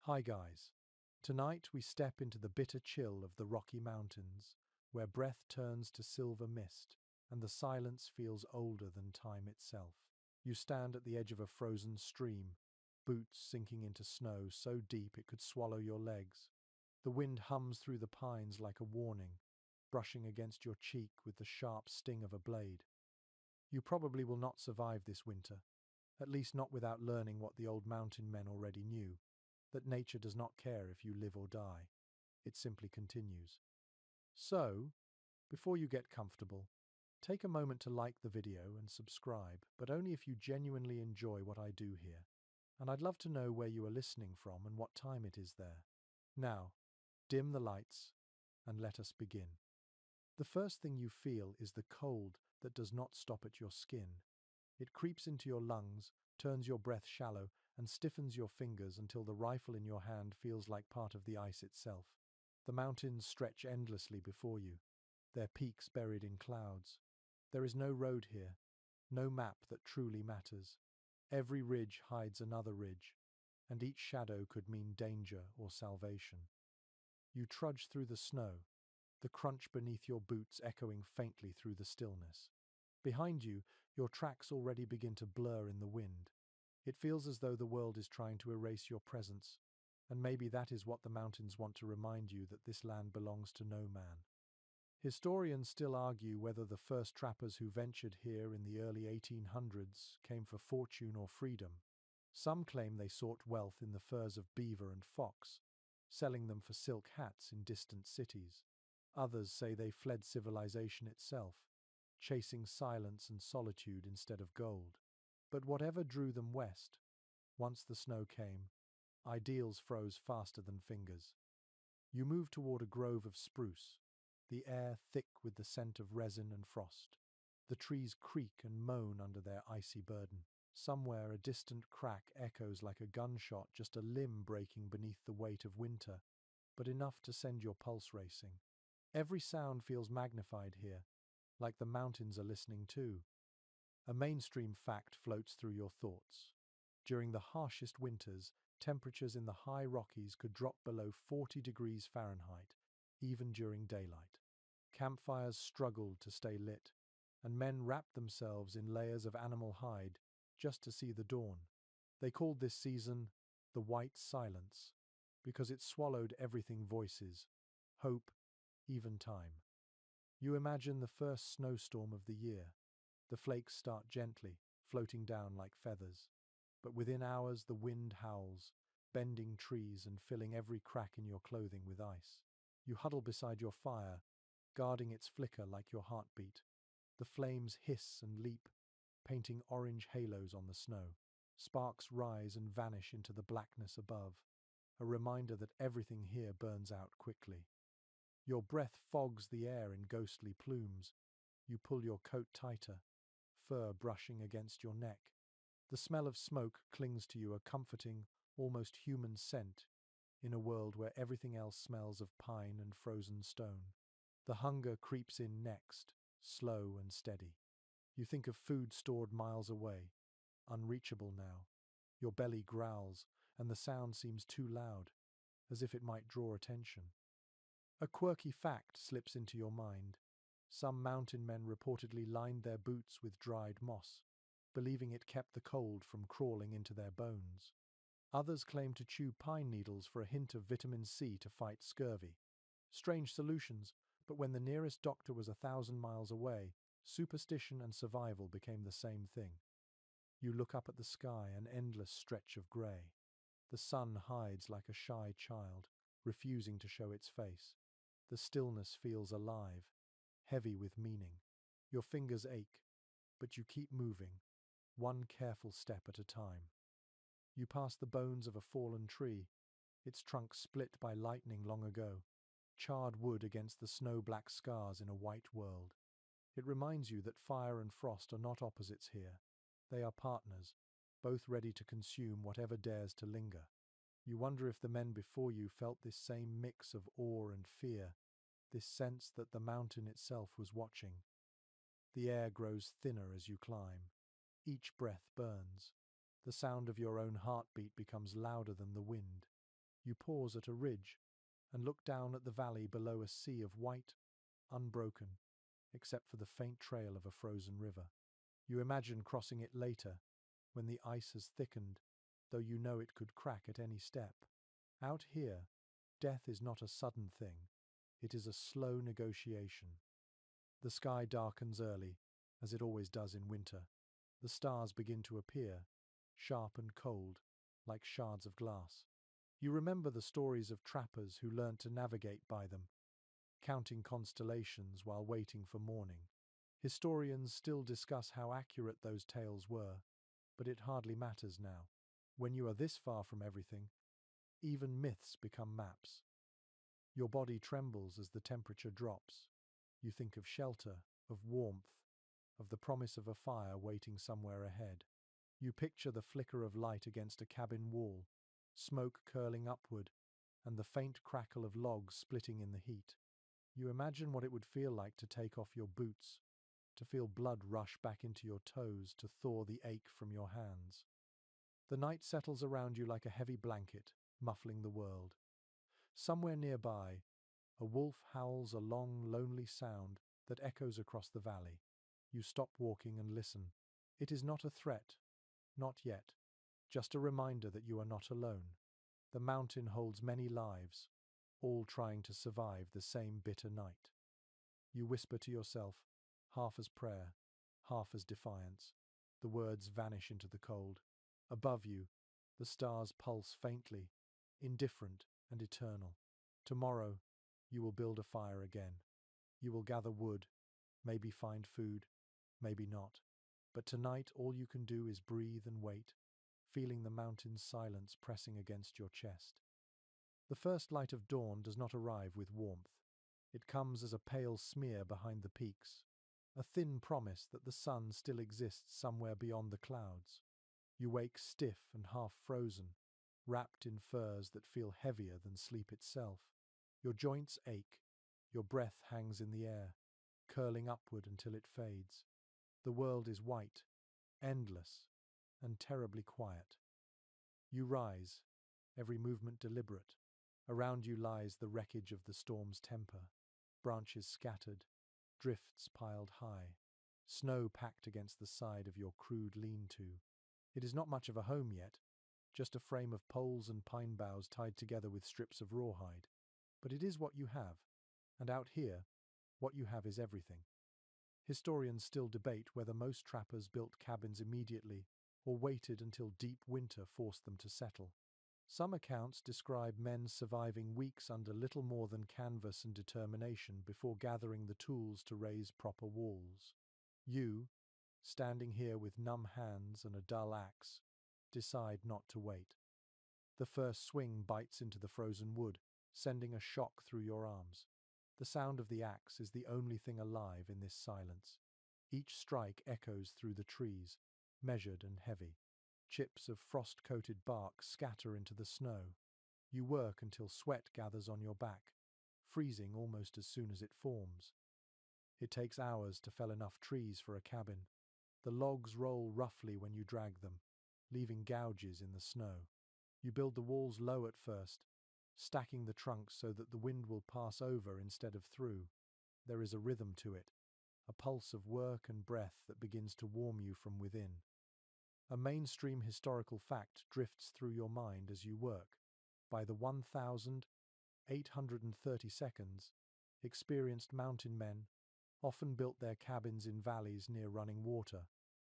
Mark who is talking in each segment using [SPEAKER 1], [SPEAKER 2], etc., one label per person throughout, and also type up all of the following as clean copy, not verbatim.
[SPEAKER 1] Hi guys. Tonight we step into the bitter chill of the Rocky Mountains, where breath turns to silver mist, and the silence feels older than time itself. You stand at the edge of a frozen stream, boots sinking into snow so deep it could swallow your legs. The wind hums through the pines like a warning, brushing against your cheek with the sharp sting of a blade. You probably will not survive this winter, at least not without learning what the old mountain men already knew, that nature does not care if you live or die. It simply continues. So, before you get comfortable, take a moment to like the video and subscribe, but only if you genuinely enjoy what I do here. And I'd love to know where you are listening from and what time it is there. Now, dim the lights and let us begin. The first thing you feel is the cold that does not stop at your skin. It creeps into your lungs, turns your breath shallow, and stiffens your fingers until the rifle in your hand feels like part of the ice itself. The mountains stretch endlessly before you, their peaks buried in clouds. There is no road here, no map that truly matters. Every ridge hides another ridge, and each shadow could mean danger or salvation. You trudge through the snow, the crunch beneath your boots echoing faintly through the stillness. Behind you, your tracks already begin to blur in the wind. It feels as though the world is trying to erase your presence, and maybe that is what the mountains want to remind you, that this land belongs to no man. Historians still argue whether the first trappers who ventured here in the early 1800s came for fortune or freedom. Some claim they sought wealth in the furs of beaver and fox, selling them for silk hats in distant cities. Others say they fled civilization itself, chasing silence and solitude instead of gold. But whatever drew them west, once the snow came, ideals froze faster than fingers. You move toward a grove of spruce, the air thick with the scent of resin and frost. The trees creak and moan under their icy burden. Somewhere a distant crack echoes like a gunshot, just a limb breaking beneath the weight of winter, but enough to send your pulse racing. Every sound feels magnified here, like the mountains are listening too. A mainstream fact floats through your thoughts. During the harshest winters, temperatures in the high Rockies could drop below 40 degrees Fahrenheit, even during daylight. Campfires struggled to stay lit, and men wrapped themselves in layers of animal hide just to see the dawn. They called this season the White Silence, because it swallowed everything: voices, hope, even time. You imagine the first snowstorm of the year. The flakes start gently, floating down like feathers. But within hours the wind howls, bending trees and filling every crack in your clothing with ice. You huddle beside your fire, guarding its flicker like your heartbeat. The flames hiss and leap, painting orange halos on the snow. Sparks rise and vanish into the blackness above, a reminder that everything here burns out quickly. Your breath fogs the air in ghostly plumes. You pull your coat tighter, fur brushing against your neck. The smell of smoke clings to you, a comforting, almost human scent, in a world where everything else smells of pine and frozen stone. The hunger creeps in next, slow and steady. You think of food stored miles away, unreachable now. Your belly growls, and the sound seems too loud, as if it might draw attention. A quirky fact slips into your mind. Some mountain men reportedly lined their boots with dried moss, believing it kept the cold from crawling into their bones. Others claim to chew pine needles for a hint of vitamin C to fight scurvy. Strange solutions, but when the nearest doctor was 1,000 miles away, superstition and survival became the same thing. You look up at the sky, an endless stretch of grey. The sun hides like a shy child, refusing to show its face. The stillness feels alive, heavy with meaning. Your fingers ache, but you keep moving, one careful step at a time. You pass the bones of a fallen tree, its trunk split by lightning long ago, charred wood against the snow-black scars in a white world. It reminds you that fire and frost are not opposites here. They are partners, both ready to consume whatever dares to linger. You wonder if the men before you felt this same mix of awe and fear, this sense that the mountain itself was watching. The air grows thinner as you climb. Each breath burns. The sound of your own heartbeat becomes louder than the wind. You pause at a ridge and look down at the valley below, a sea of white, unbroken, except for the faint trail of a frozen river. You imagine crossing it later, when the ice has thickened, though you know it could crack at any step. Out here, death is not a sudden thing. It is a slow negotiation. The sky darkens early, as it always does in winter. The stars begin to appear, sharp and cold, like shards of glass. You remember the stories of trappers who learned to navigate by them, counting constellations while waiting for morning. Historians still discuss how accurate those tales were, but it hardly matters now. When you are this far from everything, even myths become maps. Your body trembles as the temperature drops. You think of shelter, of warmth, of the promise of a fire waiting somewhere ahead. You picture the flicker of light against a cabin wall, smoke curling upward, and the faint crackle of logs splitting in the heat. You imagine what it would feel like to take off your boots, to feel blood rush back into your toes, to thaw the ache from your hands. The night settles around you like a heavy blanket, muffling the world. Somewhere nearby, a wolf howls a long, lonely sound that echoes across the valley. You stop walking and listen. It is not a threat, not yet, just a reminder that you are not alone. The mountain holds many lives, all trying to survive the same bitter night. You whisper to yourself, half as prayer, half as defiance. The words vanish into the cold. Above you, the stars pulse faintly, indifferent and eternal. Tomorrow, you will build a fire again. You will gather wood, maybe find food, maybe not. But tonight, all you can do is breathe and wait, feeling the mountain's silence pressing against your chest. The first light of dawn does not arrive with warmth. It comes as a pale smear behind the peaks, a thin promise that the sun still exists somewhere beyond the clouds. You wake stiff and half frozen, wrapped in furs that feel heavier than sleep itself. Your joints ache, your breath hangs in the air, curling upward until it fades. The world is white, endless, and terribly quiet. You rise, every movement deliberate. Around you lies the wreckage of the storm's temper, branches scattered, drifts piled high, snow packed against the side of your crude lean-to. It is not much of a home yet, just a frame of poles and pine boughs tied together with strips of rawhide. But it is what you have, and out here, what you have is everything. Historians still debate whether most trappers built cabins immediately or waited until deep winter forced them to settle. Some accounts describe men surviving weeks under little more than canvas and determination before gathering the tools to raise proper walls. You, standing here with numb hands and a dull axe, decide not to wait. The first swing bites into the frozen wood, sending a shock through your arms. The sound of the axe is the only thing alive in this silence. Each strike echoes through the trees, measured and heavy. Chips of frost-coated bark scatter into the snow. You work until sweat gathers on your back, freezing almost as soon as it forms. It takes hours to fell enough trees for a cabin. The logs roll roughly when you drag them, leaving gouges in the snow. You build the walls low at first, stacking the trunks so that the wind will pass over instead of through. There is a rhythm to it, a pulse of work and breath that begins to warm you from within. A mainstream historical fact drifts through your mind as you work. By the 1830s, experienced mountain men often built their cabins in valleys near running water,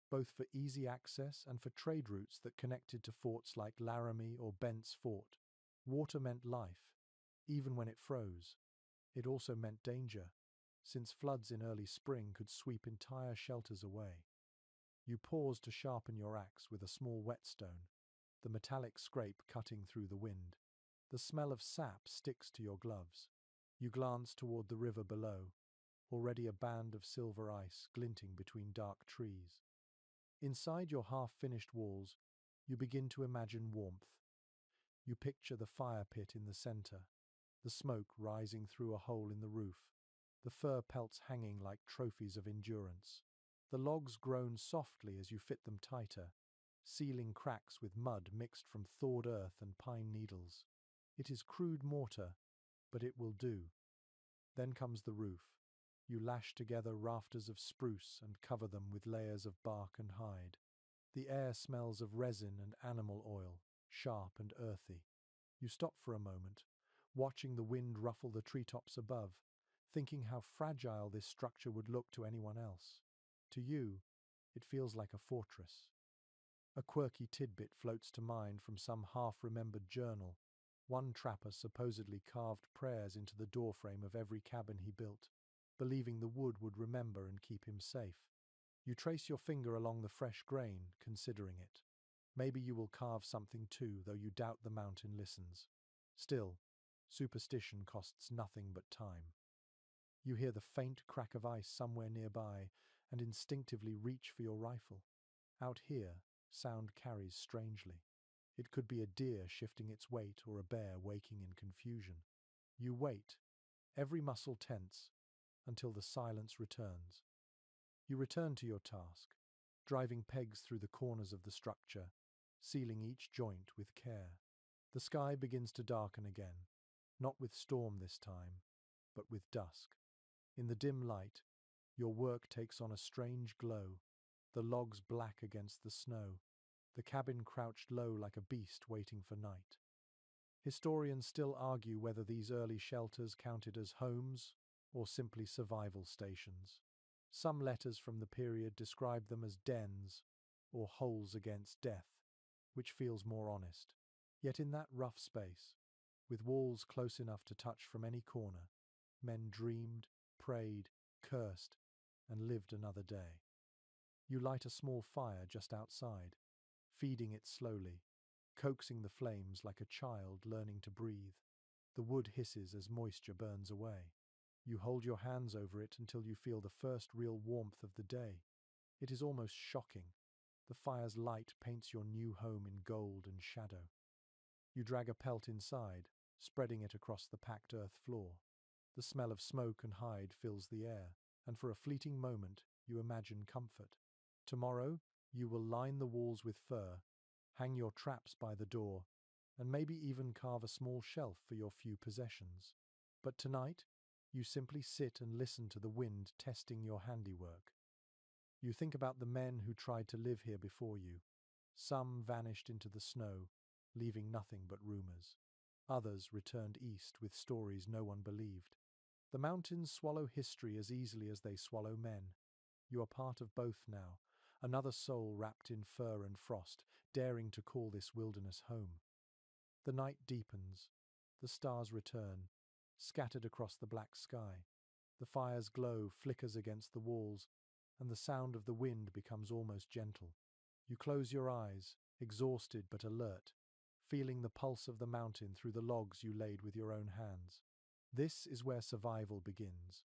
[SPEAKER 1] both for easy access and for trade routes that connected to forts like Laramie or Bent's Fort. Water meant life, even when it froze. It also meant danger, since floods in early spring could sweep entire shelters away. You pause to sharpen your axe with a small whetstone, the metallic scrape cutting through the wind. The smell of sap sticks to your gloves. You glance toward the river below, already a band of silver ice glinting between dark trees. Inside your half-finished walls, you begin to imagine warmth. You picture the fire pit in the center, the smoke rising through a hole in the roof, the fur pelts hanging like trophies of endurance. The logs groan softly as you fit them tighter, sealing cracks with mud mixed from thawed earth and pine needles. It is crude mortar, but it will do. Then comes the roof. You lash together rafters of spruce and cover them with layers of bark and hide. The air smells of resin and animal oil, sharp and earthy. You stop for a moment, watching the wind ruffle the treetops above, thinking how fragile this structure would look to anyone else. To you, it feels like a fortress. A quirky tidbit floats to mind from some half-remembered journal. One trapper supposedly carved prayers into the doorframe of every cabin he built, believing the wood would remember and keep him safe. You trace your finger along the fresh grain, considering it. Maybe you will carve something too, though you doubt the mountain listens. Still, superstition costs nothing but time. You hear the faint crack of ice somewhere nearby and instinctively reach for your rifle. Out here, sound carries strangely. It could be a deer shifting its weight or a bear waking in confusion. You wait, every muscle tense, until the silence returns. You return to your task, driving pegs through the corners of the structure, sealing each joint with care. The sky begins to darken again, not with storm this time, but with dusk. In the dim light, your work takes on a strange glow, the logs black against the snow, the cabin crouched low like a beast waiting for night. Historians still argue whether these early shelters counted as homes or simply survival stations. Some letters from the period describe them as dens or holes against death, which feels more honest. Yet in that rough space, with walls close enough to touch from any corner, men dreamed, prayed, cursed, and lived another day. You light a small fire just outside, feeding it slowly, coaxing the flames like a child learning to breathe. The wood hisses as moisture burns away. You hold your hands over it until you feel the first real warmth of the day. It is almost shocking. The fire's light paints your new home in gold and shadow. You drag a pelt inside, spreading it across the packed earth floor. The smell of smoke and hide fills the air, and for a fleeting moment you imagine comfort. Tomorrow, you will line the walls with fur, hang your traps by the door, and maybe even carve a small shelf for your few possessions. But tonight, you simply sit and listen to the wind testing your handiwork. You think about the men who tried to live here before you. Some vanished into the snow, leaving nothing but rumors. Others returned east with stories no one believed. The mountains swallow history as easily as they swallow men. You are part of both now, another soul wrapped in fur and frost, daring to call this wilderness home. The night deepens. The stars return, scattered across the black sky. The fire's glow flickers against the walls, and the sound of the wind becomes almost gentle. You close your eyes, exhausted but alert, feeling the pulse of the mountain through the logs you laid with your own hands. This is where survival begins,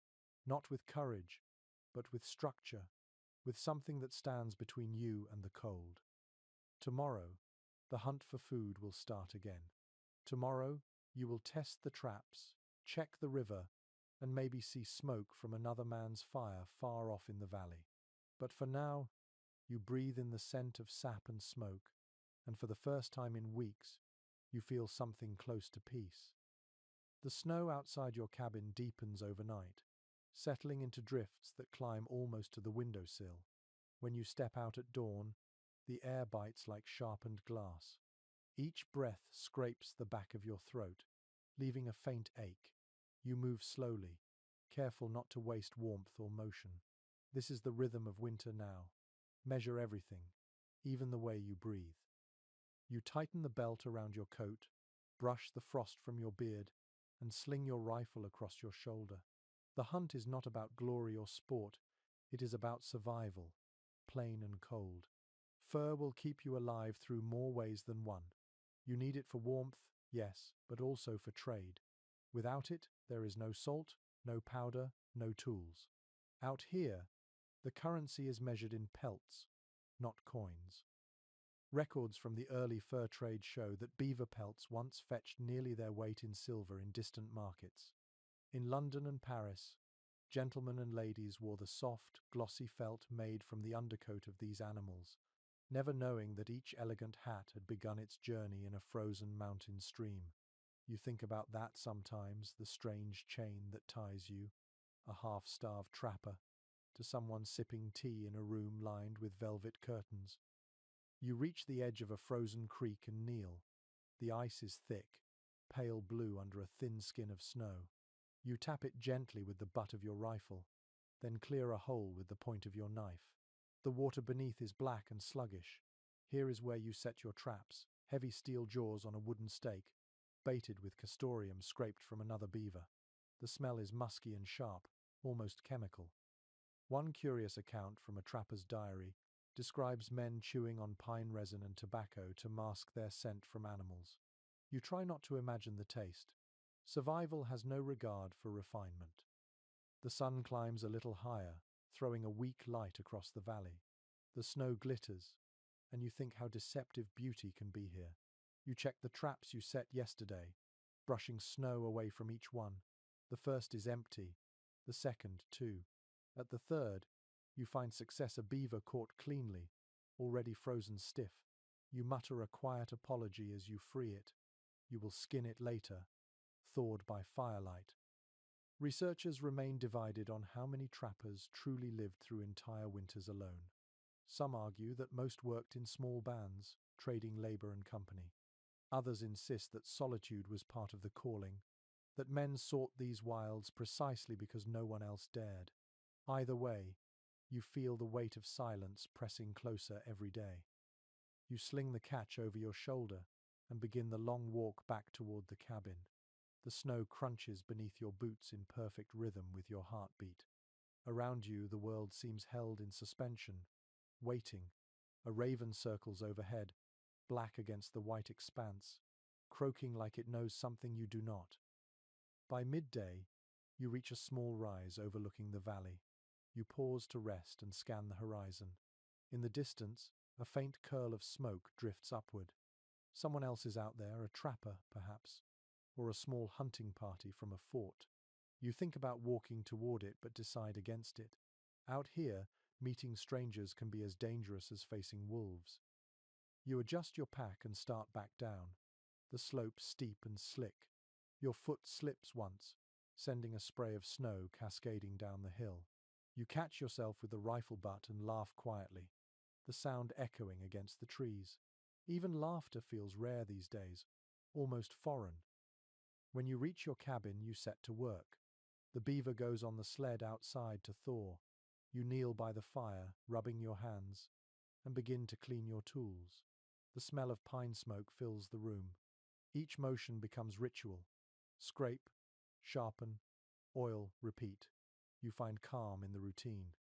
[SPEAKER 1] not with courage, but with structure, with something that stands between you and the cold. Tomorrow, the hunt for food will start again. Tomorrow, you will test the traps, check the river, and maybe see smoke from another man's fire far off in the valley. But for now, you breathe in the scent of sap and smoke, and for the first time in weeks, you feel something close to peace. The snow outside your cabin deepens overnight, settling into drifts that climb almost to the windowsill. When you step out at dawn, the air bites like sharpened glass. Each breath scrapes the back of your throat, leaving a faint ache. You move slowly, careful not to waste warmth or motion. This is the rhythm of winter now. Measure everything, even the way you breathe. You tighten the belt around your coat, brush the frost from your beard, and sling your rifle across your shoulder. The hunt is not about glory or sport, it is about survival, plain and cold. Fur will keep you alive through more ways than one. You need it for warmth, yes, but also for trade. Without it, there is no salt, no powder, no tools. Out here, the currency is measured in pelts, not coins. Records from the early fur trade show that beaver pelts once fetched nearly their weight in silver in distant markets. In London and Paris, gentlemen and ladies wore the soft, glossy felt made from the undercoat of these animals, never knowing that each elegant hat had begun its journey in a frozen mountain stream. You think about that sometimes, the strange chain that ties you, a half-starved trapper, to someone sipping tea in a room lined with velvet curtains. You reach the edge of a frozen creek and kneel. The ice is thick, pale blue under a thin skin of snow. You tap it gently with the butt of your rifle, then clear a hole with the point of your knife. The water beneath is black and sluggish. Here is where you set your traps, heavy steel jaws on a wooden stake, baited with castoreum scraped from another beaver. The smell is musky and sharp, almost chemical. One curious account from a trapper's diary describes men chewing on pine resin and tobacco to mask their scent from animals. You try not to imagine the taste. Survival has no regard for refinement. The sun climbs a little higher, throwing a weak light across the valley. The snow glitters, and you think how deceptive beauty can be here. You check the traps you set yesterday, brushing snow away from each one. The first is empty, the second too. At the third, you find success, a beaver caught cleanly, already frozen stiff. You mutter a quiet apology as you free it. You will skin it later, thawed by firelight. Researchers remain divided on how many trappers truly lived through entire winters alone. Some argue that most worked in small bands, trading labor and company. Others insist that solitude was part of the calling, that men sought these wilds precisely because no one else dared. Either way, you feel the weight of silence pressing closer every day. You sling the catch over your shoulder and begin the long walk back toward the cabin. The snow crunches beneath your boots in perfect rhythm with your heartbeat. Around you, the world seems held in suspension, waiting. A raven circles overhead, black against the white expanse, croaking like it knows something you do not. By midday, you reach a small rise overlooking the valley. You pause to rest and scan the horizon. In the distance, a faint curl of smoke drifts upward. Someone else is out there, a trapper, perhaps, or a small hunting party from a fort. You think about walking toward it but decide against it. Out here, meeting strangers can be as dangerous as facing wolves. You adjust your pack and start back down. The slope steep and slick. Your foot slips once, sending a spray of snow cascading down the hill. You catch yourself with the rifle butt and laugh quietly, the sound echoing against the trees. Even laughter feels rare these days, almost foreign. When you reach your cabin, you set to work. The beaver goes on the sled outside to thaw. You kneel by the fire, rubbing your hands, and begin to clean your tools. The smell of pine smoke fills the room. Each motion becomes ritual. Scrape, sharpen, oil, repeat. You find calm in the routine.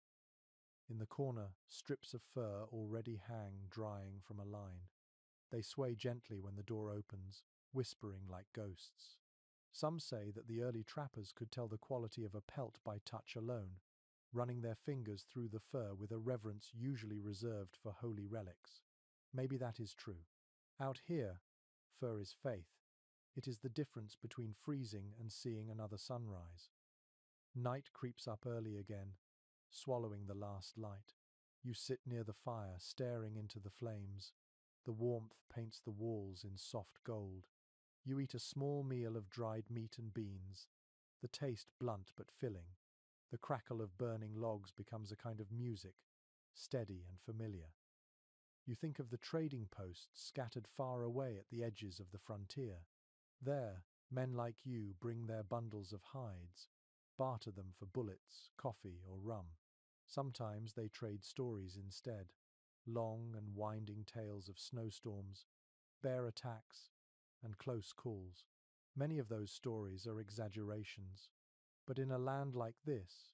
[SPEAKER 1] In the corner, strips of fur already hang drying from a line. They sway gently when the door opens, whispering like ghosts. Some say that the early trappers could tell the quality of a pelt by touch alone, running their fingers through the fur with a reverence usually reserved for holy relics. Maybe that is true. Out here, fur is faith. It is the difference between freezing and seeing another sunrise. Night creeps up early again, swallowing the last light. You sit near the fire, staring into the flames. The warmth paints the walls in soft gold. You eat a small meal of dried meat and beans, the taste blunt but filling. The crackle of burning logs becomes a kind of music, steady and familiar. You think of the trading posts scattered far away at the edges of the frontier. There, men like you bring their bundles of hides, barter them for bullets, coffee, or rum. Sometimes they trade stories instead, long and winding tales of snowstorms, bear attacks, and close calls. Many of those stories are exaggerations, but in a land like this,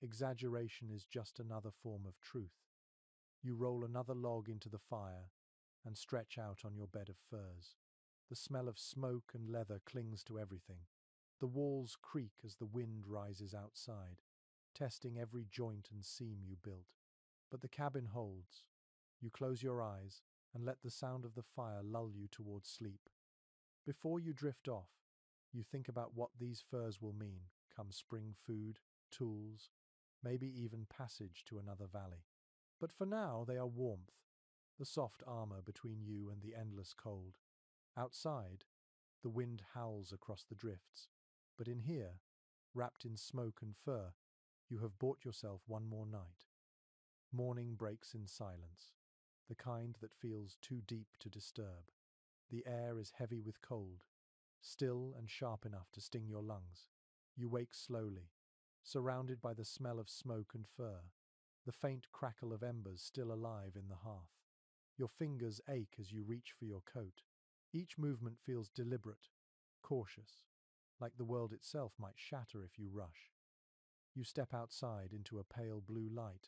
[SPEAKER 1] exaggeration is just another form of truth. You roll another log into the fire and stretch out on your bed of furs. The smell of smoke and leather clings to everything. The walls creak as the wind rises outside, testing every joint and seam you built. But the cabin holds. You close your eyes and let the sound of the fire lull you towards sleep. Before you drift off, you think about what these furs will mean come spring food, tools, maybe even passage to another valley. But for now they are warmth, the soft armor between you and the endless cold. Outside, The wind howls across the drifts. But in here, wrapped in smoke and fur, you have bought yourself one more night. Morning breaks in silence, the kind that feels too deep to disturb. The air is heavy with cold, still and sharp enough to sting your lungs. You wake slowly, surrounded by the smell of smoke and fur, the faint crackle of embers still alive in the hearth. Your fingers ache as you reach for your coat. Each movement feels deliberate, cautious, like the world itself might shatter if you rush. You step outside into a pale blue light.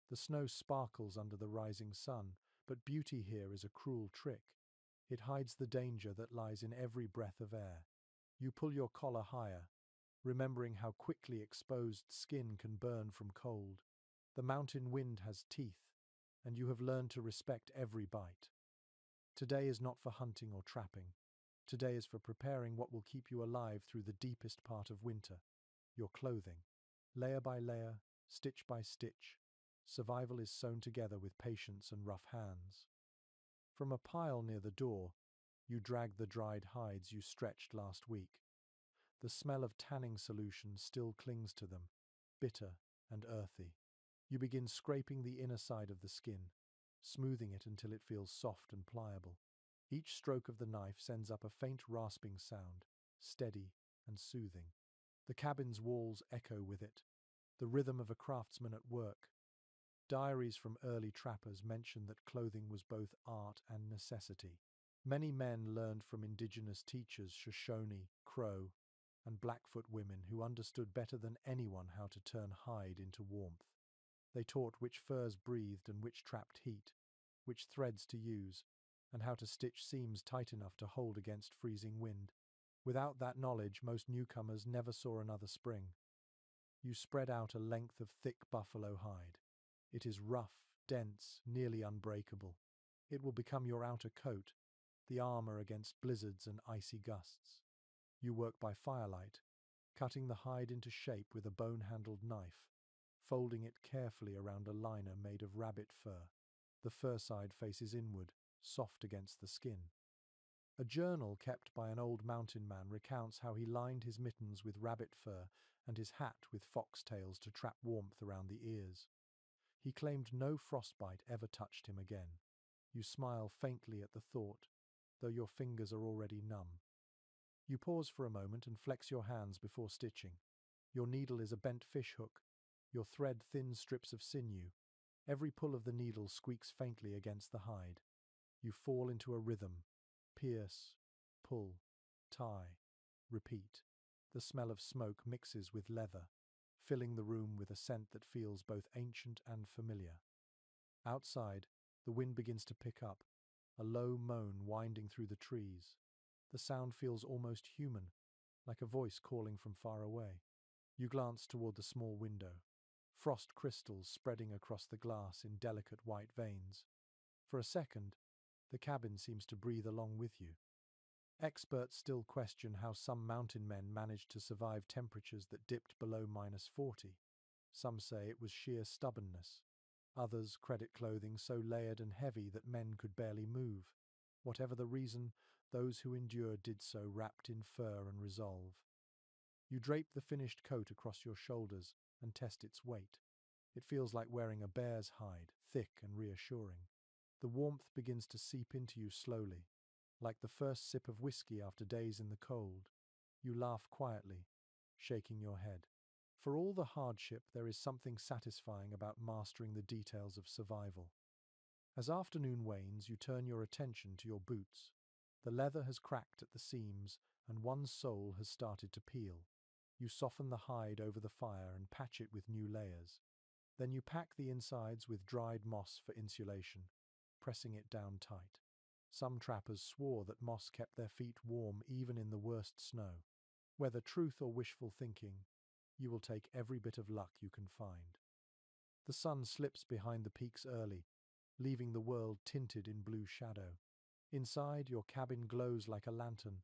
[SPEAKER 1] The snow sparkles under the rising sun, but beauty here is a cruel trick. It hides the danger that lies in every breath of air. You pull your collar higher, remembering how quickly exposed skin can burn from cold. The mountain wind has teeth, and you have learned to respect every bite. Today is not for hunting or trapping. Today is for preparing what will keep you alive through the deepest part of winter, your clothing. Layer by layer, stitch by stitch, survival is sewn together with patience and rough hands. From a pile near the door, you drag the dried hides you stretched last week. The smell of tanning solution still clings to them, bitter and earthy. You begin scraping the inner side of the skin, smoothing it until it feels soft and pliable. Each stroke of the knife sends up a faint rasping sound, steady and soothing. The cabin's walls echo with it, the rhythm of a craftsman at work. Diaries from early trappers mention that clothing was both art and necessity. Many men learned from indigenous teachers, Shoshone, Crow, and Blackfoot women who understood better than anyone how to turn hide into warmth. They taught which furs breathed and which trapped heat, which threads to use, and how to stitch seams tight enough to hold against freezing wind. Without that knowledge, most newcomers never saw another spring. You spread out a length of thick buffalo hide. It is rough, dense, nearly unbreakable. It will become your outer coat, the armor against blizzards and icy gusts. You work by firelight, cutting the hide into shape with a bone-handled knife, folding it carefully around a liner made of rabbit fur. The fur side faces inward, soft against the skin. A journal kept by an old mountain man recounts how he lined his mittens with rabbit fur and his hat with foxtails to trap warmth around the ears. He claimed no frostbite ever touched him again. You smile faintly at the thought, though your fingers are already numb. You pause for a moment and flex your hands before stitching. Your needle is a bent fish hook, your thread thin strips of sinew. Every pull of the needle squeaks faintly against the hide. You fall into a rhythm. Pierce, pull, tie, repeat. The smell of smoke mixes with leather, filling the room with a scent that feels both ancient and familiar. Outside, the wind begins to pick up, a low moan winding through the trees. The sound feels almost human, like a voice calling from far away. You glance toward the small window, frost crystals spreading across the glass in delicate white veins. For a second, the cabin seems to breathe along with you. Experts still question how some mountain men managed to survive temperatures that dipped below -40. Some say it was sheer stubbornness. Others credit clothing so layered and heavy that men could barely move. Whatever the reason, those who endured did so wrapped in fur and resolve. You drape the finished coat across your shoulders and test its weight. It feels like wearing a bear's hide, thick and reassuring. The warmth begins to seep into you slowly, like the first sip of whiskey after days in the cold. You laugh quietly, shaking your head. For all the hardship, there is something satisfying about mastering the details of survival. As afternoon wanes, you turn your attention to your boots. The leather has cracked at the seams, and one sole has started to peel. You soften the hide over the fire and patch it with new layers. Then you pack the insides with dried moss for insulation, pressing it down tight. Some trappers swore that moss kept their feet warm even in the worst snow. Whether truth or wishful thinking, you will take every bit of luck you can find. The sun slips behind the peaks early, leaving the world tinted in blue shadow. Inside, your cabin glows like a lantern,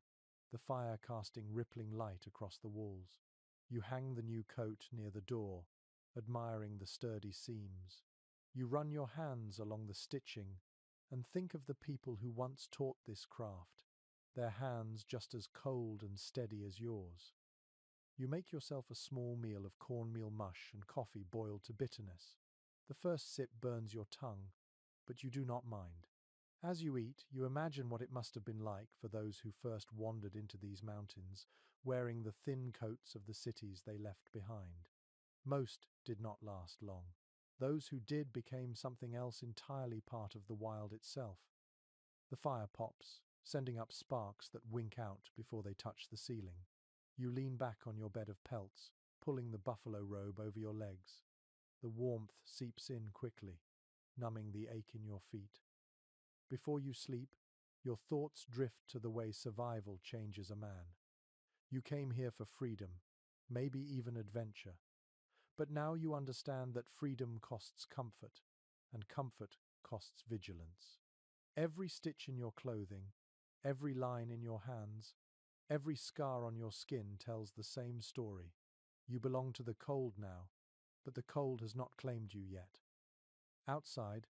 [SPEAKER 1] the fire casting rippling light across the walls. You hang the new coat near the door, admiring the sturdy seams. You run your hands along the stitching and think of the people who once taught this craft. their hands just as cold and steady as yours. You make yourself a small meal of cornmeal mush and coffee boiled to bitterness. The first sip burns your tongue, but you do not mind. As you eat, you imagine what it must have been like for those who first wandered into these mountains, wearing the thin coats of the cities they left behind. Most did not last long. Those who did became something else entirely part of the wild itself. The fire pops, sending up sparks that wink out before they touch the ceiling. You lean back on your bed of pelts, pulling the buffalo robe over your legs. The warmth seeps in quickly, numbing the ache in your feet. Before you sleep, your thoughts drift to the way survival changes a man. You came here for freedom, maybe even adventure. But now you understand that freedom costs comfort, and comfort costs vigilance. Every stitch in your clothing, every line in your hands, every scar on your skin tells the same story. You belong to the cold now, but the cold has not claimed you yet. Outside,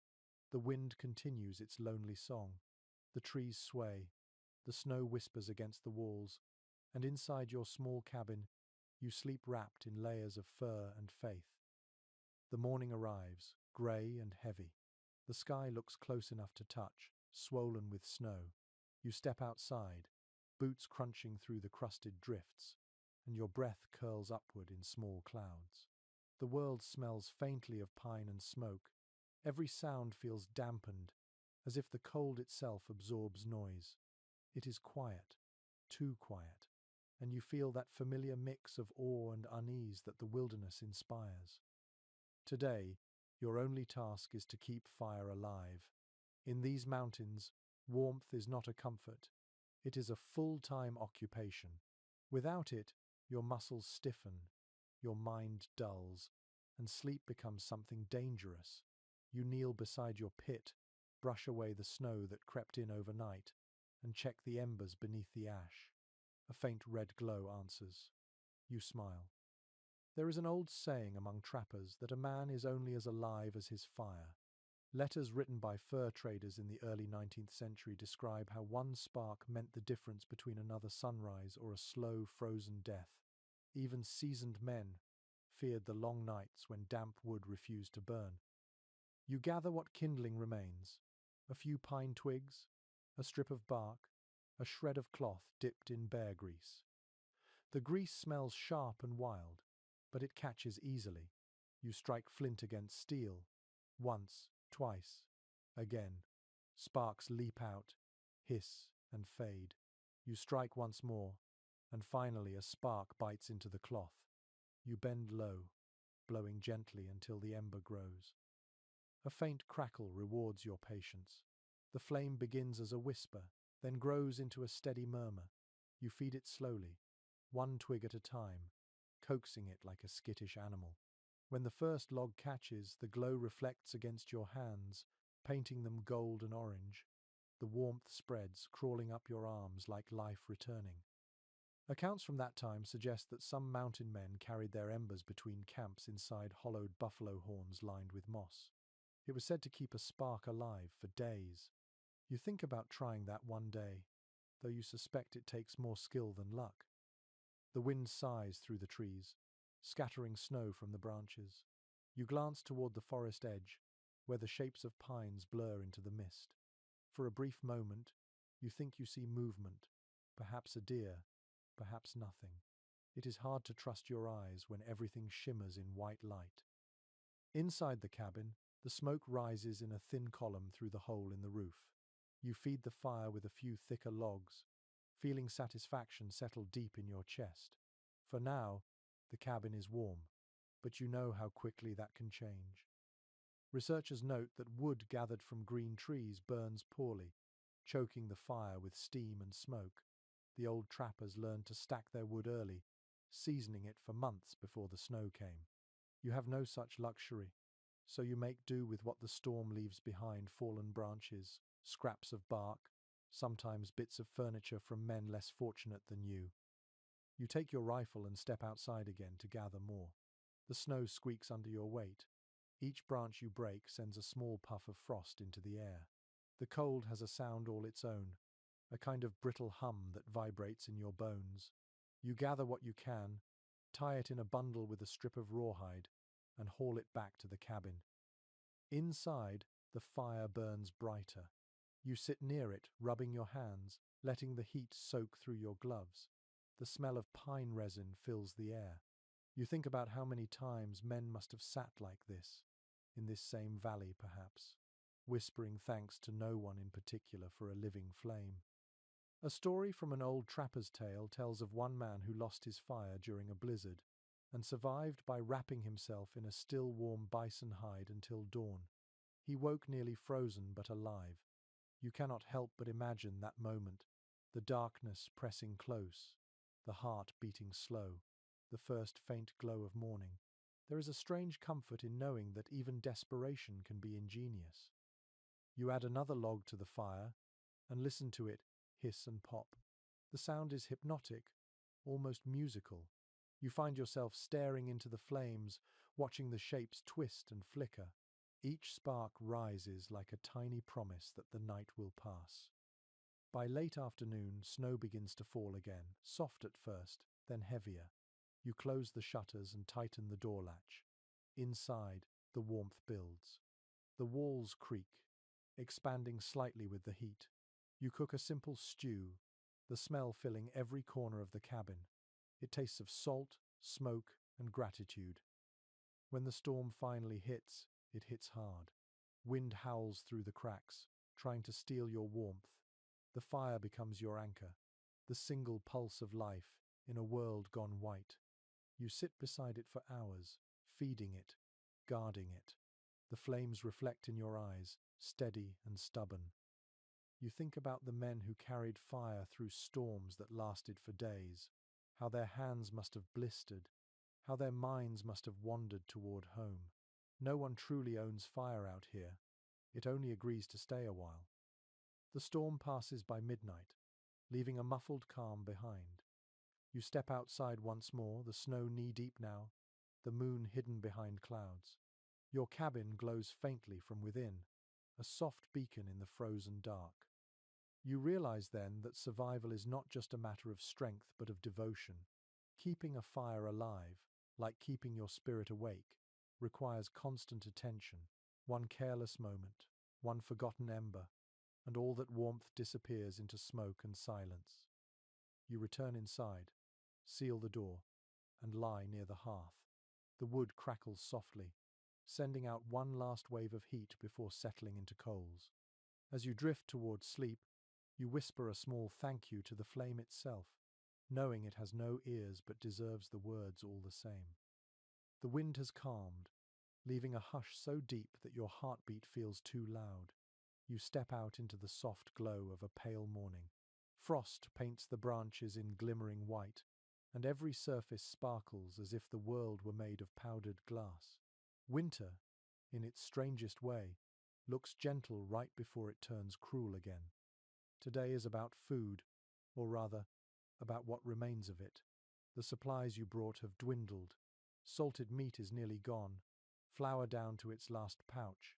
[SPEAKER 1] the wind continues its lonely song. The trees sway, the snow whispers against the walls, and inside your small cabin, you sleep wrapped in layers of fur and faith. The morning arrives, grey and heavy. The sky looks close enough to touch, swollen with snow. You step outside, boots crunching through the crusted drifts, and your breath curls upward in small clouds. The world smells faintly of pine and smoke. Every sound feels dampened, as if the cold itself absorbs noise. It is quiet, too quiet, and you feel that familiar mix of awe and unease that the wilderness inspires. Today, your only task is to keep fire alive. In these mountains, warmth is not a comfort. It is a full-time occupation. Without it, your muscles stiffen, your mind dulls, and sleep becomes something dangerous. You kneel beside your pit, brush away the snow that crept in overnight, and check the embers beneath the ash. A faint red glow answers. You smile. There is an old saying among trappers that a man is only as alive as his fire. Letters written by fur traders in the early 19th century describe how one spark meant the difference between another sunrise or a slow, frozen death. Even seasoned men feared the long nights when damp wood refused to burn. You gather what kindling remains: a few pine twigs, a strip of bark, a shred of cloth dipped in bear grease. The grease smells sharp and wild, but it catches easily. You strike flint against steel. Once, twice, again. Sparks leap out, hiss, and fade. You strike once more, and finally a spark bites into the cloth. You bend low, blowing gently until the ember grows. A faint crackle rewards your patience. The flame begins as a whisper, then grows into a steady murmur. You feed it slowly, one twig at a time, coaxing it like a skittish animal. When the first log catches, the glow reflects against your hands, painting them gold and orange. The warmth spreads, crawling up your arms like life returning. Accounts from that time suggest that some mountain men carried their embers between camps inside hollowed buffalo horns lined with moss. It was said to keep a spark alive for days. You think about trying that one day, though you suspect it takes more skill than luck. The wind sighs through the trees, scattering snow from the branches. You glance toward the forest edge, where the shapes of pines blur into the mist. For a brief moment, you think you see movement, perhaps a deer, perhaps nothing. It is hard to trust your eyes when everything shimmers in white light. Inside the cabin, the smoke rises in a thin column through the hole in the roof. You feed the fire with a few thicker logs, feeling satisfaction settle deep in your chest. For now, the cabin is warm, but you know how quickly that can change. Researchers note that wood gathered from green trees burns poorly, choking the fire with steam and smoke. The old trappers learned to stack their wood early, seasoning it for months before the snow came. You have no such luxury, so you make do with what the storm leaves behind: fallen branches, scraps of bark, sometimes bits of furniture from men less fortunate than you. You take your rifle and step outside again to gather more. The snow squeaks under your weight. Each branch you break sends a small puff of frost into the air. The cold has a sound all its own, a kind of brittle hum that vibrates in your bones. You gather what you can, tie it in a bundle with a strip of rawhide, and haul it back to the cabin. Inside, the fire burns brighter. You sit near it, rubbing your hands, letting the heat soak through your gloves. The smell of pine resin fills the air. You think about how many times men must have sat like this, in this same valley perhaps, whispering thanks to no one in particular for a living flame. A story from an old trapper's tale tells of one man who lost his fire during a blizzard and survived by wrapping himself in a still warm bison hide until dawn. He woke nearly frozen but alive. You cannot help but imagine that moment, the darkness pressing close, the heart beating slow, the first faint glow of morning. There is a strange comfort in knowing that even desperation can be ingenious. You add another log to the fire and listen to it hiss and pop. The sound is hypnotic, almost musical. You find yourself staring into the flames, watching the shapes twist and flicker. Each spark rises like a tiny promise that the night will pass. By late afternoon, snow begins to fall again, soft at first, then heavier. You close the shutters and tighten the door latch. Inside, the warmth builds. The walls creak, expanding slightly with the heat. You cook a simple stew, the smell filling every corner of the cabin. It tastes of salt, smoke, and gratitude. When the storm finally hits, it hits hard. Wind howls through the cracks, trying to steal your warmth. The fire becomes your anchor, the single pulse of life in a world gone white. You sit beside it for hours, feeding it, guarding it. The flames reflect in your eyes, steady and stubborn. You think about the men who carried fire through storms that lasted for days, how their hands must have blistered, how their minds must have wandered toward home. No one truly owns fire out here. It only agrees to stay a while. The storm passes by midnight, leaving a muffled calm behind. You step outside once more, the snow knee-deep now, the moon hidden behind clouds. Your cabin glows faintly from within, a soft beacon in the frozen dark. You realize then that survival is not just a matter of strength but of devotion. Keeping a fire alive, like keeping your spirit awake, requires constant attention. One careless moment, one forgotten ember, and all that warmth disappears into smoke and silence. You return inside, seal the door, and lie near the hearth. The wood crackles softly, sending out one last wave of heat before settling into coals. As you drift towards sleep, you whisper a small thank you to the flame itself, knowing it has no ears but deserves the words all the same. The wind has calmed, leaving a hush so deep that your heartbeat feels too loud. You step out into the soft glow of a pale morning. Frost paints the branches in glimmering white, and every surface sparkles as if the world were made of powdered glass. Winter, in its strangest way, looks gentle right before it turns cruel again. Today is about food, or rather, about what remains of it. The supplies you brought have dwindled. Salted meat is nearly gone, flour down to its last pouch.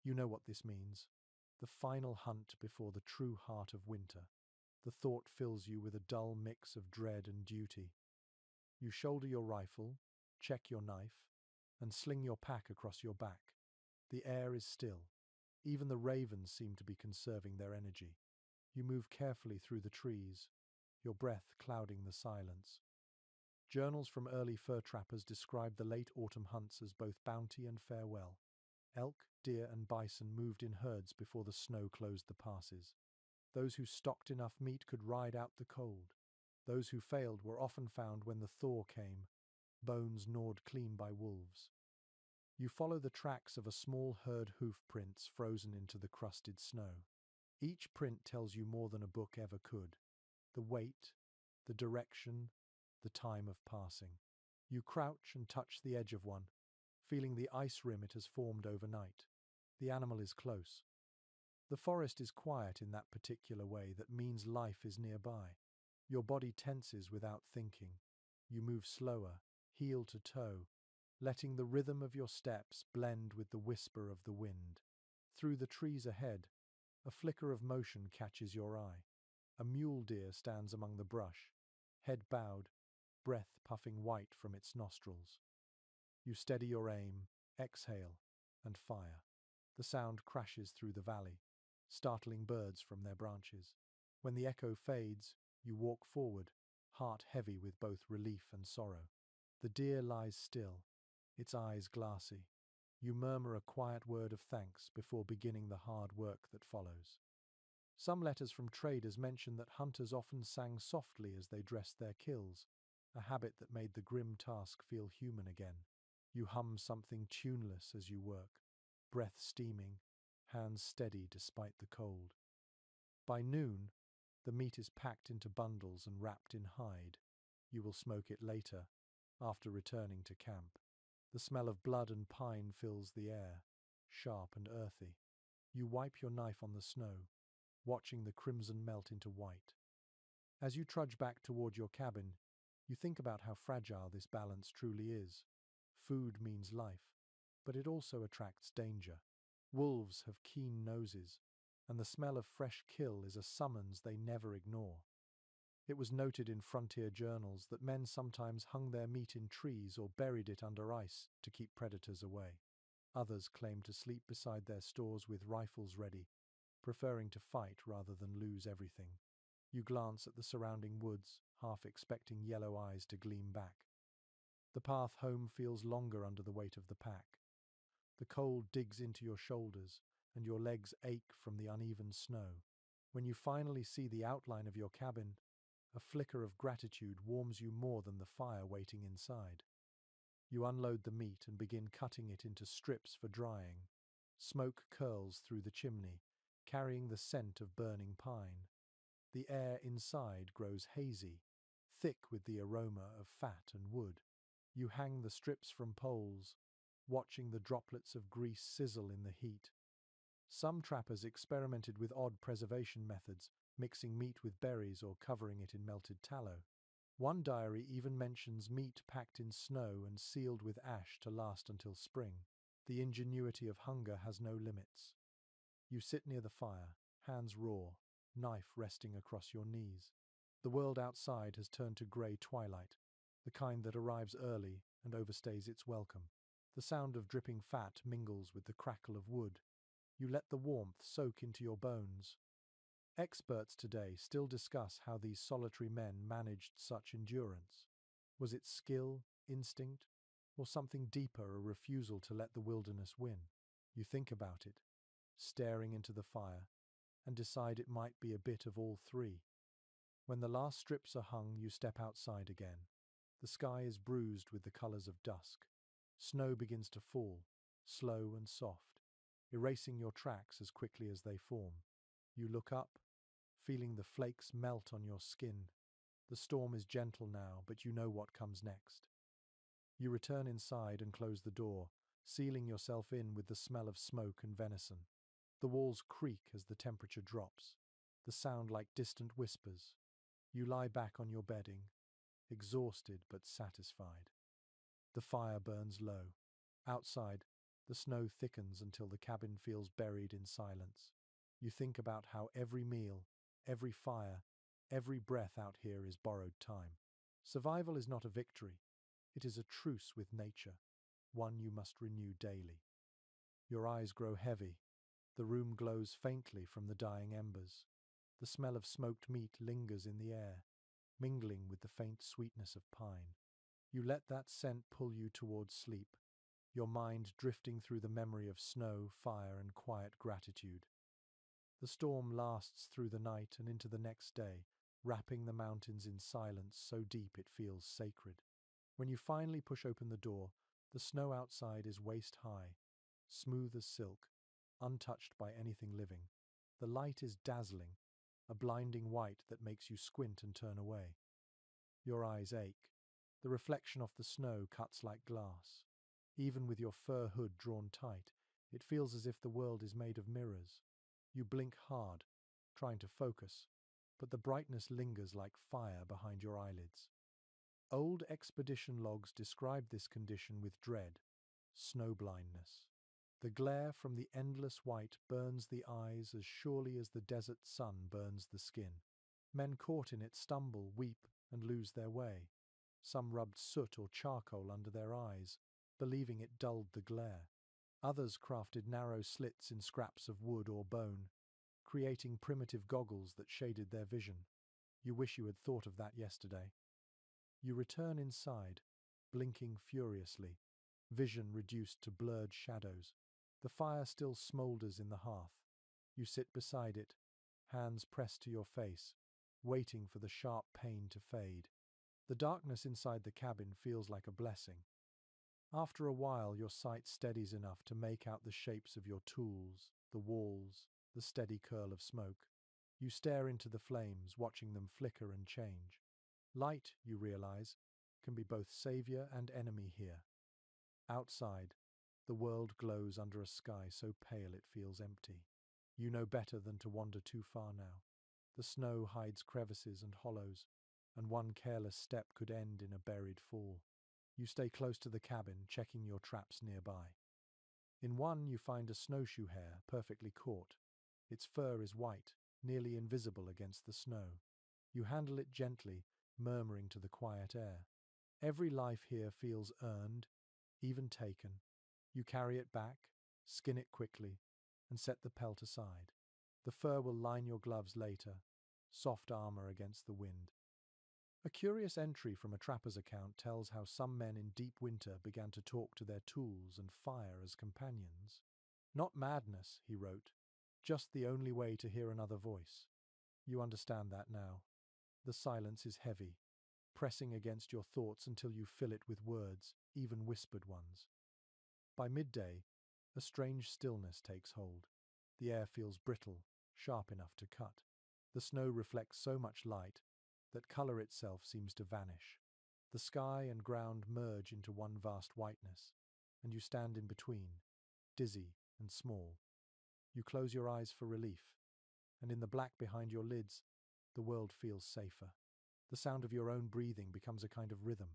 [SPEAKER 1] You know what this means. The final hunt before the true heart of winter. The thought fills you with a dull mix of dread and duty. You shoulder your rifle, check your knife, and sling your pack across your back. The air is still. Even the ravens seem to be conserving their energy. You move carefully through the trees, your breath clouding the silence. Journals from early fur trappers describe the late autumn hunts as both bounty and farewell. Elk, deer, and bison moved in herds before the snow closed the passes. Those who stocked enough meat could ride out the cold. Those who failed were often found when the thaw came, bones gnawed clean by wolves. You follow the tracks of a small herd hoof prints frozen into the crusted snow. Each print tells you more than a book ever could. The weight, the direction, the time of passing. You crouch and touch the edge of one, feeling the ice rim it has formed overnight. The animal is close. The forest is quiet in that particular way that means life is nearby. Your body tenses without thinking. You move slower, heel to toe, letting the rhythm of your steps blend with the whisper of the wind. Through the trees ahead, a flicker of motion catches your eye. A mule deer stands among the brush, head bowed, breath puffing white from its nostrils. You steady your aim, exhale, and fire. The sound crashes through the valley, startling birds from their branches. When the echo fades, you walk forward, heart heavy with both relief and sorrow. The deer lies still, its eyes glassy. You murmur a quiet word of thanks before beginning the hard work that follows. Some letters from traders mention that hunters often sang softly as they dressed their kills, a habit that made the grim task feel human again. You hum something tuneless as you work, breath steaming, hands steady despite the cold. By noon, the meat is packed into bundles and wrapped in hide. You will smoke it later, after returning to camp. The smell of blood and pine fills the air, sharp and earthy. You wipe your knife on the snow, watching the crimson melt into white. As you trudge back toward your cabin, you think about how fragile this balance truly is. Food means life, but it also attracts danger. Wolves have keen noses, and the smell of fresh kill is a summons they never ignore. It was noted in frontier journals that men sometimes hung their meat in trees or buried it under ice to keep predators away. Others claimed to sleep beside their stores with rifles ready, preferring to fight rather than lose everything. You glance at the surrounding woods, half expecting yellow eyes to gleam back. The path home feels longer under the weight of the pack. The cold digs into your shoulders, and your legs ache from the uneven snow. When you finally see the outline of your cabin, a flicker of gratitude warms you more than the fire waiting inside. You unload the meat and begin cutting it into strips for drying. Smoke curls through the chimney, carrying the scent of burning pine. The air inside grows hazy, thick with the aroma of fat and wood. You hang the strips from poles, watching the droplets of grease sizzle in the heat. Some trappers experimented with odd preservation methods, mixing meat with berries or covering it in melted tallow. One diary even mentions meat packed in snow and sealed with ash to last until spring. The ingenuity of hunger has no limits. You sit near the fire, hands raw, knife resting across your knees. The world outside has turned to grey twilight, the kind that arrives early and overstays its welcome. The sound of dripping fat mingles with the crackle of wood. You let the warmth soak into your bones. Experts today still discuss how these solitary men managed such endurance. Was it skill, instinct, or something deeper, a refusal to let the wilderness win? You think about it, staring into the fire, and decide it might be a bit of all three. When the last strips are hung, you step outside again. The sky is bruised with the colors of dusk. Snow begins to fall, slow and soft, erasing your tracks as quickly as they form. You look up, feeling the flakes melt on your skin. The storm is gentle now, but you know what comes next. You return inside and close the door, sealing yourself in with the smell of smoke and venison. The walls creak as the temperature drops, the sound like distant whispers. You lie back on your bedding, exhausted but satisfied. The fire burns low. Outside, the snow thickens until the cabin feels buried in silence. You think about how every meal, every fire, every breath out here is borrowed time. Survival is not a victory. It is a truce with nature, one you must renew daily. Your eyes grow heavy. The room glows faintly from the dying embers. The smell of smoked meat lingers in the air, mingling with the faint sweetness of pine. You let that scent pull you towards sleep, your mind drifting through the memory of snow, fire, and quiet gratitude. The storm lasts through the night and into the next day, wrapping the mountains in silence so deep it feels sacred. When you finally push open the door, the snow outside is waist-high, smooth as silk, untouched by anything living. The light is dazzling, a blinding white that makes you squint and turn away. Your eyes ache. The reflection off the snow cuts like glass. Even with your fur hood drawn tight, it feels as if the world is made of mirrors. You blink hard, trying to focus, but the brightness lingers like fire behind your eyelids. Old expedition logs describe this condition with dread: snowblindness. The glare from the endless white burns the eyes as surely as the desert sun burns the skin. Men caught in it stumble, weep, and lose their way. Some rubbed soot or charcoal under their eyes, believing it dulled the glare. Others crafted narrow slits in scraps of wood or bone, creating primitive goggles that shaded their vision. You wish you had thought of that yesterday. You return inside, blinking furiously, vision reduced to blurred shadows. The fire still smoulders in the hearth. You sit beside it, hands pressed to your face, waiting for the sharp pain to fade. The darkness inside the cabin feels like a blessing. After a while, your sight steadies enough to make out the shapes of your tools, the walls, the steady curl of smoke. You stare into the flames, watching them flicker and change. Light, you realize, can be both savior and enemy here. Outside, the world glows under a sky so pale it feels empty. You know better than to wander too far now. The snow hides crevices and hollows, and one careless step could end in a buried fall. You stay close to the cabin, checking your traps nearby. In one, you find a snowshoe hare, perfectly caught. Its fur is white, nearly invisible against the snow. You handle it gently, murmuring to the quiet air. Every life here feels earned, even taken. You carry it back, skin it quickly, and set the pelt aside. The fur will line your gloves later, soft armor against the wind. A curious entry from a trapper's account tells how some men in deep winter began to talk to their tools and fire as companions. Not madness, he wrote, just the only way to hear another voice. You understand that now. The silence is heavy, pressing against your thoughts until you fill it with words, even whispered ones. By midday, a strange stillness takes hold. The air feels brittle, sharp enough to cut. The snow reflects so much light that color itself seems to vanish. The sky and ground merge into one vast whiteness, and you stand in between, dizzy and small. You close your eyes for relief, and in the black behind your lids, the world feels safer. The sound of your own breathing becomes a kind of rhythm.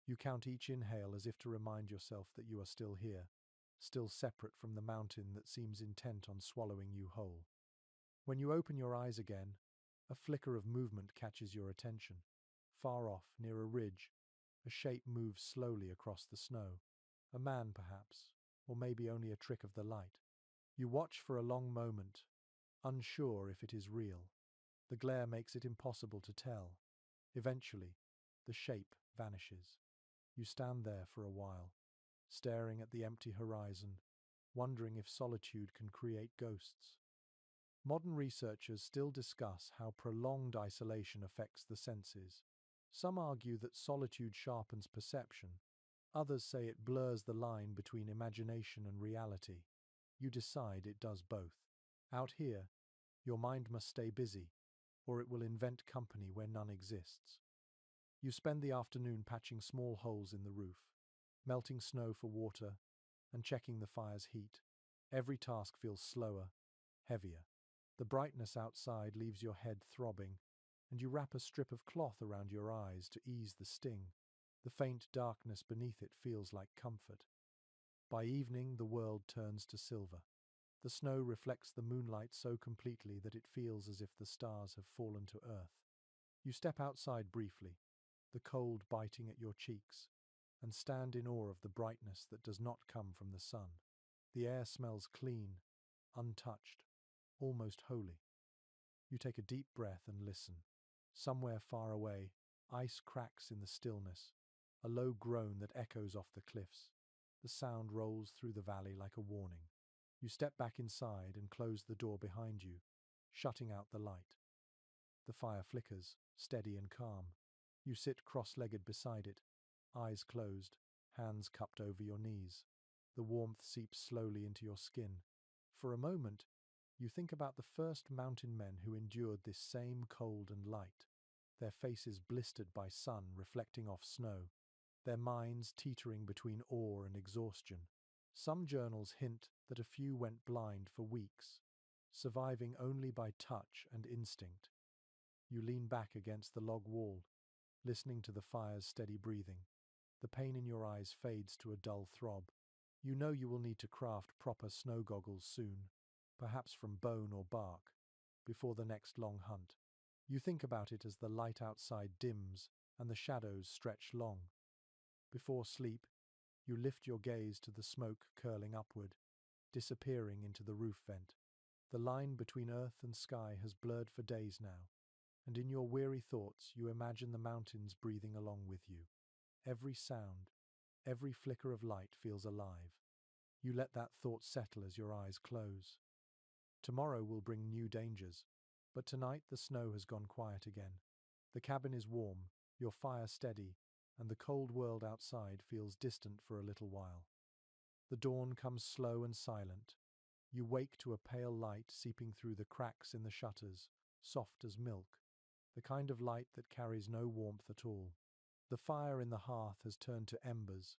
[SPEAKER 1] You count each inhale as if to remind yourself that you are still here, still separate from the mountain that seems intent on swallowing you whole. When you open your eyes again, a flicker of movement catches your attention. Far off, near a ridge, a shape moves slowly across the snow. A man, perhaps, or maybe only a trick of the light. You watch for a long moment, unsure if it is real. The glare makes it impossible to tell. Eventually, the shape vanishes. You stand there for a while, staring at the empty horizon, wondering if solitude can create ghosts. Modern researchers still discuss how prolonged isolation affects the senses. Some argue that solitude sharpens perception. Others say it blurs the line between imagination and reality. You decide it does both. Out here, your mind must stay busy, or it will invent company where none exists. You spend the afternoon patching small holes in the roof, melting snow for water, and checking the fire's heat. Every task feels slower, heavier. The brightness outside leaves your head throbbing, and you wrap a strip of cloth around your eyes to ease the sting. The faint darkness beneath it feels like comfort. By evening, the world turns to silver. The snow reflects the moonlight so completely that it feels as if the stars have fallen to earth. You step outside briefly, the cold biting at your cheeks, and stand in awe of the brightness that does not come from the sun. The air smells clean, untouched, almost holy. You take a deep breath and listen. Somewhere far away, ice cracks in the stillness, a low groan that echoes off the cliffs. The sound rolls through the valley like a warning. You step back inside and close the door behind you, shutting out the light. The fire flickers, steady and calm. You sit cross-legged beside it, eyes closed, hands cupped over your knees. The warmth seeps slowly into your skin. For a moment, you think about the first mountain men who endured this same cold and light, their faces blistered by sun reflecting off snow, their minds teetering between awe and exhaustion. Some journals hint that a few went blind for weeks, surviving only by touch and instinct. You lean back against the log wall, listening to the fire's steady breathing. The pain in your eyes fades to a dull throb. You know you will need to craft proper snow goggles soon, perhaps from bone or bark, before the next long hunt. You think about it as the light outside dims and the shadows stretch long. Before sleep, you lift your gaze to the smoke curling upward, disappearing into the roof vent. The line between earth and sky has blurred for days now, and in your weary thoughts you imagine the mountains breathing along with you. Every sound, every flicker of light feels alive. You let that thought settle as your eyes close. Tomorrow will bring new dangers, but tonight the snow has gone quiet again. The cabin is warm, your fire steady, and the cold world outside feels distant for a little while. The dawn comes slow and silent. You wake to a pale light seeping through the cracks in the shutters, soft as milk, the kind of light that carries no warmth at all. The fire in the hearth has turned to embers,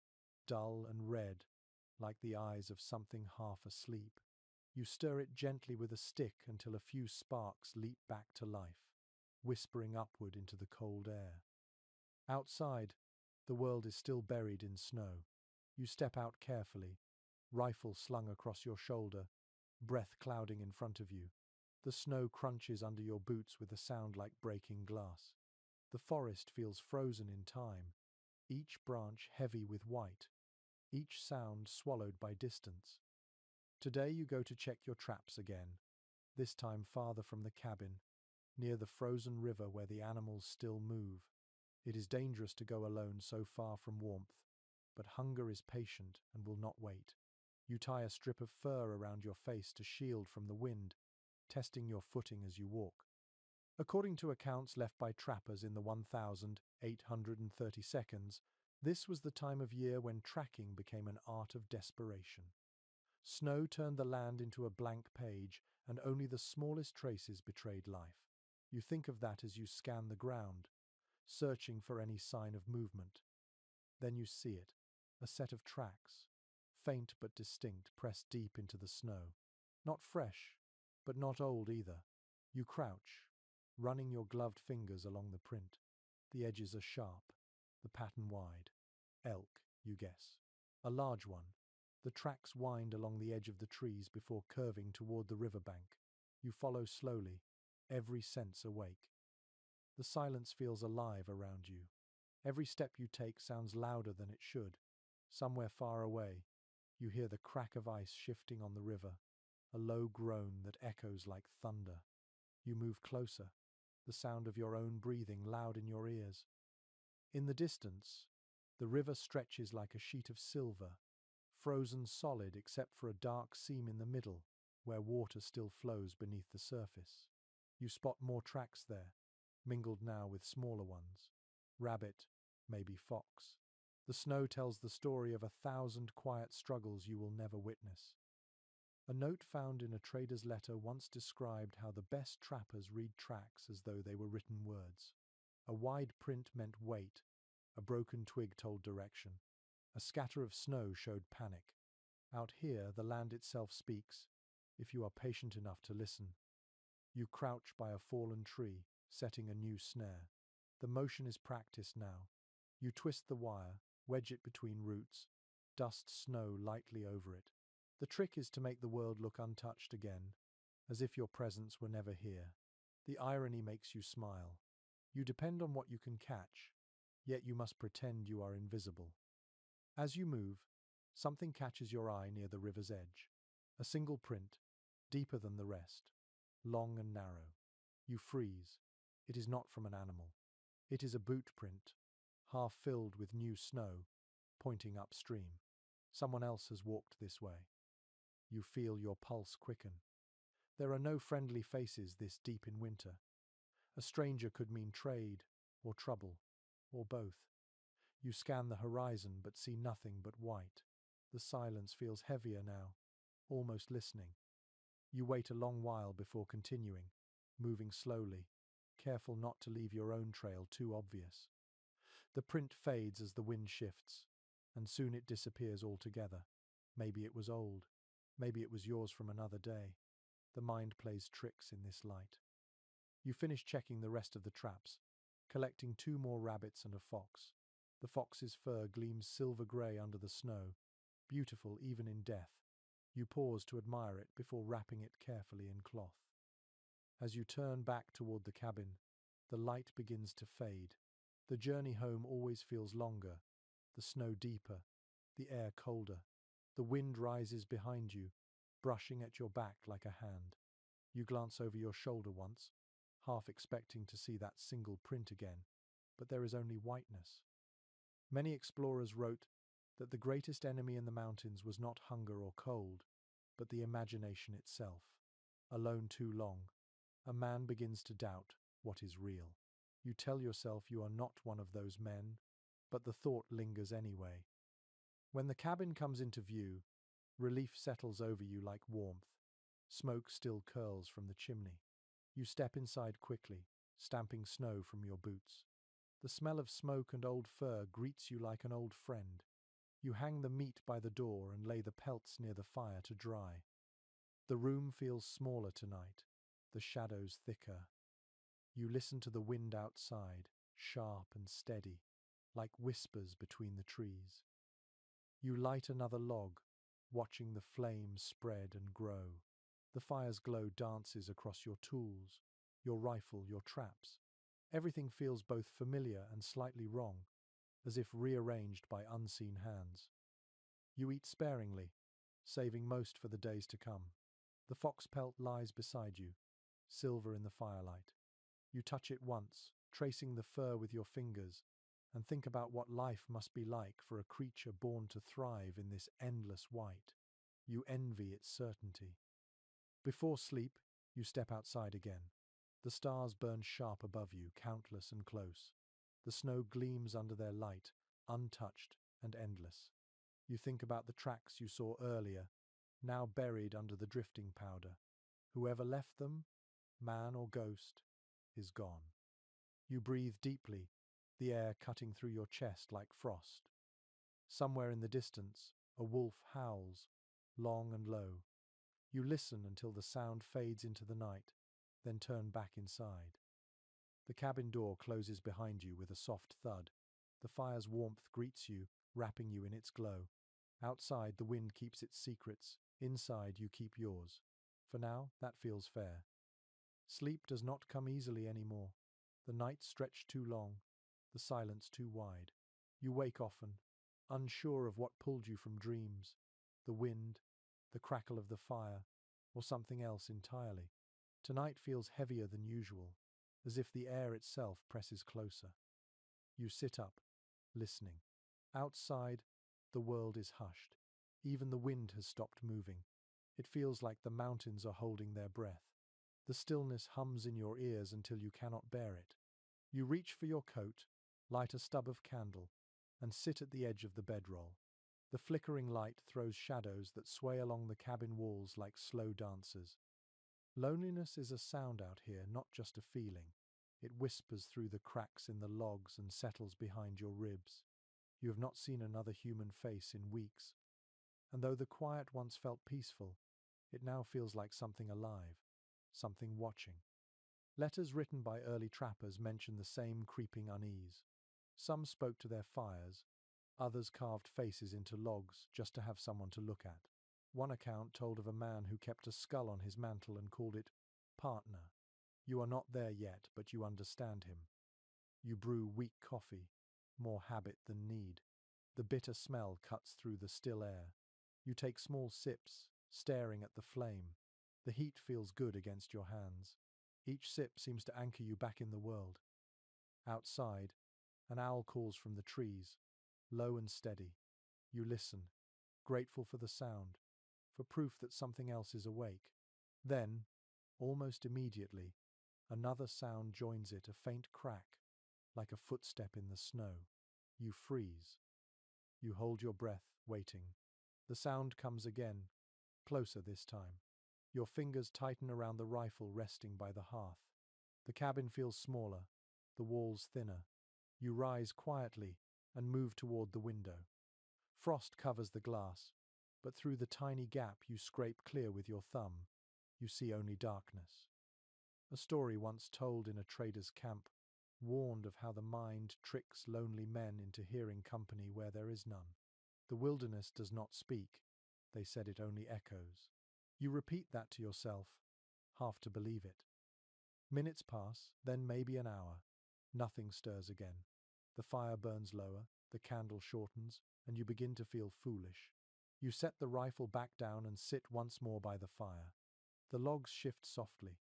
[SPEAKER 1] dull and red, like the eyes of something half asleep. You stir it gently with a stick until a few sparks leap back to life, whispering upward into the cold air. Outside, the world is still buried in snow. You step out carefully, rifle slung across your shoulder, breath clouding in front of you. The snow crunches under your boots with a sound like breaking glass. The forest feels frozen in time, each branch heavy with white, each sound swallowed by distance. Today you go to check your traps again, this time farther from the cabin, near the frozen river where the animals still move. It is dangerous to go alone so far from warmth, but hunger is patient and will not wait. You tie a strip of fur around your face to shield from the wind, testing your footing as you walk. According to accounts left by trappers in the 1830s, this was the time of year when tracking became an art of desperation. Snow turned the land into a blank page, and only the smallest traces betrayed life. You think of that as you scan the ground, searching for any sign of movement. Then you see it, a set of tracks, faint but distinct, pressed deep into the snow. Not fresh, but not old either. You crouch, running your gloved fingers along the print. The edges are sharp, the pattern wide. Elk, you guess. A large one. The tracks wind along the edge of the trees before curving toward the riverbank. You follow slowly, every sense awake. The silence feels alive around you. Every step you take sounds louder than it should. Somewhere far away, you hear the crack of ice shifting on the river, a low groan that echoes like thunder. You move closer, the sound of your own breathing loud in your ears. In the distance, the river stretches like a sheet of silver, frozen solid except for a dark seam in the middle, where water still flows beneath the surface. You spot more tracks there, mingled now with smaller ones. Rabbit, maybe fox. The snow tells the story of 1,000 quiet struggles you will never witness. A note found in a trader's letter once described how the best trappers read tracks as though they were written words. A wide print meant wait, a broken twig told direction, a scatter of snow showed panic. Out here, the land itself speaks, if you are patient enough to listen. You crouch by a fallen tree, setting a new snare. The motion is practiced now. You twist the wire, wedge it between roots, dust snow lightly over it. The trick is to make the world look untouched again, as if your presence were never here. The irony makes you smile. You depend on what you can catch, yet you must pretend you are invisible. As you move, something catches your eye near the river's edge. A single print, deeper than the rest, long and narrow. You freeze. It is not from an animal. It is a boot print, half filled with new snow, pointing upstream. Someone else has walked this way. You feel your pulse quicken. There are no friendly faces this deep in winter. A stranger could mean trade, or trouble, or both. You scan the horizon but see nothing but white. The silence feels heavier now, almost listening. You wait a long while before continuing, moving slowly, careful not to leave your own trail too obvious. The print fades as the wind shifts, and soon it disappears altogether. Maybe it was old. Maybe it was yours from another day. The mind plays tricks in this light. You finish checking the rest of the traps, collecting 2 more rabbits and a fox. The fox's fur gleams silver-grey under the snow, beautiful even in death. You pause to admire it before wrapping it carefully in cloth. As you turn back toward the cabin, The light begins to fade. The journey home always feels longer, the snow deeper, the air colder. The wind rises behind you, brushing at your back like a hand. You glance over your shoulder once, half expecting to see that single print again, but there is only whiteness. Many explorers wrote that the greatest enemy in the mountains was not hunger or cold, but the imagination itself. Alone too long, a man begins to doubt what is real. You tell yourself you are not one of those men, but the thought lingers anyway. When the cabin comes into view, relief settles over you like warmth. Smoke still curls from the chimney. You step inside quickly, stamping snow from your boots. The smell of smoke and old fur greets you like an old friend. You hang the meat by the door and lay the pelts near the fire to dry. The room feels smaller tonight, the shadows thicker. You listen to the wind outside, sharp and steady, like whispers between the trees. You light another log, watching the flames spread and grow. The fire's glow dances across your tools, your rifle, your traps. Everything feels both familiar and slightly wrong, as if rearranged by unseen hands. You eat sparingly, saving most for the days to come. The fox pelt lies beside you, silver in the firelight. You touch it once, tracing the fur with your fingers, and think about what life must be like for a creature born to thrive in this endless white. You envy its certainty. Before sleep, you step outside again. The stars burn sharp above you, countless and close. The snow gleams under their light, untouched and endless. You think about the tracks you saw earlier, now buried under the drifting powder. Whoever left them, man or ghost, is gone. You breathe deeply, the air cutting through your chest like frost. Somewhere in the distance, a wolf howls, long and low. You listen until the sound fades into the night, then turn back inside. The cabin door closes behind you with a soft thud. The fire's warmth greets you, wrapping you in its glow. Outside, the wind keeps its secrets. Inside, you keep yours. For now, that feels fair. Sleep does not come easily anymore. The nights stretch too long, the silence too wide. You wake often, unsure of what pulled you from dreams, the wind, the crackle of the fire, or something else entirely. Tonight feels heavier than usual, as if the air itself presses closer. You sit up, listening. Outside, the world is hushed. Even the wind has stopped moving. It feels like the mountains are holding their breath. The stillness hums in your ears until you cannot bear it. You reach for your coat, light a stub of candle, and sit at the edge of the bedroll. The flickering light throws shadows that sway along the cabin walls like slow dancers. Loneliness is a sound out here, not just a feeling. It whispers through the cracks in the logs and settles behind your ribs. You have not seen another human face in weeks, and though the quiet once felt peaceful, it now feels like something alive, something watching. Letters written by early trappers mention the same creeping unease. Some spoke to their fires, others carved faces into logs just to have someone to look at. One account told of a man who kept a skull on his mantle and called it partner. You are not there yet, but you understand him. You brew weak coffee, more habit than need. The bitter smell cuts through the still air. You take small sips, staring at the flame. The heat feels good against your hands. Each sip seems to anchor you back in the world. Outside, an owl calls from the trees, low and steady. You listen, grateful for the sound, for proof that something else is awake. Then, almost immediately, another sound joins it, a faint crack, like a footstep in the snow. You freeze. You hold your breath, waiting. The sound comes again, closer this time. Your fingers tighten around the rifle resting by the hearth. The cabin feels smaller, the walls thinner. You rise quietly and move toward the window. Frost covers the glass, but through the tiny gap you scrape clear with your thumb, you see only darkness. A story once told in a trader's camp warned of how the mind tricks lonely men into hearing company where there is none. The wilderness does not speak, they said it only echoes. You repeat that to yourself, half to believe it. Minutes pass, then maybe an hour. Nothing stirs again. The fire burns lower, the candle shortens, and you begin to feel foolish. You set the rifle back down and sit once more by the fire. The logs shift softly,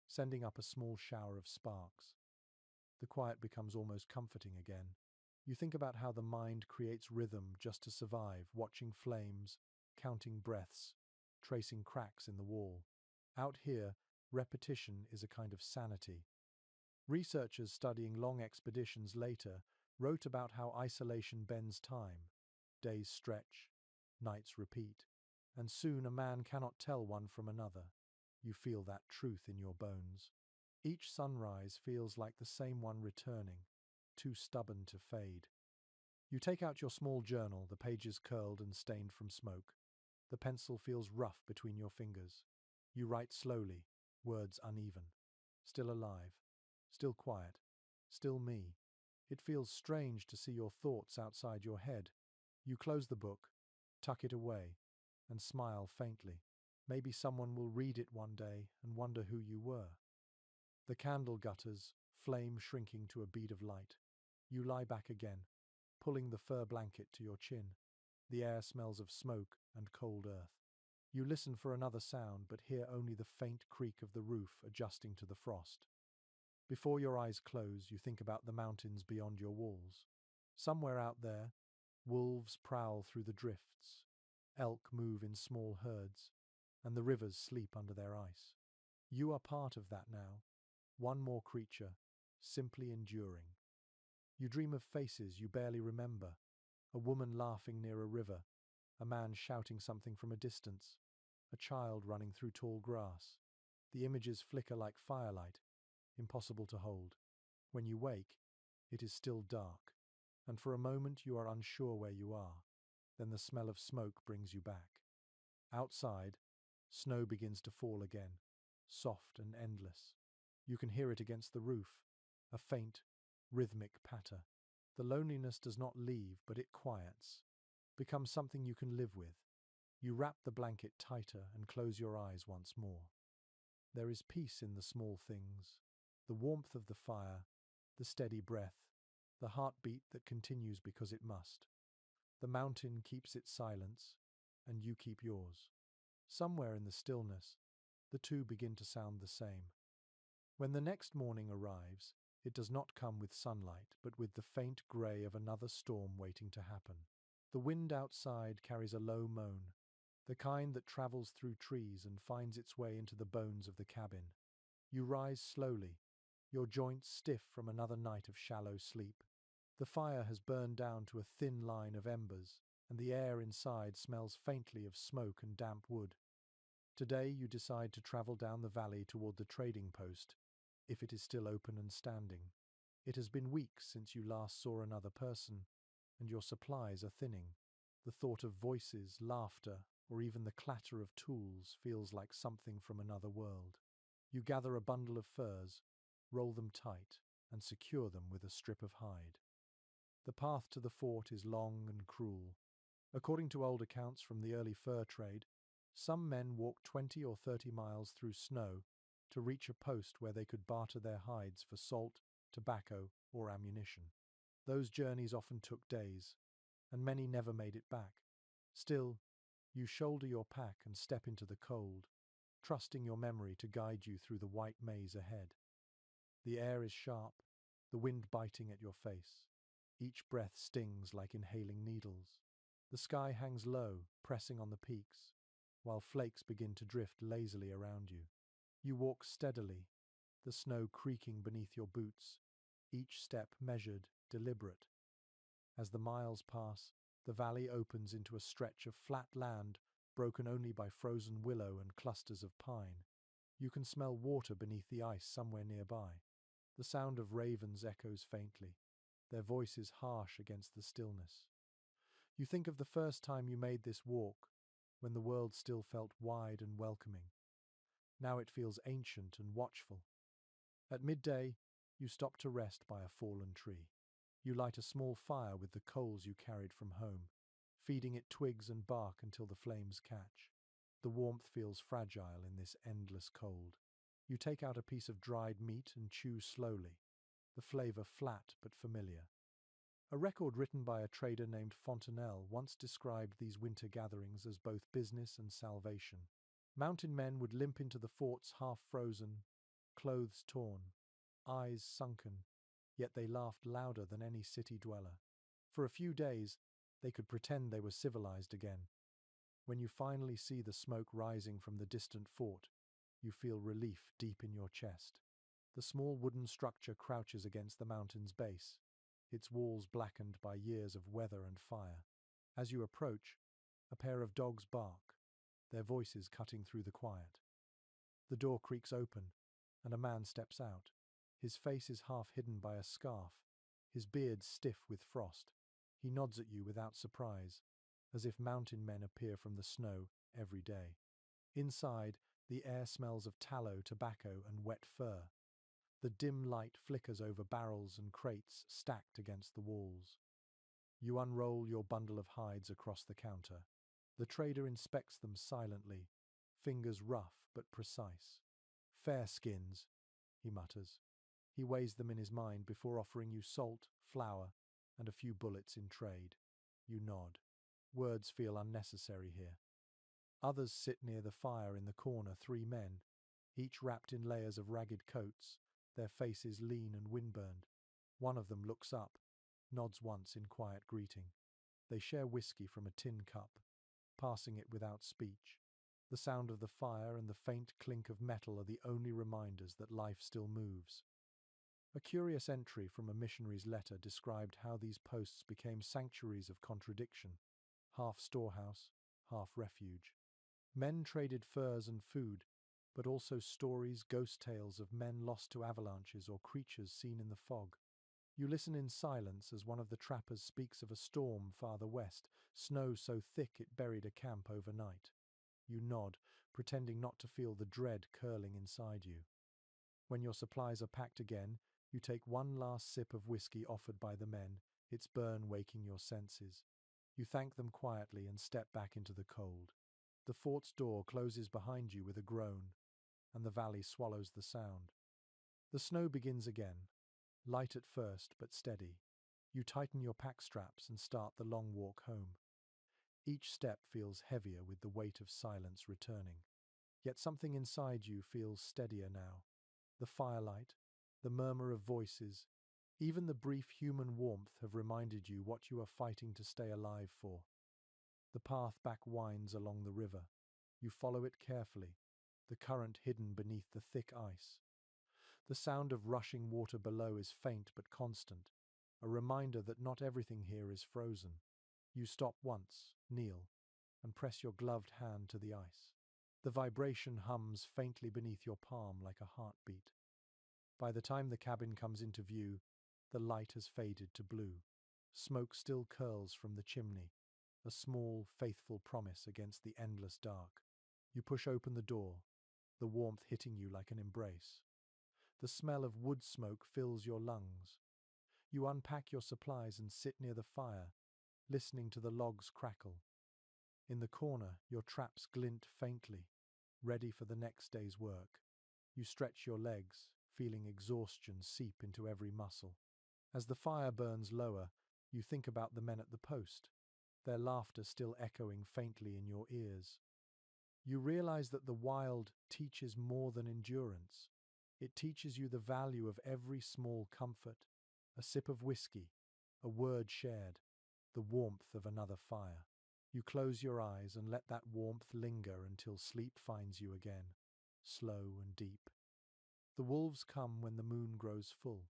[SPEAKER 1] sending up a small shower of sparks. The quiet becomes almost comforting again. You think about how the mind creates rhythm just to survive, watching flames, counting breaths, tracing cracks in the wall. Out here, repetition is a kind of sanity. Researchers studying long expeditions later wrote about how isolation bends time. Days stretch, nights repeat, and soon a man cannot tell one from another. You feel that truth in your bones. Each sunrise feels like the same one returning, too stubborn to fade. You take out your small journal, the pages curled and stained from smoke. The pencil feels rough between your fingers. You write slowly, words uneven. Still alive, still quiet, still me. It feels strange to see your thoughts outside your head. You close the book, tuck it away, and smile faintly. Maybe someone will read it one day and wonder who you were. The candle gutters, flame shrinking to a bead of light. You lie back again, pulling the fur blanket to your chin. The air smells of smoke and cold earth. You listen for another sound, but hear only the faint creak of the roof adjusting to the frost. Before your eyes close, you think about the mountains beyond your walls. Somewhere out there, wolves prowl through the drifts, elk move in small herds, and the rivers sleep under their ice. You are part of that now, one more creature, simply enduring. You dream of faces you barely remember, a woman laughing near a river, a man shouting something from a distance, a child running through tall grass. The images flicker like firelight, impossible to hold. When you wake, it is still dark, and for a moment you are unsure where you are. Then the smell of smoke brings you back. Outside, snow begins to fall again, soft and endless. You can hear it against the roof, a faint, rhythmic patter. The loneliness does not leave, but it quiets, becomes something you can live with. You wrap the blanket tighter and close your eyes once more. There is peace in the small things, the warmth of the fire, the steady breath, the heartbeat that continues because it must. The mountain keeps its silence, and you keep yours. Somewhere in the stillness, the two begin to sound the same. When the next morning arrives, it does not come with sunlight, but with the faint grey of another storm waiting to happen. The wind outside carries a low moan, the kind that travels through trees and finds its way into the bones of the cabin. You rise slowly, your joints stiff from another night of shallow sleep. The fire has burned down to a thin line of embers, and the air inside smells faintly of smoke and damp wood. Today you decide to travel down the valley toward the trading post, if it is still open and standing. It has been weeks since you last saw another person, and your supplies are thinning. The thought of voices, laughter, or even the clatter of tools feels like something from another world. You gather a bundle of furs, roll them tight, and secure them with a strip of hide. The path to the fort is long and cruel. According to old accounts from the early fur trade, some men walked 20 or 30 miles through snow to reach a post where they could barter their hides for salt, tobacco, or ammunition. Those journeys often took days, and many never made it back. Still, you shoulder your pack and step into the cold, trusting your memory to guide you through the white maze ahead. The air is sharp, the wind biting at your face. Each breath stings like inhaling needles. The sky hangs low, pressing on the peaks, while flakes begin to drift lazily around you. You walk steadily, the snow creaking beneath your boots, each step measured, deliberate. As the miles pass, the valley opens into a stretch of flat land broken only by frozen willow and clusters of pine. You can smell water beneath the ice somewhere nearby. The sound of ravens echoes faintly, their voices harsh against the stillness. You think of the first time you made this walk, when the world still felt wide and welcoming. Now it feels ancient and watchful. At midday, you stop to rest by a fallen tree. You light a small fire with the coals you carried from home, feeding it twigs and bark until the flames catch. The warmth feels fragile in this endless cold. You take out a piece of dried meat and chew slowly, the flavor flat but familiar. A record written by a trader named Fontenelle once described these winter gatherings as both business and salvation. Mountain men would limp into the forts half frozen, clothes torn, eyes sunken, yet they laughed louder than any city dweller. For a few days, they could pretend they were civilized again. When you finally see the smoke rising from the distant fort, you feel relief deep in your chest. The small wooden structure crouches against the mountain's base, its walls blackened by years of weather and fire. As you approach, a pair of dogs bark, their voices cutting through the quiet. The door creaks open, and a man steps out. His face is half hidden by a scarf, his beard stiff with frost. He nods at you without surprise, as if mountain men appear from the snow every day. Inside, the air smells of tallow, tobacco, and wet fur. The dim light flickers over barrels and crates stacked against the walls. You unroll your bundle of hides across the counter. The trader inspects them silently, fingers rough but precise. "Fair skins," he mutters. He weighs them in his mind before offering you salt, flour, and a few bullets in trade. You nod. Words feel unnecessary here. Others sit near the fire in the corner, 3 men, each wrapped in layers of ragged coats, their faces lean and windburned. One of them looks up, nods once in quiet greeting. They share whiskey from a tin cup, passing it without speech. The sound of the fire and the faint clink of metal are the only reminders that life still moves. A curious entry from a missionary's letter described how these posts became sanctuaries of contradiction, half storehouse, half refuge. Men traded furs and food, but also stories, ghost tales of men lost to avalanches or creatures seen in the fog. You listen in silence as one of the trappers speaks of a storm farther west, snow so thick it buried a camp overnight. You nod, pretending not to feel the dread curling inside you. When your supplies are packed again, you take one last sip of whiskey offered by the men, its burn waking your senses. You thank them quietly and step back into the cold. The fort's door closes behind you with a groan, and the valley swallows the sound. The snow begins again, light at first but steady. You tighten your pack straps and start the long walk home. Each step feels heavier with the weight of silence returning. Yet something inside you feels steadier now. The firelight, the murmur of voices, even the brief human warmth have reminded you what you are fighting to stay alive for. The path back winds along the river. You follow it carefully, the current hidden beneath the thick ice. The sound of rushing water below is faint but constant, a reminder that not everything here is frozen. You stop once, kneel, and press your gloved hand to the ice. The vibration hums faintly beneath your palm like a heartbeat. By the time the cabin comes into view, the light has faded to blue. Smoke still curls from the chimney, a small, faithful promise against the endless dark. You push open the door, the warmth hitting you like an embrace. The smell of wood smoke fills your lungs. You unpack your supplies and sit near the fire, listening to the logs crackle. In the corner, your traps glint faintly, ready for the next day's work. You stretch your legs, feeling exhaustion seep into every muscle. As the fire burns lower, you think about the men at the post, their laughter still echoing faintly in your ears. You realize that the wild teaches more than endurance. It teaches you the value of every small comfort, a sip of whiskey, a word shared, the warmth of another fire. You close your eyes and let that warmth linger until sleep finds you again, slow and deep. The wolves come when the moon grows full.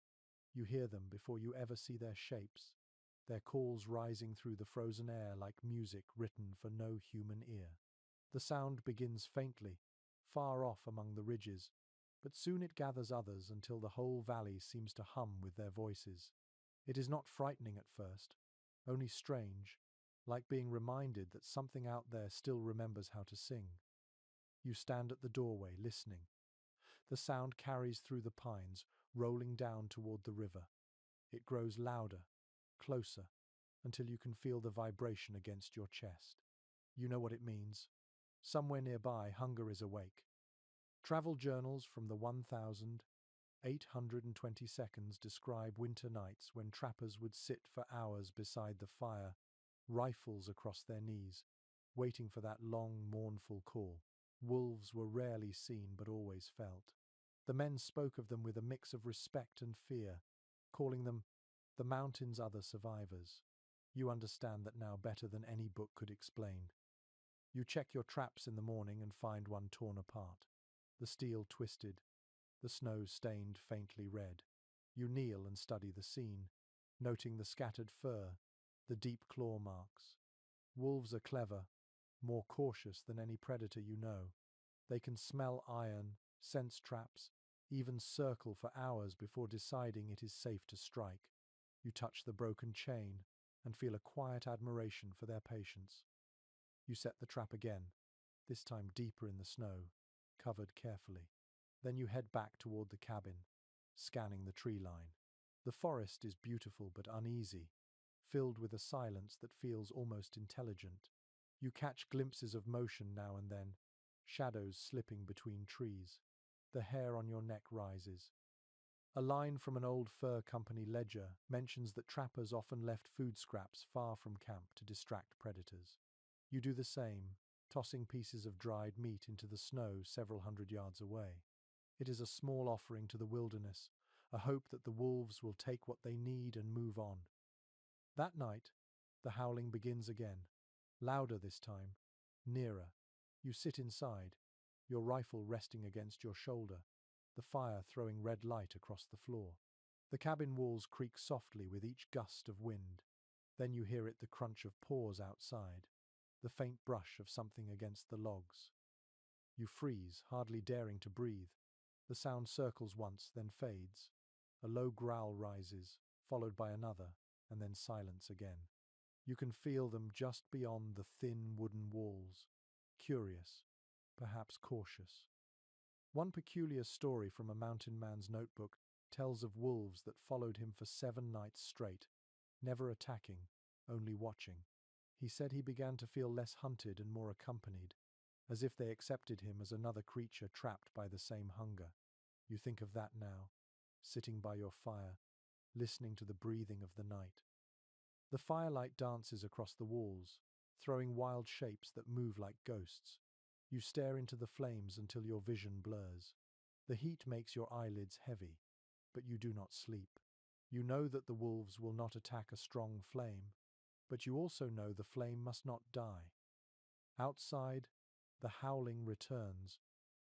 [SPEAKER 1] You hear them before you ever see their shapes, their calls rising through the frozen air like music written for no human ear. The sound begins faintly, far off among the ridges, but soon it gathers others until the whole valley seems to hum with their voices. It is not frightening at first, only strange, like being reminded that something out there still remembers how to sing. You stand at the doorway, listening. The sound carries through the pines, rolling down toward the river. It grows louder, closer, until you can feel the vibration against your chest. You know what it means. Somewhere nearby, hunger is awake. Travel journals from the 1,820 describe winter nights when trappers would sit for hours beside the fire, rifles across their knees, waiting for that long, mournful call. Wolves were rarely seen but always felt. The men spoke of them with a mix of respect and fear, calling them the mountain's other survivors. You understand that now better than any book could explain. You check your traps in the morning and find one torn apart, the steel twisted, the snow stained faintly red. You kneel and study the scene, noting the scattered fur, the deep claw marks. Wolves are clever, more cautious than any predator you know. They can smell iron, sense traps, even circle for hours before deciding it is safe to strike. You touch the broken chain and feel a quiet admiration for their patience. You set the trap again, this time deeper in the snow, covered carefully. Then you head back toward the cabin, scanning the tree line. The forest is beautiful but uneasy, filled with a silence that feels almost intelligent. You catch glimpses of motion now and then, shadows slipping between trees. The hair on your neck rises. A line from an old fur company ledger mentions that trappers often left food scraps far from camp to distract predators. You do the same, tossing pieces of dried meat into the snow several hundred yards away. It is a small offering to the wilderness, a hope that the wolves will take what they need and move on. That night, the howling begins again, louder this time, nearer. You sit inside, your rifle resting against your shoulder, the fire throwing red light across the floor. The cabin walls creak softly with each gust of wind. Then you hear the crunch of paws outside, the faint brush of something against the logs. You freeze, hardly daring to breathe. The sound circles once, then fades. A low growl rises, followed by another, and then silence again. You can feel them just beyond the thin wooden walls, curious, perhaps cautious. One peculiar story from a mountain man's notebook tells of wolves that followed him for 7 nights straight, never attacking, only watching. He said he began to feel less hunted and more accompanied, as if they accepted him as another creature trapped by the same hunger. You think of that now, sitting by your fire, listening to the breathing of the night. The firelight dances across the walls, throwing wild shapes that move like ghosts. You stare into the flames until your vision blurs. The heat makes your eyelids heavy, but you do not sleep. You know that the wolves will not attack a strong flame, but you also know the flame must not die. Outside, the howling returns,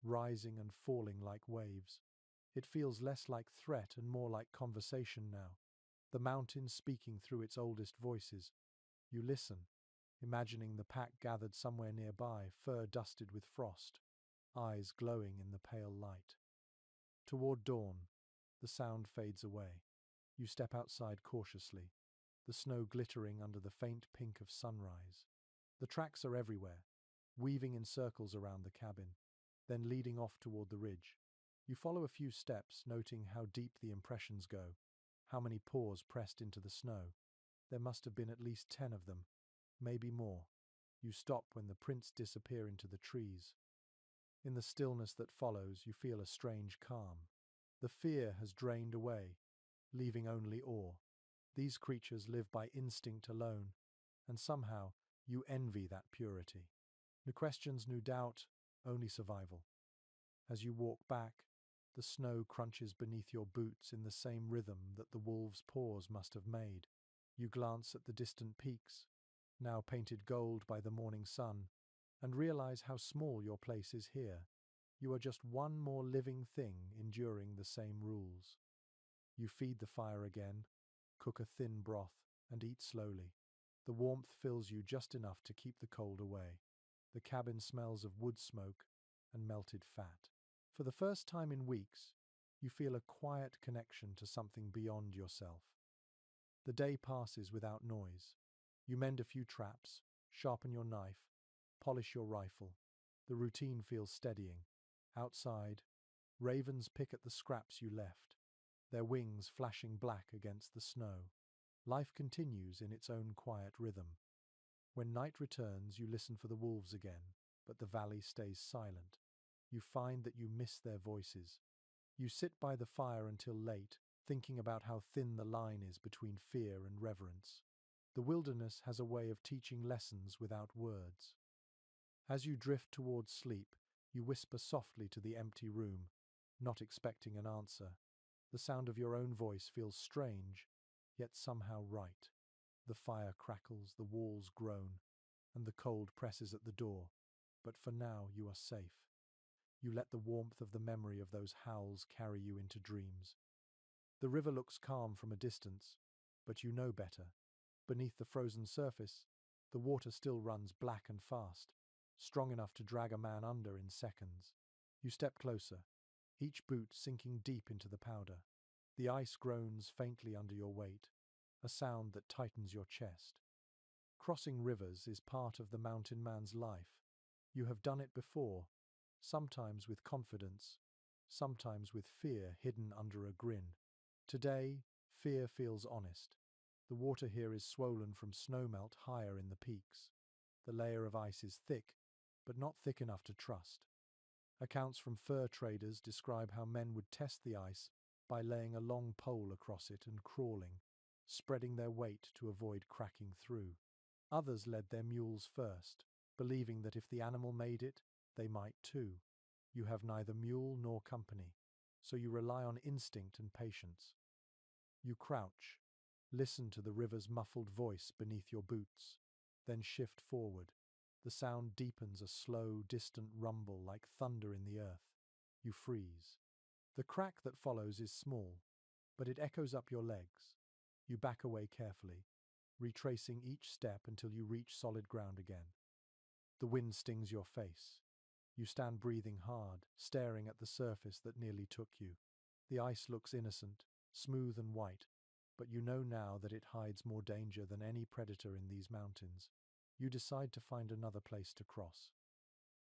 [SPEAKER 1] rising and falling like waves. It feels less like threat and more like conversation now, the mountain speaking through its oldest voices. You listen, imagining the pack gathered somewhere nearby, fur dusted with frost, eyes glowing in the pale light. Toward dawn, the sound fades away. You step outside cautiously, the snow glittering under the faint pink of sunrise. The tracks are everywhere, weaving in circles around the cabin, then leading off toward the ridge. You follow a few steps, noting how deep the impressions go, how many paws pressed into the snow. There must have been at least 10 of them, maybe more. You stop when the prints disappear into the trees. In the stillness that follows, you feel a strange calm. The fear has drained away, leaving only awe. These creatures live by instinct alone, and somehow you envy that purity. No questions, no doubt, only survival. As you walk back, the snow crunches beneath your boots in the same rhythm that the wolves' paws must have made. You glance at the distant peaks, now painted gold by the morning sun, and realize how small your place is here. You are just one more living thing enduring the same rules. You feed the fire again, cook a thin broth, and eat slowly. The warmth fills you just enough to keep the cold away. The cabin smells of wood smoke and melted fat. For the first time in weeks, you feel a quiet connection to something beyond yourself. The day passes without noise. You mend a few traps, sharpen your knife, polish your rifle. The routine feels steadying. Outside, ravens pick at the scraps you left, their wings flashing black against the snow. Life continues in its own quiet rhythm. When night returns, you listen for the wolves again, but the valley stays silent. You find that you miss their voices. You sit by the fire until late, thinking about how thin the line is between fear and reverence. The wilderness has a way of teaching lessons without words. As you drift towards sleep, you whisper softly to the empty room, not expecting an answer. The sound of your own voice feels strange, yet somehow right. The fire crackles, the walls groan, and the cold presses at the door. But for now, you are safe. You let the warmth of the memory of those howls carry you into dreams. The river looks calm from a distance, but you know better. Beneath the frozen surface, the water still runs black and fast, strong enough to drag a man under in seconds. You step closer, each boot sinking deep into the powder. The ice groans faintly under your weight, a sound that tightens your chest. Crossing rivers is part of the mountain man's life. You have done it before, sometimes with confidence, sometimes with fear hidden under a grin. Today, fear feels honest. The water here is swollen from snowmelt higher in the peaks. The layer of ice is thick, but not thick enough to trust. Accounts from fur traders describe how men would test the ice by laying a long pole across it and crawling, spreading their weight to avoid cracking through. Others led their mules first, believing that if the animal made it, they might too. You have neither mule nor company, so you rely on instinct and patience. You crouch, listen to the river's muffled voice beneath your boots, then shift forward. The sound deepens, a slow, distant rumble like thunder in the earth. You freeze. The crack that follows is small, but it echoes up your legs. You back away carefully, retracing each step until you reach solid ground again. The wind stings your face. You stand breathing hard, staring at the surface that nearly took you. The ice looks innocent, smooth and white, but you know now that it hides more danger than any predator in these mountains. You decide to find another place to cross.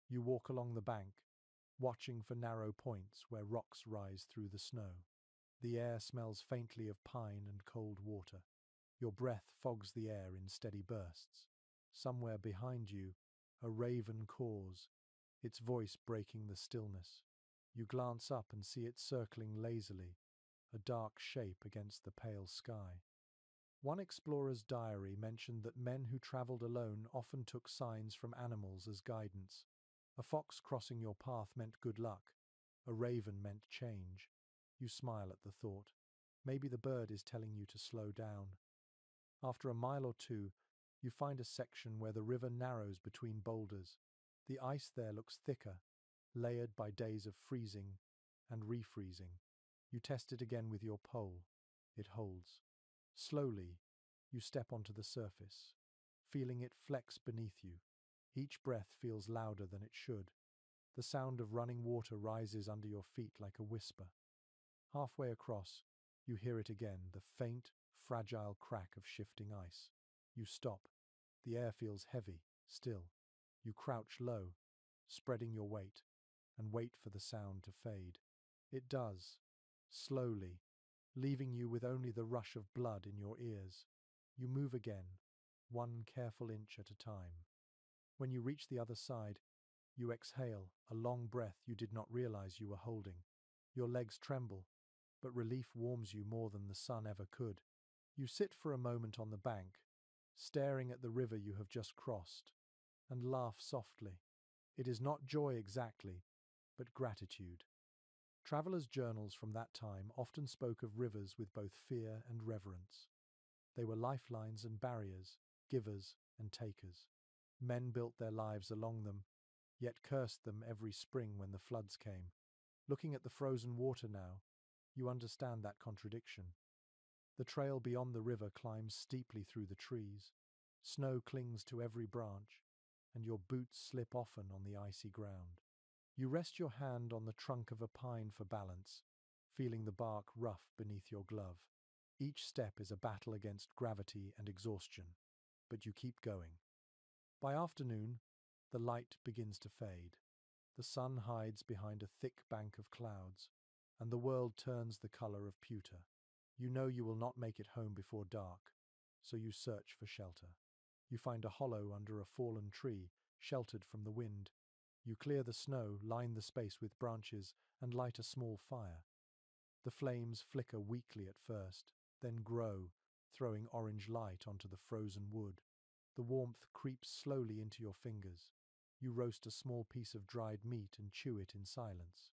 [SPEAKER 1] You walk along the bank, watching for narrow points where rocks rise through the snow. The air smells faintly of pine and cold water. Your breath fogs the air in steady bursts. Somewhere behind you, a raven caws, its voice breaking the stillness. You glance up and see it circling lazily, a dark shape against the pale sky. One explorer's diary mentioned that men who traveled alone often took signs from animals as guidance. A fox crossing your path meant good luck. A raven meant change. You smile at the thought. Maybe the bird is telling you to slow down. After a mile or two, you find a section where the river narrows between boulders. The ice there looks thicker, layered by days of freezing and refreezing. You test it again with your pole. It holds. Slowly, you step onto the surface, feeling it flex beneath you. Each breath feels louder than it should. The sound of running water rises under your feet like a whisper. Halfway across, you hear it again, the faint, fragile crack of shifting ice. You stop. The air feels heavy, still. You crouch low, spreading your weight, and wait for the sound to fade. It does, slowly, leaving you with only the rush of blood in your ears. You move again, one careful inch at a time. When you reach the other side, you exhale, a long breath you did not realize you were holding. Your legs tremble, but relief warms you more than the sun ever could. You sit for a moment on the bank, staring at the river you have just crossed, and laugh softly. It is not joy exactly, but gratitude. Travelers' journals from that time often spoke of rivers with both fear and reverence. They were lifelines and barriers, givers and takers. Men built their lives along them, yet cursed them every spring when the floods came. Looking at the frozen water now, you understand that contradiction. The trail beyond the river climbs steeply through the trees. Snow clings to every branch, and your boots slip often on the icy ground. You rest your hand on the trunk of a pine for balance, feeling the bark rough beneath your glove. Each step is a battle against gravity and exhaustion, but you keep going. By afternoon, the light begins to fade. The sun hides behind a thick bank of clouds, and the world turns the color of pewter. You know you will not make it home before dark, so you search for shelter. You find a hollow under a fallen tree, sheltered from the wind. You clear the snow, line the space with branches, and light a small fire. The flames flicker weakly at first, then grow, throwing orange light onto the frozen wood. The warmth creeps slowly into your fingers. You roast a small piece of dried meat and chew it in silence.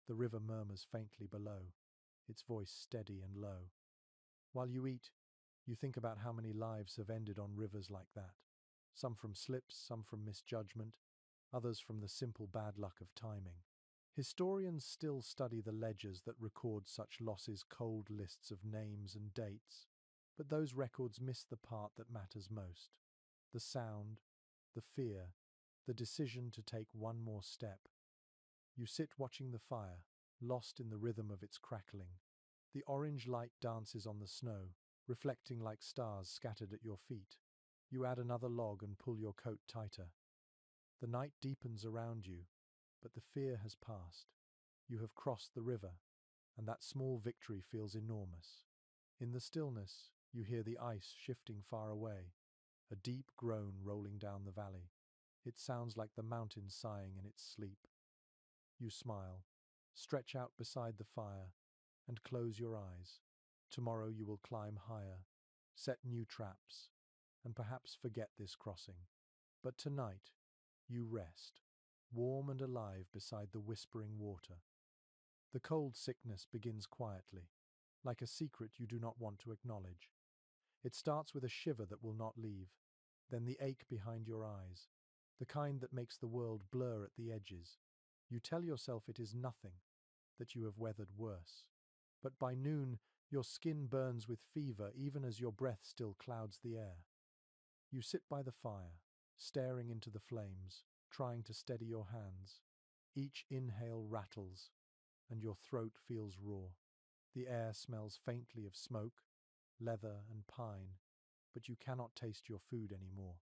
[SPEAKER 1] The river murmurs faintly below, its voice steady and low. While you eat, you think about how many lives have ended on rivers like that. Some from slips, some from misjudgment, others from the simple bad luck of timing. Historians still study the ledgers that record such losses, cold lists of names and dates, but those records miss the part that matters most. The sound, the fear, the decision to take one more step. You sit watching the fire, lost in the rhythm of its crackling. The orange light dances on the snow, reflecting like stars scattered at your feet. You add another log and pull your coat tighter. The night deepens around you, but the fear has passed. You have crossed the river, and that small victory feels enormous. In the stillness, you hear the ice shifting far away, a deep groan rolling down the valley. It sounds like the mountains sighing in its sleep. You smile, stretch out beside the fire, and close your eyes. Tomorrow you will climb higher, set new traps, and perhaps forget this crossing. But tonight, you rest, warm and alive beside the whispering water. The cold sickness begins quietly, like a secret you do not want to acknowledge. It starts with a shiver that will not leave, then the ache behind your eyes, the kind that makes the world blur at the edges. You tell yourself it is nothing, that you have weathered worse. But by noon, your skin burns with fever even as your breath still clouds the air. You sit by the fire, staring into the flames, trying to steady your hands. Each inhale rattles, and your throat feels raw. The air smells faintly of smoke, leather and pine, but you cannot taste your food anymore.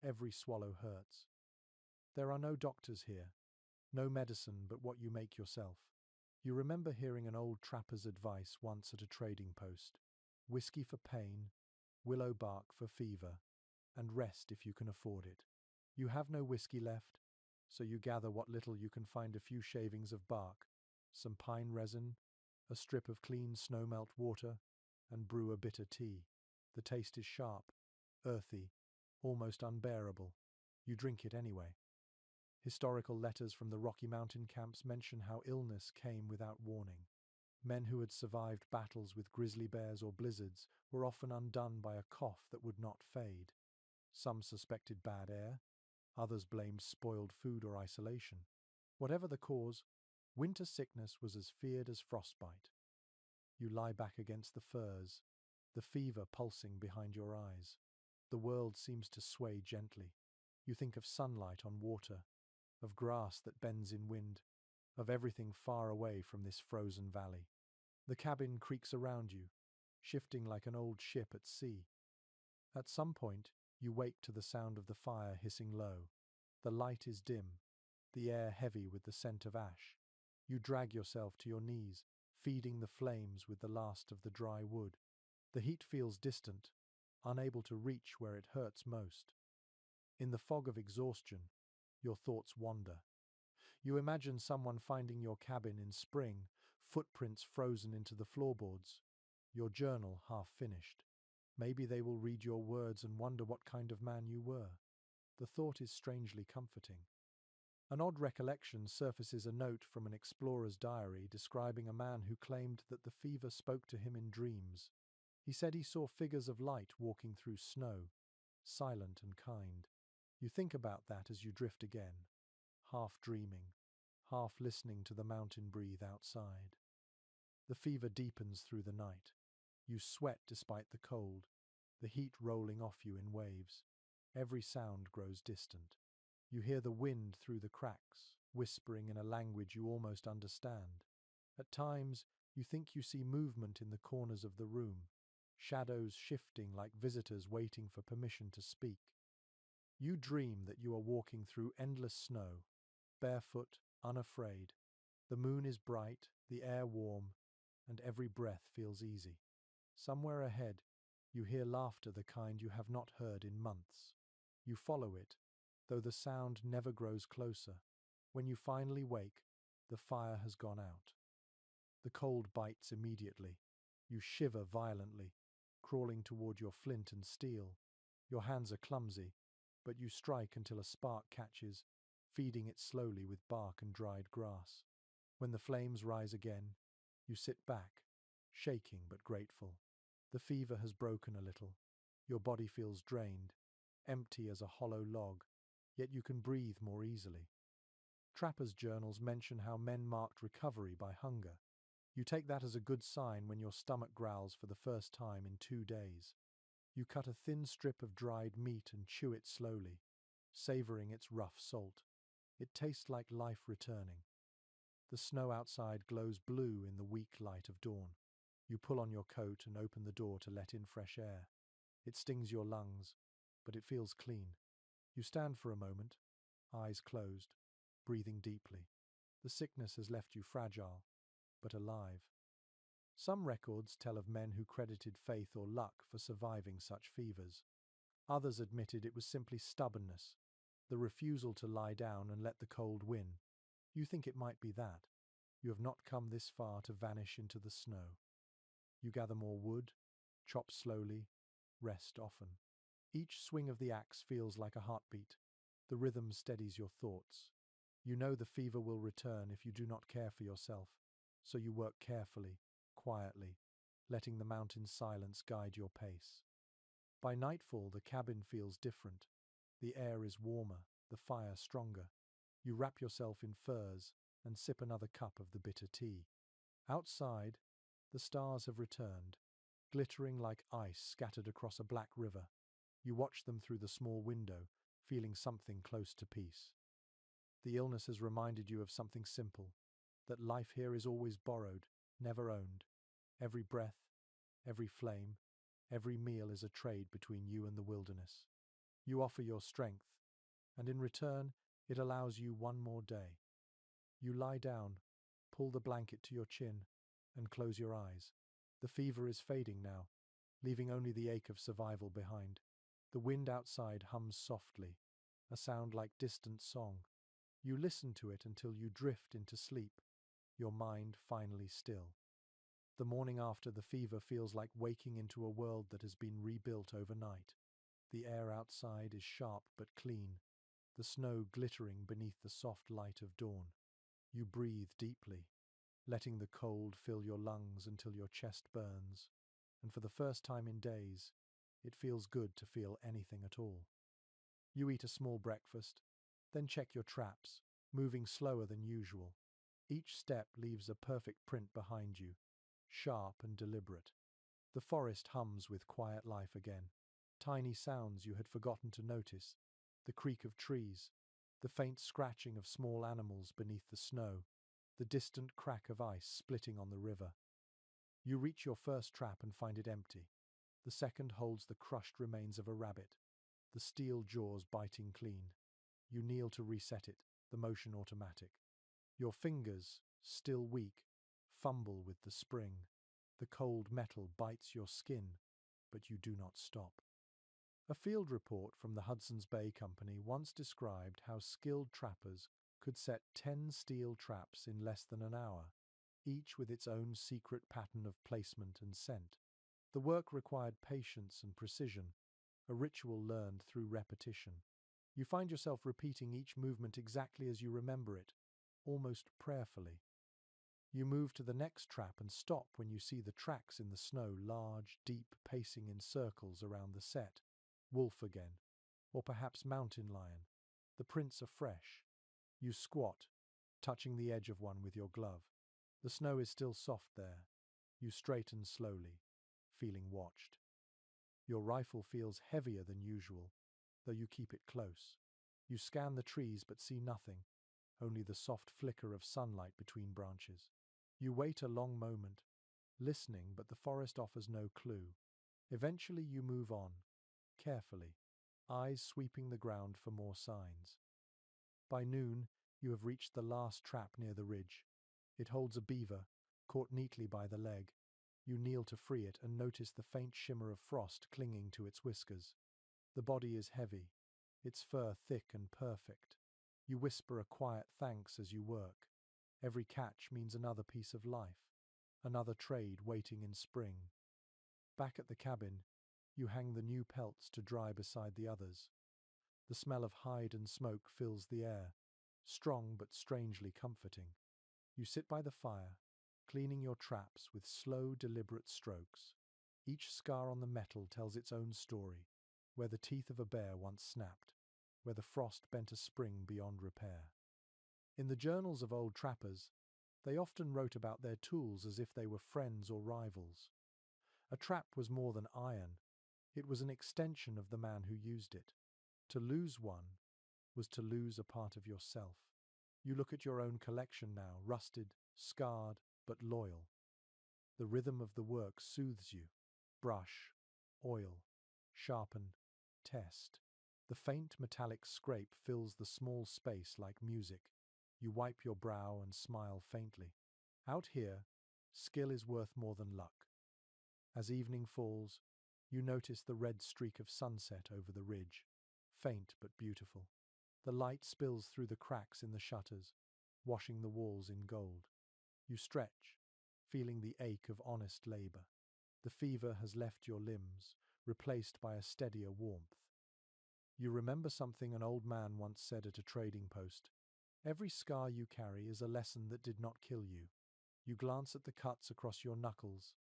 [SPEAKER 1] Every swallow hurts. There are no doctors here, no medicine but what you make yourself. You remember hearing an old trapper's advice once at a trading post: whiskey for pain, willow bark for fever, and rest if you can afford it. You have no whiskey left, so you gather what little you can find: a few shavings of bark, some pine resin, a strip of clean snowmelt water, and brew a bitter tea. The taste is sharp, earthy, almost unbearable. You drink it anyway. Historical letters from the Rocky Mountain camps mention how illness came without warning. Men who had survived battles with grizzly bears or blizzards were often undone by a cough that would not fade. Some suspected bad air, others blamed spoiled food or isolation. Whatever the cause, winter sickness was as feared as frostbite. You lie back against the furs, the fever pulsing behind your eyes. The world seems to sway gently. You think of sunlight on water, of grass that bends in wind, of everything far away from this frozen valley. The cabin creaks around you, shifting like an old ship at sea. At some point, you wake to the sound of the fire hissing low. The light is dim, the air heavy with the scent of ash. You drag yourself to your knees, feeding the flames with the last of the dry wood. The heat feels distant, unable to reach where it hurts most. In the fog of exhaustion, your thoughts wander. You imagine someone finding your cabin in spring, footprints frozen into the floorboards, your journal half finished. Maybe they will read your words and wonder what kind of man you were. The thought is strangely comforting. An odd recollection surfaces: a note from an explorer's diary describing a man who claimed that the fever spoke to him in dreams. He said he saw figures of light walking through snow, silent and kind. You think about that as you drift again, half dreaming, half listening to the mountain breathe outside. The fever deepens through the night. You sweat despite the cold, the heat rolling off you in waves. Every sound grows distant. You hear the wind through the cracks, whispering in a language you almost understand. At times, you think you see movement in the corners of the room, shadows shifting like visitors waiting for permission to speak. You dream that you are walking through endless snow, barefoot, unafraid. The moon is bright, the air warm, and every breath feels easy. Somewhere ahead, you hear laughter, the kind you have not heard in months. You follow it, though the sound never grows closer. When you finally wake, the fire has gone out. The cold bites immediately. You shiver violently, crawling toward your flint and steel. Your hands are clumsy, but you strike until a spark catches, feeding it slowly with bark and dried grass. When the flames rise again, you sit back, shaking but grateful. The fever has broken a little. Your body feels drained, empty as a hollow log, yet you can breathe more easily. Trappers' journals mention how men marked recovery by hunger. You take that as a good sign when your stomach growls for the first time in 2 days. You cut a thin strip of dried meat and chew it slowly, savoring its rough salt. It tastes like life returning. The snow outside glows blue in the weak light of dawn. You pull on your coat and open the door to let in fresh air. It stings your lungs, but it feels clean. You stand for a moment, eyes closed, breathing deeply. The sickness has left you fragile, but alive. Some records tell of men who credited faith or luck for surviving such fevers. Others admitted it was simply stubbornness, the refusal to lie down and let the cold win. You think it might be that. You have not come this far to vanish into the snow. You gather more wood, chop slowly, rest often. Each swing of the axe feels like a heartbeat. The rhythm steadies your thoughts. You know the fever will return if you do not care for yourself, so you work carefully, quietly, letting the mountain's silence guide your pace. By nightfall, the cabin feels different. The air is warmer, the fire stronger. You wrap yourself in furs and sip another cup of the bitter tea. Outside, the stars have returned, glittering like ice scattered across a black river. You watch them through the small window, feeling something close to peace. The illness has reminded you of something simple, that life here is always borrowed, never owned. Every breath, every flame, every meal is a trade between you and the wilderness. You offer your strength, and in return, it allows you one more day. You lie down, pull the blanket to your chin, and close your eyes. The fever is fading now, leaving only the ache of survival behind. The wind outside hums softly, a sound like distant song. You listen to it until you drift into sleep, your mind finally still. The morning after, the fever feels like waking into a world that has been rebuilt overnight. The air outside is sharp but clean, the snow glittering beneath the soft light of dawn. You breathe deeply, letting the cold fill your lungs until your chest burns, and for the first time in days, it feels good to feel anything at all. You eat a small breakfast, then check your traps, moving slower than usual. Each step leaves a perfect print behind you, sharp and deliberate. The forest hums with quiet life again. Tiny sounds you had forgotten to notice, the creak of trees, the faint scratching of small animals beneath the snow, the distant crack of ice splitting on the river. You reach your first trap and find it empty. The second holds the crushed remains of a rabbit, the steel jaws biting clean. You kneel to reset it, the motion automatic. Your fingers, still weak, fumble with the spring. The cold metal bites your skin, but you do not stop. A field report from the Hudson's Bay Company once described how skilled trappers could set 10 steel traps in less than an hour, each with its own secret pattern of placement and scent. The work required patience and precision, a ritual learned through repetition. You find yourself repeating each movement exactly as you remember it, almost prayerfully. You move to the next trap and stop when you see the tracks in the snow, large, deep, pacing in circles around the set. Wolf again, or perhaps mountain lion. The prints are fresh. You squat, touching the edge of one with your glove. The snow is still soft there. You straighten slowly, feeling watched. Your rifle feels heavier than usual, though you keep it close. You scan the trees but see nothing, only the soft flicker of sunlight between branches. You wait a long moment, listening, but the forest offers no clue. Eventually you move on, carefully, eyes sweeping the ground for more signs. By noon, you have reached the last trap near the ridge. It holds a beaver, caught neatly by the leg. You kneel to free it and notice the faint shimmer of frost clinging to its whiskers. The body is heavy, its fur thick and perfect. You whisper a quiet thanks as you work. Every catch means another piece of life, another trade waiting in spring. Back at the cabin, you hang the new pelts to dry beside the others. The smell of hide and smoke fills the air, strong but strangely comforting. You sit by the fire, cleaning your traps with slow, deliberate strokes. Each scar on the metal tells its own story, where the teeth of a bear once snapped, where the frost bent a spring beyond repair. In the journals of old trappers, they often wrote about their tools as if they were friends or rivals. A trap was more than iron, it was an extension of the man who used it. To lose one was to lose a part of yourself. You look at your own collection now, rusted, scarred, but loyal. The rhythm of the work soothes you. Brush, oil, sharpen, test. The faint metallic scrape fills the small space like music. You wipe your brow and smile faintly. Out here, skill is worth more than luck. As evening falls, you notice the red streak of sunset over the ridge, faint but beautiful. The light spills through the cracks in the shutters, washing the walls in gold. You stretch, feeling the ache of honest labor. The fever has left your limbs, replaced by a steadier warmth. You remember something an old man once said at a trading post. Every scar you carry is a lesson that did not kill you. You glance at the cuts across your knuckles,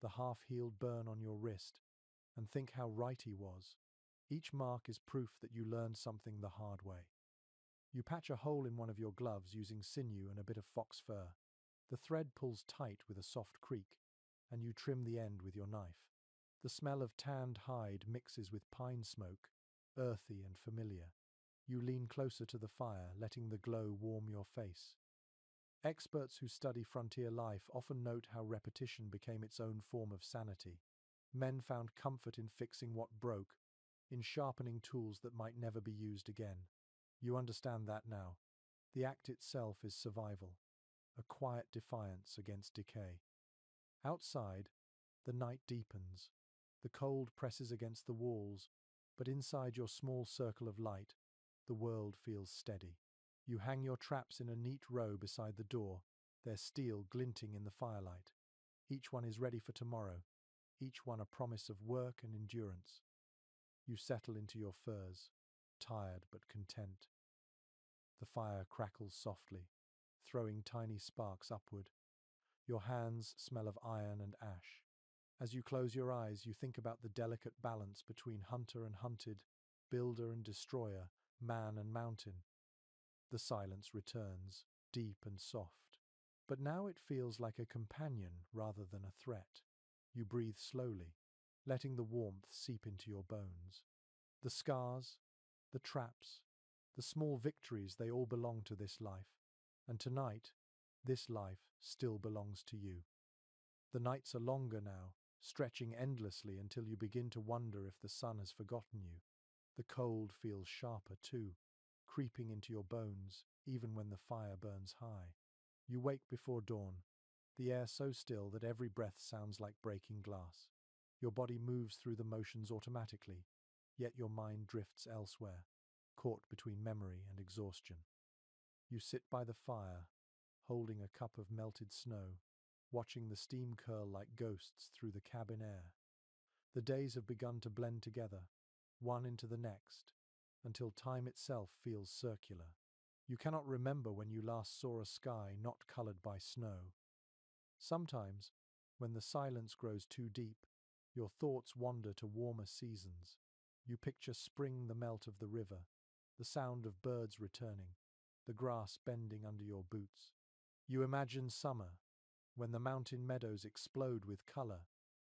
[SPEAKER 1] the half-healed burn on your wrist, and think how right he was. Each mark is proof that you learned something the hard way. You patch a hole in one of your gloves using sinew and a bit of fox fur. The thread pulls tight with a soft creak, and you trim the end with your knife. The smell of tanned hide mixes with pine smoke, earthy and familiar. You lean closer to the fire, letting the glow warm your face. Experts who study frontier life often note how repetition became its own form of sanity. Men found comfort in fixing what broke, in sharpening tools that might never be used again. You understand that now. The act itself is survival, a quiet defiance against decay. Outside, the night deepens. The cold presses against the walls, but inside your small circle of light, the world feels steady. You hang your traps in a neat row beside the door, their steel glinting in the firelight. Each one is ready for tomorrow, each one a promise of work and endurance. You settle into your furs, tired but content. The fire crackles softly, throwing tiny sparks upward. Your hands smell of iron and ash. As you close your eyes, you think about the delicate balance between hunter and hunted, builder and destroyer, man and mountain. The silence returns, deep and soft. But now it feels like a companion rather than a threat. You breathe slowly, letting the warmth seep into your bones. The scars, the traps, the small victories, they all belong to this life. And tonight, this life still belongs to you. The nights are longer now, stretching endlessly until you begin to wonder if the sun has forgotten you. The cold feels sharper too, creeping into your bones even when the fire burns high. You wake before dawn, the air so still that every breath sounds like breaking glass. Your body moves through the motions automatically, yet your mind drifts elsewhere, caught between memory and exhaustion. You sit by the fire, holding a cup of melted snow, watching the steam curl like ghosts through the cabin air. The days have begun to blend together, one into the next, until time itself feels circular. You cannot remember when you last saw a sky not colored by snow. Sometimes, when the silence grows too deep, your thoughts wander to warmer seasons. You picture spring, the melt of the river, the sound of birds returning, the grass bending under your boots. You imagine summer, when the mountain meadows explode with color,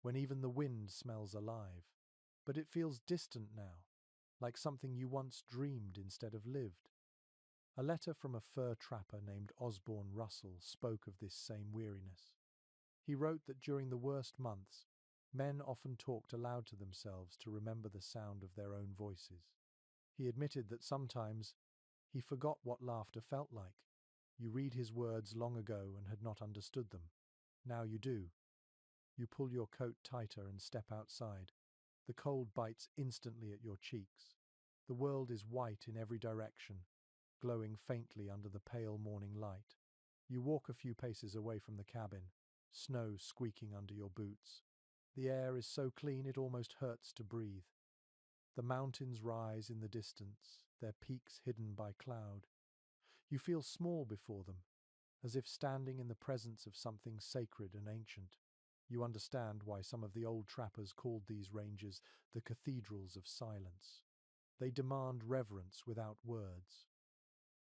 [SPEAKER 1] when even the wind smells alive. But it feels distant now, like something you once dreamed instead of lived. A letter from a fur trapper named Osborne Russell spoke of this same weariness. He wrote that during the worst months, men often talked aloud to themselves to remember the sound of their own voices. He admitted that sometimes he forgot what laughter felt like. You read his words long ago and had not understood them. Now you do. You pull your coat tighter and step outside. The cold bites instantly at your cheeks. The world is white in every direction, glowing faintly under the pale morning light. You walk a few paces away from the cabin, snow squeaking under your boots. The air is so clean it almost hurts to breathe. The mountains rise in the distance, their peaks hidden by cloud. You feel small before them, as if standing in the presence of something sacred and ancient. You understand why some of the old trappers called these ranges the cathedrals of silence. They demand reverence without words.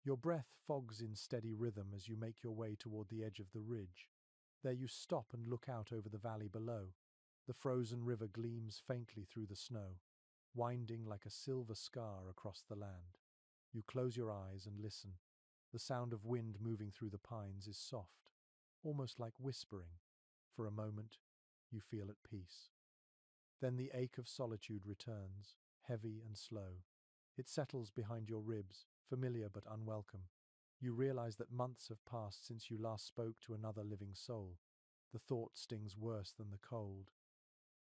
[SPEAKER 1] Your breath fogs in steady rhythm as you make your way toward the edge of the ridge. There you stop and look out over the valley below. The frozen river gleams faintly through the snow, winding like a silver scar across the land. You close your eyes and listen. The sound of wind moving through the pines is soft, almost like whispering. For a moment, you feel at peace. Then the ache of solitude returns, heavy and slow. It settles behind your ribs, familiar but unwelcome. You realize that months have passed since you last spoke to another living soul. The thought stings worse than the cold.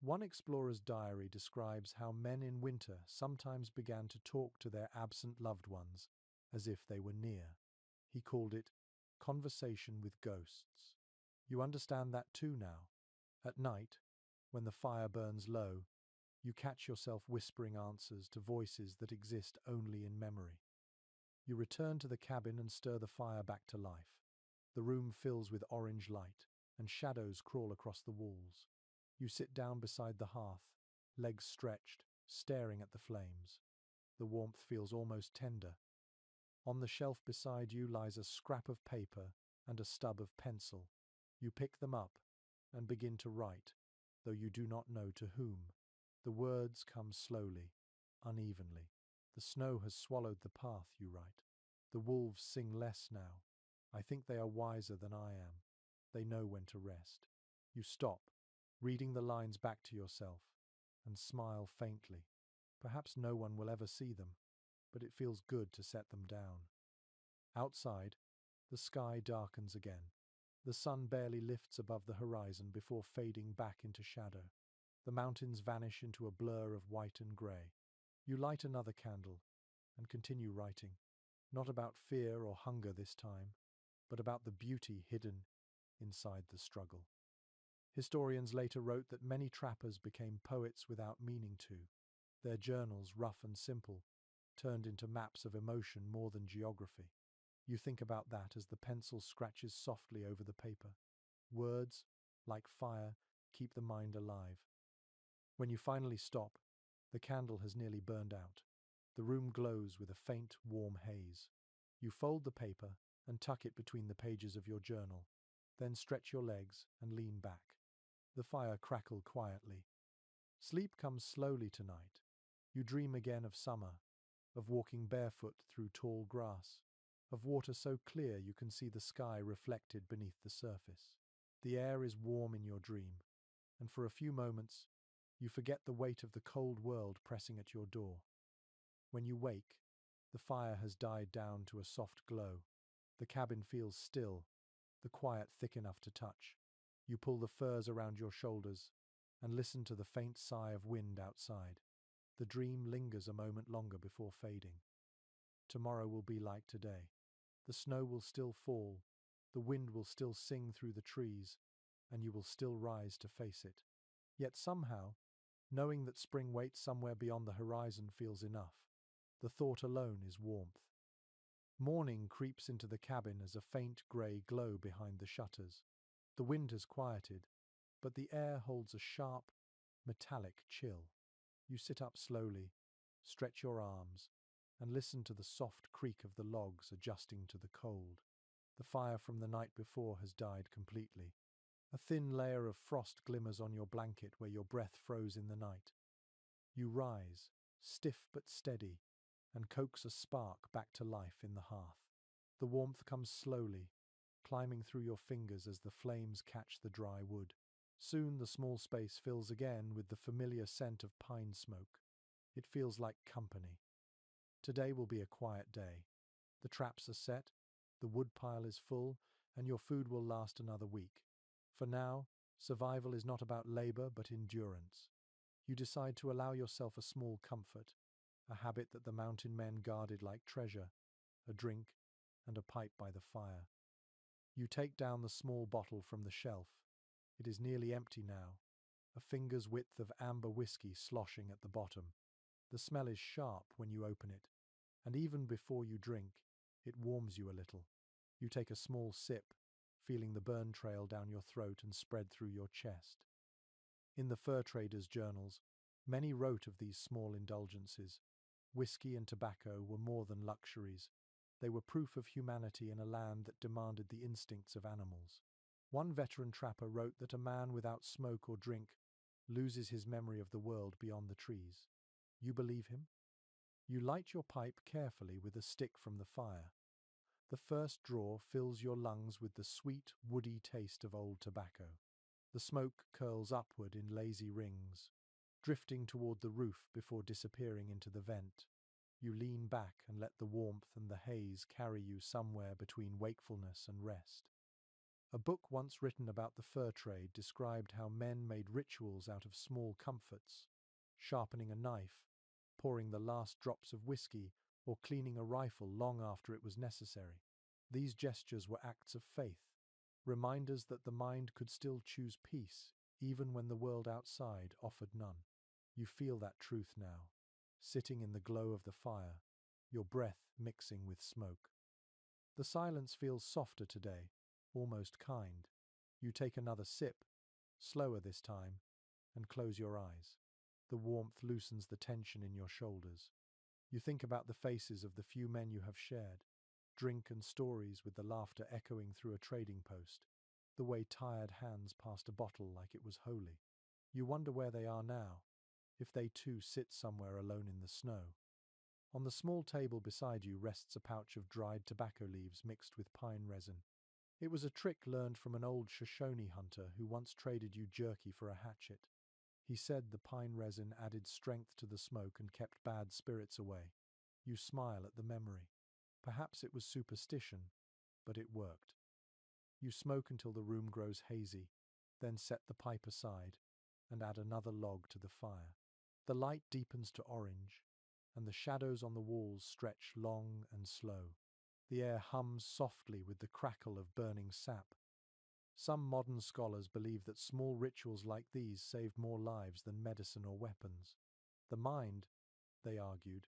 [SPEAKER 1] One explorer's diary describes how men in winter sometimes began to talk to their absent loved ones as if they were near. He called it conversation with ghosts. You understand that too now. At night, when the fire burns low, you catch yourself whispering answers to voices that exist only in memory. You return to the cabin and stir the fire back to life. The room fills with orange light, and shadows crawl across the walls. You sit down beside the hearth, legs stretched, staring at the flames. The warmth feels almost tender. On the shelf beside you lies a scrap of paper and a stub of pencil. You pick them up and begin to write, though you do not know to whom. The words come slowly, unevenly. The snow has swallowed the path, you write. The wolves sing less now. I think they are wiser than I am. They know when to rest. You stop, reading the lines back to yourself, and smile faintly. Perhaps no one will ever see them, but it feels good to set them down. Outside, the sky darkens again. The sun barely lifts above the horizon before fading back into shadow. The mountains vanish into a blur of white and grey. You light another candle and continue writing, not about fear or hunger this time, but about the beauty hidden inside the struggle. Historians later wrote that many trappers became poets without meaning to. Their journals, rough and simple, turned into maps of emotion more than geography. You think about that as the pencil scratches softly over the paper. Words, like fire, keep the mind alive. When you finally stop, the candle has nearly burned out. The room glows with a faint, warm haze. You fold the paper and tuck it between the pages of your journal, then stretch your legs and lean back. The fire crackles quietly. Sleep comes slowly tonight. You dream again of summer, of walking barefoot through tall grass, of water so clear you can see the sky reflected beneath the surface. The air is warm in your dream, and for a few moments, you forget the weight of the cold world pressing at your door. When you wake, the fire has died down to a soft glow. The cabin feels still, the quiet thick enough to touch. You pull the furs around your shoulders and listen to the faint sigh of wind outside. The dream lingers a moment longer before fading. Tomorrow will be like today. The snow will still fall, the wind will still sing through the trees, and you will still rise to face it. Yet somehow, knowing that spring waits somewhere beyond the horizon feels enough. The thought alone is warmth. Morning creeps into the cabin as a faint grey glow behind the shutters. The wind has quieted, but the air holds a sharp, metallic chill. You sit up slowly, stretch your arms, and listen to the soft creak of the logs adjusting to the cold. The fire from the night before has died completely. A thin layer of frost glimmers on your blanket where your breath froze in the night. You rise, stiff but steady, and coax a spark back to life in the hearth. The warmth comes slowly, climbing through your fingers as the flames catch the dry wood. Soon the small space fills again with the familiar scent of pine smoke. It feels like company. Today will be a quiet day. The traps are set, the woodpile is full, and your food will last another week. For now, survival is not about labor but endurance. You decide to allow yourself a small comfort, a habit that the mountain men guarded like treasure, a drink, and a pipe by the fire. You take down the small bottle from the shelf. It is nearly empty now, a finger's width of amber whiskey sloshing at the bottom. The smell is sharp when you open it, and even before you drink, it warms you a little. You take a small sip, feeling the burn trail down your throat and spread through your chest. In the fur traders' journals, many wrote of these small indulgences. Whiskey and tobacco were more than luxuries. They were proof of humanity in a land that demanded the instincts of animals. One veteran trapper wrote that a man without smoke or drink loses his memory of the world beyond the trees. You believe him? You light your pipe carefully with a stick from the fire. The first draw fills your lungs with the sweet, woody taste of old tobacco. The smoke curls upward in lazy rings, drifting toward the roof before disappearing into the vent. You lean back and let the warmth and the haze carry you somewhere between wakefulness and rest. A book once written about the fur trade described how men made rituals out of small comforts, sharpening a knife, pouring the last drops of whiskey, or cleaning a rifle long after it was necessary. These gestures were acts of faith, reminders that the mind could still choose peace even when the world outside offered none. You feel that truth now, sitting in the glow of the fire, your breath mixing with smoke. The silence feels softer today, almost kind. You take another sip, slower this time, and close your eyes. The warmth loosens the tension in your shoulders. You think about the faces of the few men you have shared, drink and stories with the laughter echoing through a trading post, the way tired hands passed a bottle like it was holy. You wonder where they are now, if they too sit somewhere alone in the snow. On the small table beside you rests a pouch of dried tobacco leaves mixed with pine resin. It was a trick learned from an old Shoshone hunter who once traded you jerky for a hatchet. He said the pine resin added strength to the smoke and kept bad spirits away. You smile at the memory. Perhaps it was superstition, but it worked. You smoke until the room grows hazy, then set the pipe aside and add another log to the fire. The light deepens to orange, and the shadows on the walls stretch long and slow. The air hums softly with the crackle of burning sap. Some modern scholars believe that small rituals like these saved more lives than medicine or weapons. The mind, they argued,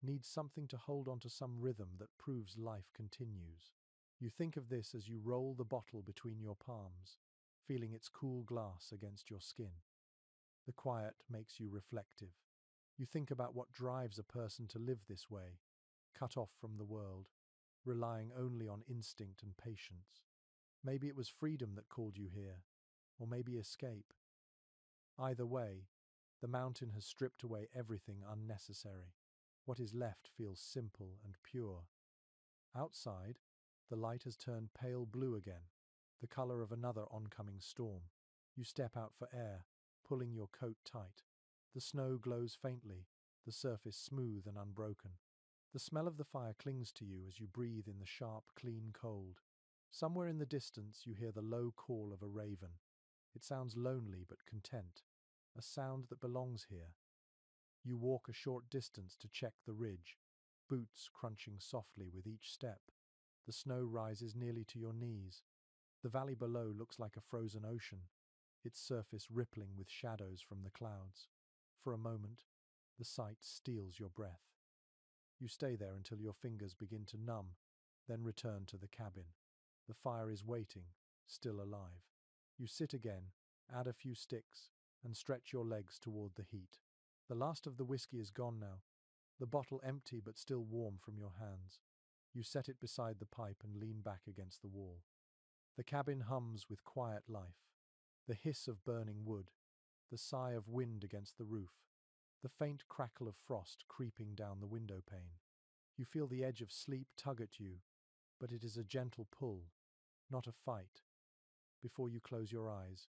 [SPEAKER 1] needs something to hold on to some rhythm that proves life continues. You think of this as you roll the bottle between your palms, feeling its cool glass against your skin. The quiet makes you reflective. You think about what drives a person to live this way, cut off from the world, relying only on instinct and patience. Maybe it was freedom that called you here, or maybe escape. Either way, the mountain has stripped away everything unnecessary. What is left feels simple and pure. Outside, the light has turned pale blue again, the color of another oncoming storm. You step out for air, pulling your coat tight. The snow glows faintly, the surface smooth and unbroken. The smell of the fire clings to you as you breathe in the sharp, clean cold. Somewhere in the distance you hear the low call of a raven. It sounds lonely but content, a sound that belongs here. You walk a short distance to check the ridge, boots crunching softly with each step. The snow rises nearly to your knees. The valley below looks like a frozen ocean, its surface rippling with shadows from the clouds. For a moment, the sight steals your breath. You stay there until your fingers begin to numb, then return to the cabin. The fire is waiting, still alive. You sit again, add a few sticks, and stretch your legs toward the heat. The last of the whiskey is gone now, the bottle empty but still warm from your hands. You set it beside the pipe and lean back against the wall. The cabin hums with quiet life. The hiss of burning wood, the sigh of wind against the roof, the faint crackle of frost creeping down the window pane. You feel the edge of sleep tug at you, but it is a gentle pull, not a fight. Before you close your eyes,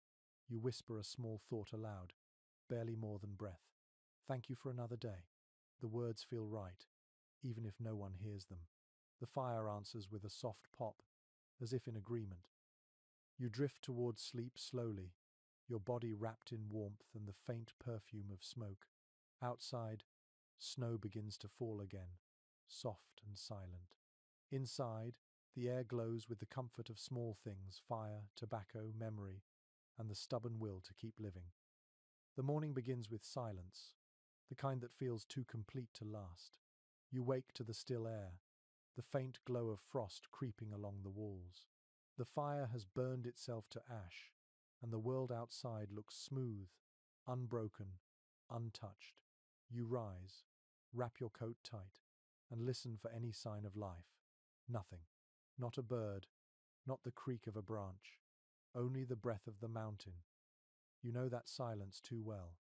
[SPEAKER 1] you whisper a small thought aloud, barely more than breath. Thank you for another day. The words feel right, even if no one hears them. The fire answers with a soft pop, as if in agreement. You drift towards sleep slowly, your body wrapped in warmth and the faint perfume of smoke. Outside, snow begins to fall again, soft and silent. Inside, the air glows with the comfort of small things: fire, tobacco, memory, and the stubborn will to keep living. The morning begins with silence, the kind that feels too complete to last. You wake to the still air, the faint glow of frost creeping along the walls. The fire has burned itself to ash, and the world outside looks smooth, unbroken, untouched. You rise, wrap your coat tight, and listen for any sign of life. Nothing. Not a bird, not the creak of a branch, only the breath of the mountain. You know that silence too well.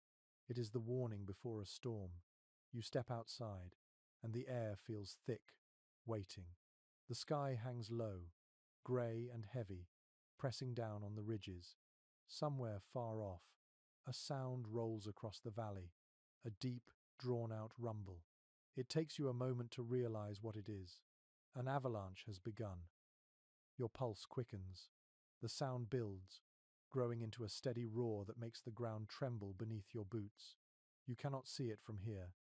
[SPEAKER 1] It is the warning before a storm. You step outside, and the air feels thick, waiting. The sky hangs low, grey and heavy, pressing down on the ridges. Somewhere far off, a sound rolls across the valley, a deep, drawn-out rumble. It takes you a moment to realize what it is. An avalanche has begun. Your pulse quickens. The sound builds, growing into a steady roar that makes the ground tremble beneath your boots. You cannot see it from here,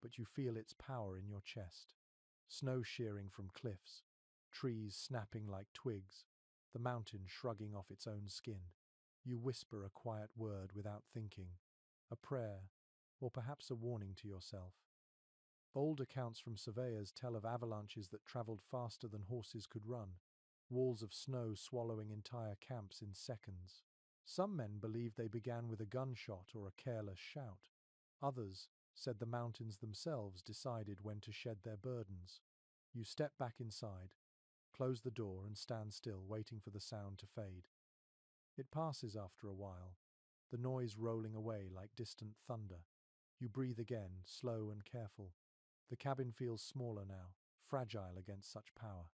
[SPEAKER 1] but you feel its power in your chest. Snow shearing from cliffs, trees snapping like twigs, the mountain shrugging off its own skin. You whisper a quiet word without thinking, a prayer, or perhaps a warning to yourself. Old accounts from surveyors tell of avalanches that travelled faster than horses could run, walls of snow swallowing entire camps in seconds. Some men believed they began with a gunshot or a careless shout. Others said the mountains themselves decided when to shed their burdens. You step back inside, close the door and stand still, waiting for the sound to fade. It passes after a while, the noise rolling away like distant thunder. You breathe again, slow and careful. The cabin feels smaller now, fragile against such power.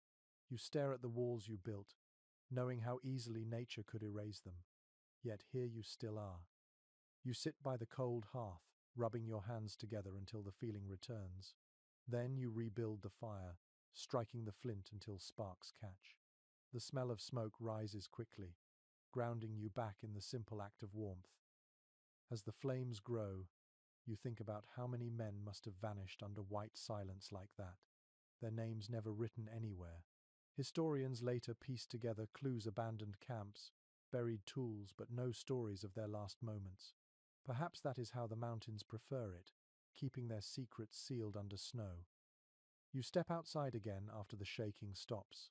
[SPEAKER 1] You stare at the walls you built, knowing how easily nature could erase them. Yet here you still are. You sit by the cold hearth, rubbing your hands together until the feeling returns. Then you rebuild the fire, striking the flint until sparks catch. The smell of smoke rises quickly, grounding you back in the simple act of warmth. As the flames grow, you think about how many men must have vanished under white silence like that, their names never written anywhere. Historians later pieced together clues: abandoned camps, buried tools, but no stories of their last moments. Perhaps that is how the mountains prefer it, keeping their secrets sealed under snow. You step outside again after the shaking stops.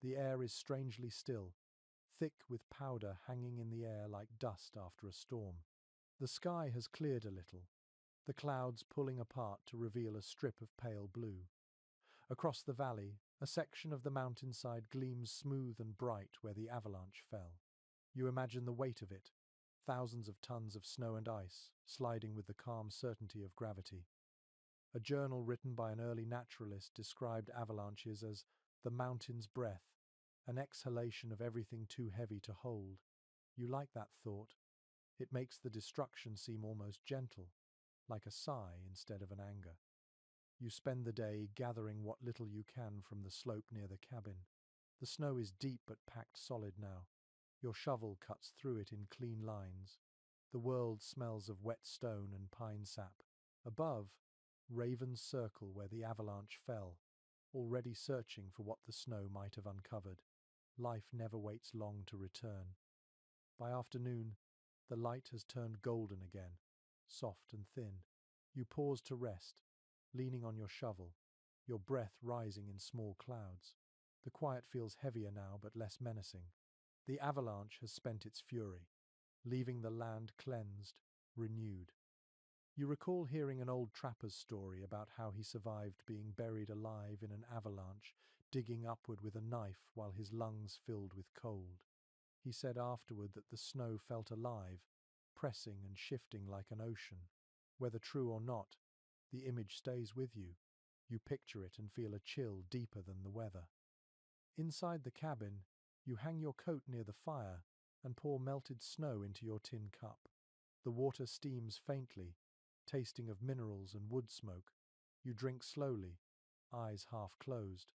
[SPEAKER 1] The air is strangely still, thick with powder hanging in the air like dust after a storm. The sky has cleared a little, the clouds pulling apart to reveal a strip of pale blue. Across the valley, a section of the mountainside gleams smooth and bright where the avalanche fell. You imagine the weight of it, thousands of tons of snow and ice, sliding with the calm certainty of gravity. A journal written by an early naturalist described avalanches as the mountain's breath, an exhalation of everything too heavy to hold. You like that thought. It makes the destruction seem almost gentle, like a sigh instead of an anger. You spend the day gathering what little you can from the slope near the cabin. The snow is deep but packed solid now. Your shovel cuts through it in clean lines. The world smells of wet stone and pine sap. Above, ravens circle where the avalanche fell, already searching for what the snow might have uncovered. Life never waits long to return. By afternoon, the light has turned golden again, soft and thin. You pause to rest, leaning on your shovel, your breath rising in small clouds. The quiet feels heavier now but less menacing. The avalanche has spent its fury, leaving the land cleansed, renewed. You recall hearing an old trapper's story about how he survived being buried alive in an avalanche, digging upward with a knife while his lungs filled with cold. He said afterward that the snow felt alive, pressing and shifting like an ocean. Whether true or not, the image stays with you. You picture it and feel a chill deeper than the weather. Inside the cabin, you hang your coat near the fire and pour melted snow into your tin cup. The water steams faintly, tasting of minerals and wood smoke. You drink slowly, eyes half closed.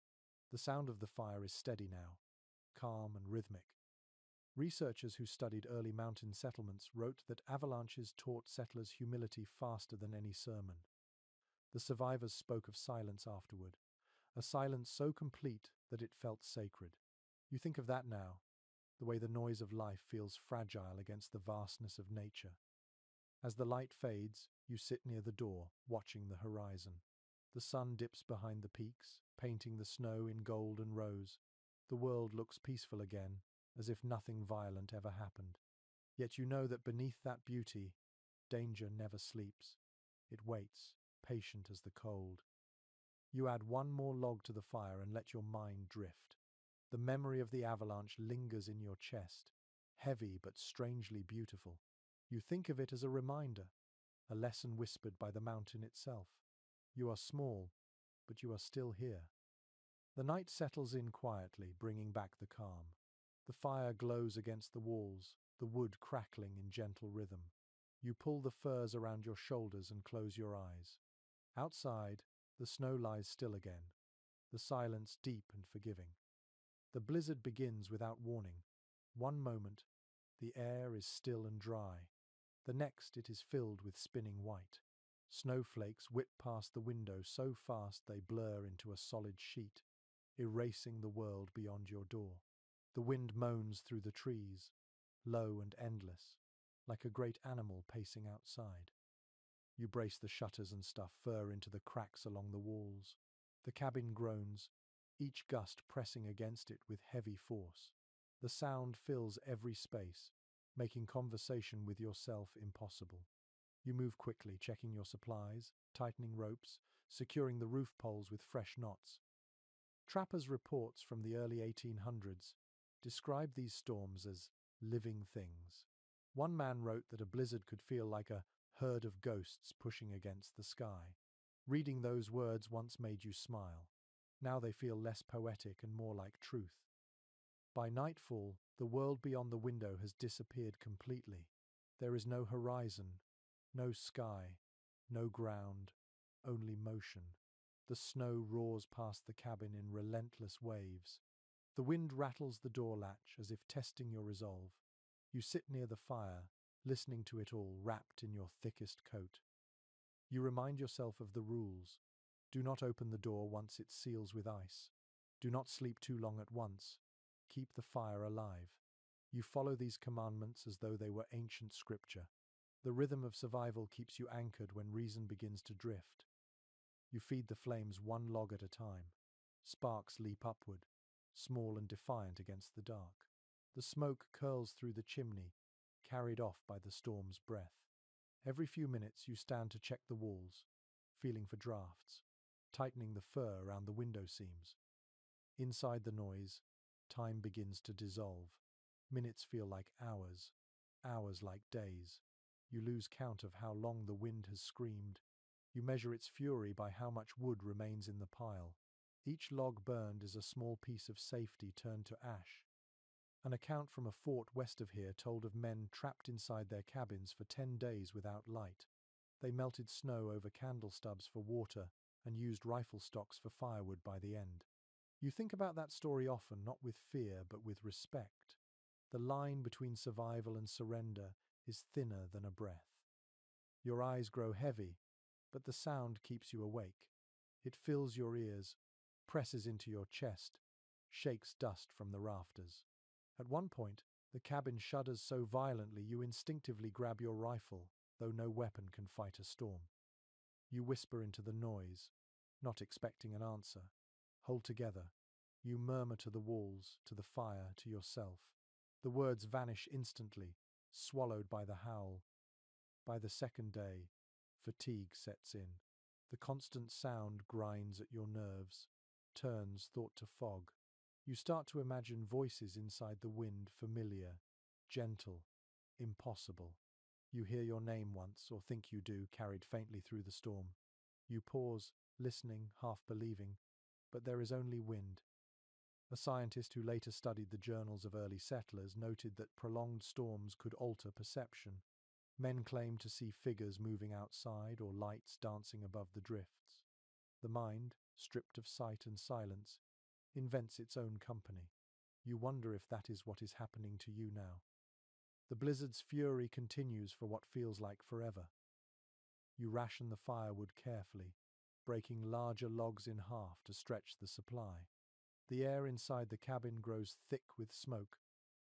[SPEAKER 1] The sound of the fire is steady now, calm and rhythmic. Researchers who studied early mountain settlements wrote that avalanches taught settlers humility faster than any sermon. The survivors spoke of silence afterward, a silence so complete that it felt sacred. You think of that now, the way the noise of life feels fragile against the vastness of nature. As the light fades, you sit near the door, watching the horizon. The sun dips behind the peaks, painting the snow in gold and rose. The world looks peaceful again, as if nothing violent ever happened. Yet you know that beneath that beauty, danger never sleeps. It waits, patient as the cold. You add one more log to the fire and let your mind drift. The memory of the avalanche lingers in your chest, heavy but strangely beautiful. You think of it as a reminder, a lesson whispered by the mountain itself. You are small, but you are still here. The night settles in quietly, bringing back the calm. The fire glows against the walls, the wood crackling in gentle rhythm. You pull the furs around your shoulders and close your eyes. Outside, the snow lies still again, the silence deep and forgiving. The blizzard begins without warning. One moment, the air is still and dry. The next, it is filled with spinning white. Snowflakes whip past the window so fast they blur into a solid sheet, erasing the world beyond your door. The wind moans through the trees, low and endless, like a great animal pacing outside. You brace the shutters and stuff fur into the cracks along the walls. The cabin groans, each gust pressing against it with heavy force. The sound fills every space, making conversation with yourself impossible. You move quickly, checking your supplies, tightening ropes, securing the roof poles with fresh knots. Trappers' reports from the early 1800s describe these storms as living things. One man wrote that a blizzard could feel like a herd of ghosts pushing against the sky. Reading those words once made you smile. Now they feel less poetic and more like truth. By nightfall, the world beyond the window has disappeared completely. There is no horizon, no sky, no ground, only motion. The snow roars past the cabin in relentless waves. The wind rattles the door latch as if testing your resolve. You sit near the fire, listening to it all, wrapped in your thickest coat. You remind yourself of the rules. Do not open the door once it seals with ice. Do not sleep too long at once. Keep the fire alive. You follow these commandments as though they were ancient scripture. The rhythm of survival keeps you anchored when reason begins to drift. You feed the flames one log at a time. Sparks leap upward, small and defiant against the dark. The smoke curls through the chimney, carried off by the storm's breath. Every few minutes you stand to check the walls, feeling for drafts, tightening the fur around the window seams. Inside the noise, time begins to dissolve. Minutes feel like hours, hours like days. You lose count of how long the wind has screamed. You measure its fury by how much wood remains in the pile. Each log burned is a small piece of safety turned to ash. An account from a fort west of here told of men trapped inside their cabins for 10 days without light. They melted snow over candle stubs for water and used rifle stocks for firewood by the end. You think about that story often, not with fear, but with respect. The line between survival and surrender is thinner than a breath. Your eyes grow heavy, but the sound keeps you awake. It fills your ears, presses into your chest, shakes dust from the rafters. At one point, the cabin shudders so violently you instinctively grab your rifle, though no weapon can fight a storm. You whisper into the noise, not expecting an answer. Hold together. You murmur to the walls, to the fire, to yourself. The words vanish instantly, swallowed by the howl. By the second day, fatigue sets in. The constant sound grinds at your nerves, turns thought to fog. You start to imagine voices inside the wind, familiar, gentle, impossible. You hear your name once, or think you do, carried faintly through the storm. You pause, listening, half believing, but there is only wind. A scientist who later studied the journals of early settlers noted that prolonged storms could alter perception. Men claimed to see figures moving outside or lights dancing above the drifts. The mind, stripped of sight and silence, invents its own company. You wonder if that is what is happening to you now. The blizzard's fury continues for what feels like forever. You ration the firewood carefully, breaking larger logs in half to stretch the supply. The air inside the cabin grows thick with smoke,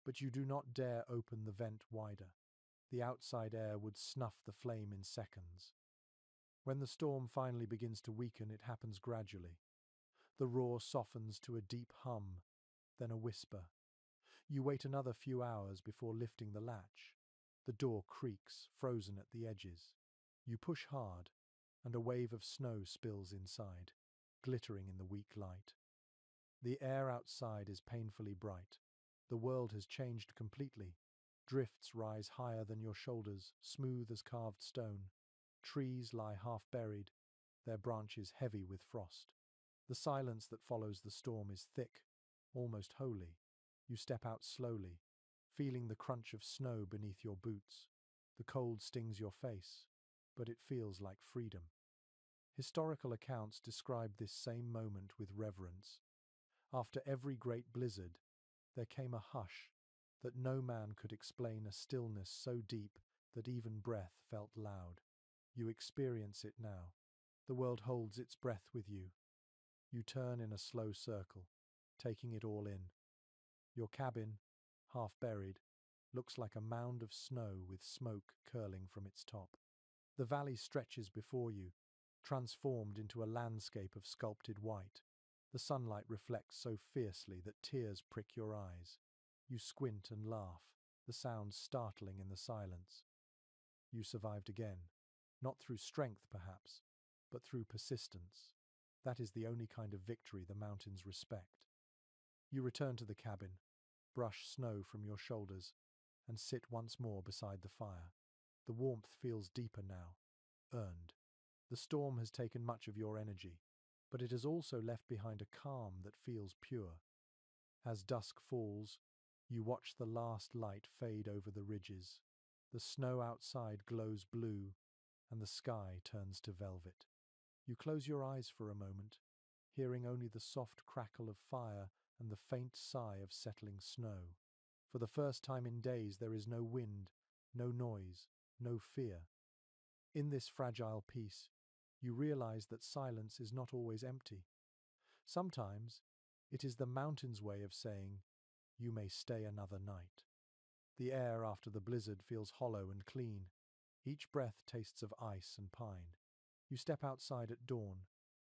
[SPEAKER 1] but you do not dare open the vent wider. The outside air would snuff the flame in seconds. When the storm finally begins to weaken, it happens gradually. The roar softens to a deep hum, then a whisper. You wait another few hours before lifting the latch. The door creaks, frozen at the edges. You push hard, and a wave of snow spills inside, glittering in the weak light. The air outside is painfully bright. The world has changed completely. Drifts rise higher than your shoulders, smooth as carved stone. Trees lie half buried, their branches heavy with frost. The silence that follows the storm is thick, almost holy. You step out slowly, feeling the crunch of snow beneath your boots. The cold stings your face, but it feels like freedom. Historical accounts describe this same moment with reverence. After every great blizzard, there came a hush that no man could explain, a stillness so deep that even breath felt loud. You experience it now. The world holds its breath with you. You turn in a slow circle, taking it all in. Your cabin, half buried, looks like a mound of snow with smoke curling from its top. The valley stretches before you, transformed into a landscape of sculpted white. The sunlight reflects so fiercely that tears prick your eyes. You squint and laugh, the sound startling in the silence. You survived again, not through strength perhaps, but through persistence. That is the only kind of victory the mountains respect. You return to the cabin, brush snow from your shoulders, and sit once more beside the fire. The warmth feels deeper now, earned. The storm has taken much of your energy, but it has also left behind a calm that feels pure. As dusk falls, you watch the last light fade over the ridges. The snow outside glows blue, and the sky turns to velvet. You close your eyes for a moment, hearing only the soft crackle of fire and the faint sigh of settling snow. For the first time in days, there is no wind, no noise, no fear. In this fragile peace, you realize that silence is not always empty. Sometimes, it is the mountain's way of saying, "You may stay another night." The air after the blizzard feels hollow and clean. Each breath tastes of ice and pine. You step outside at dawn,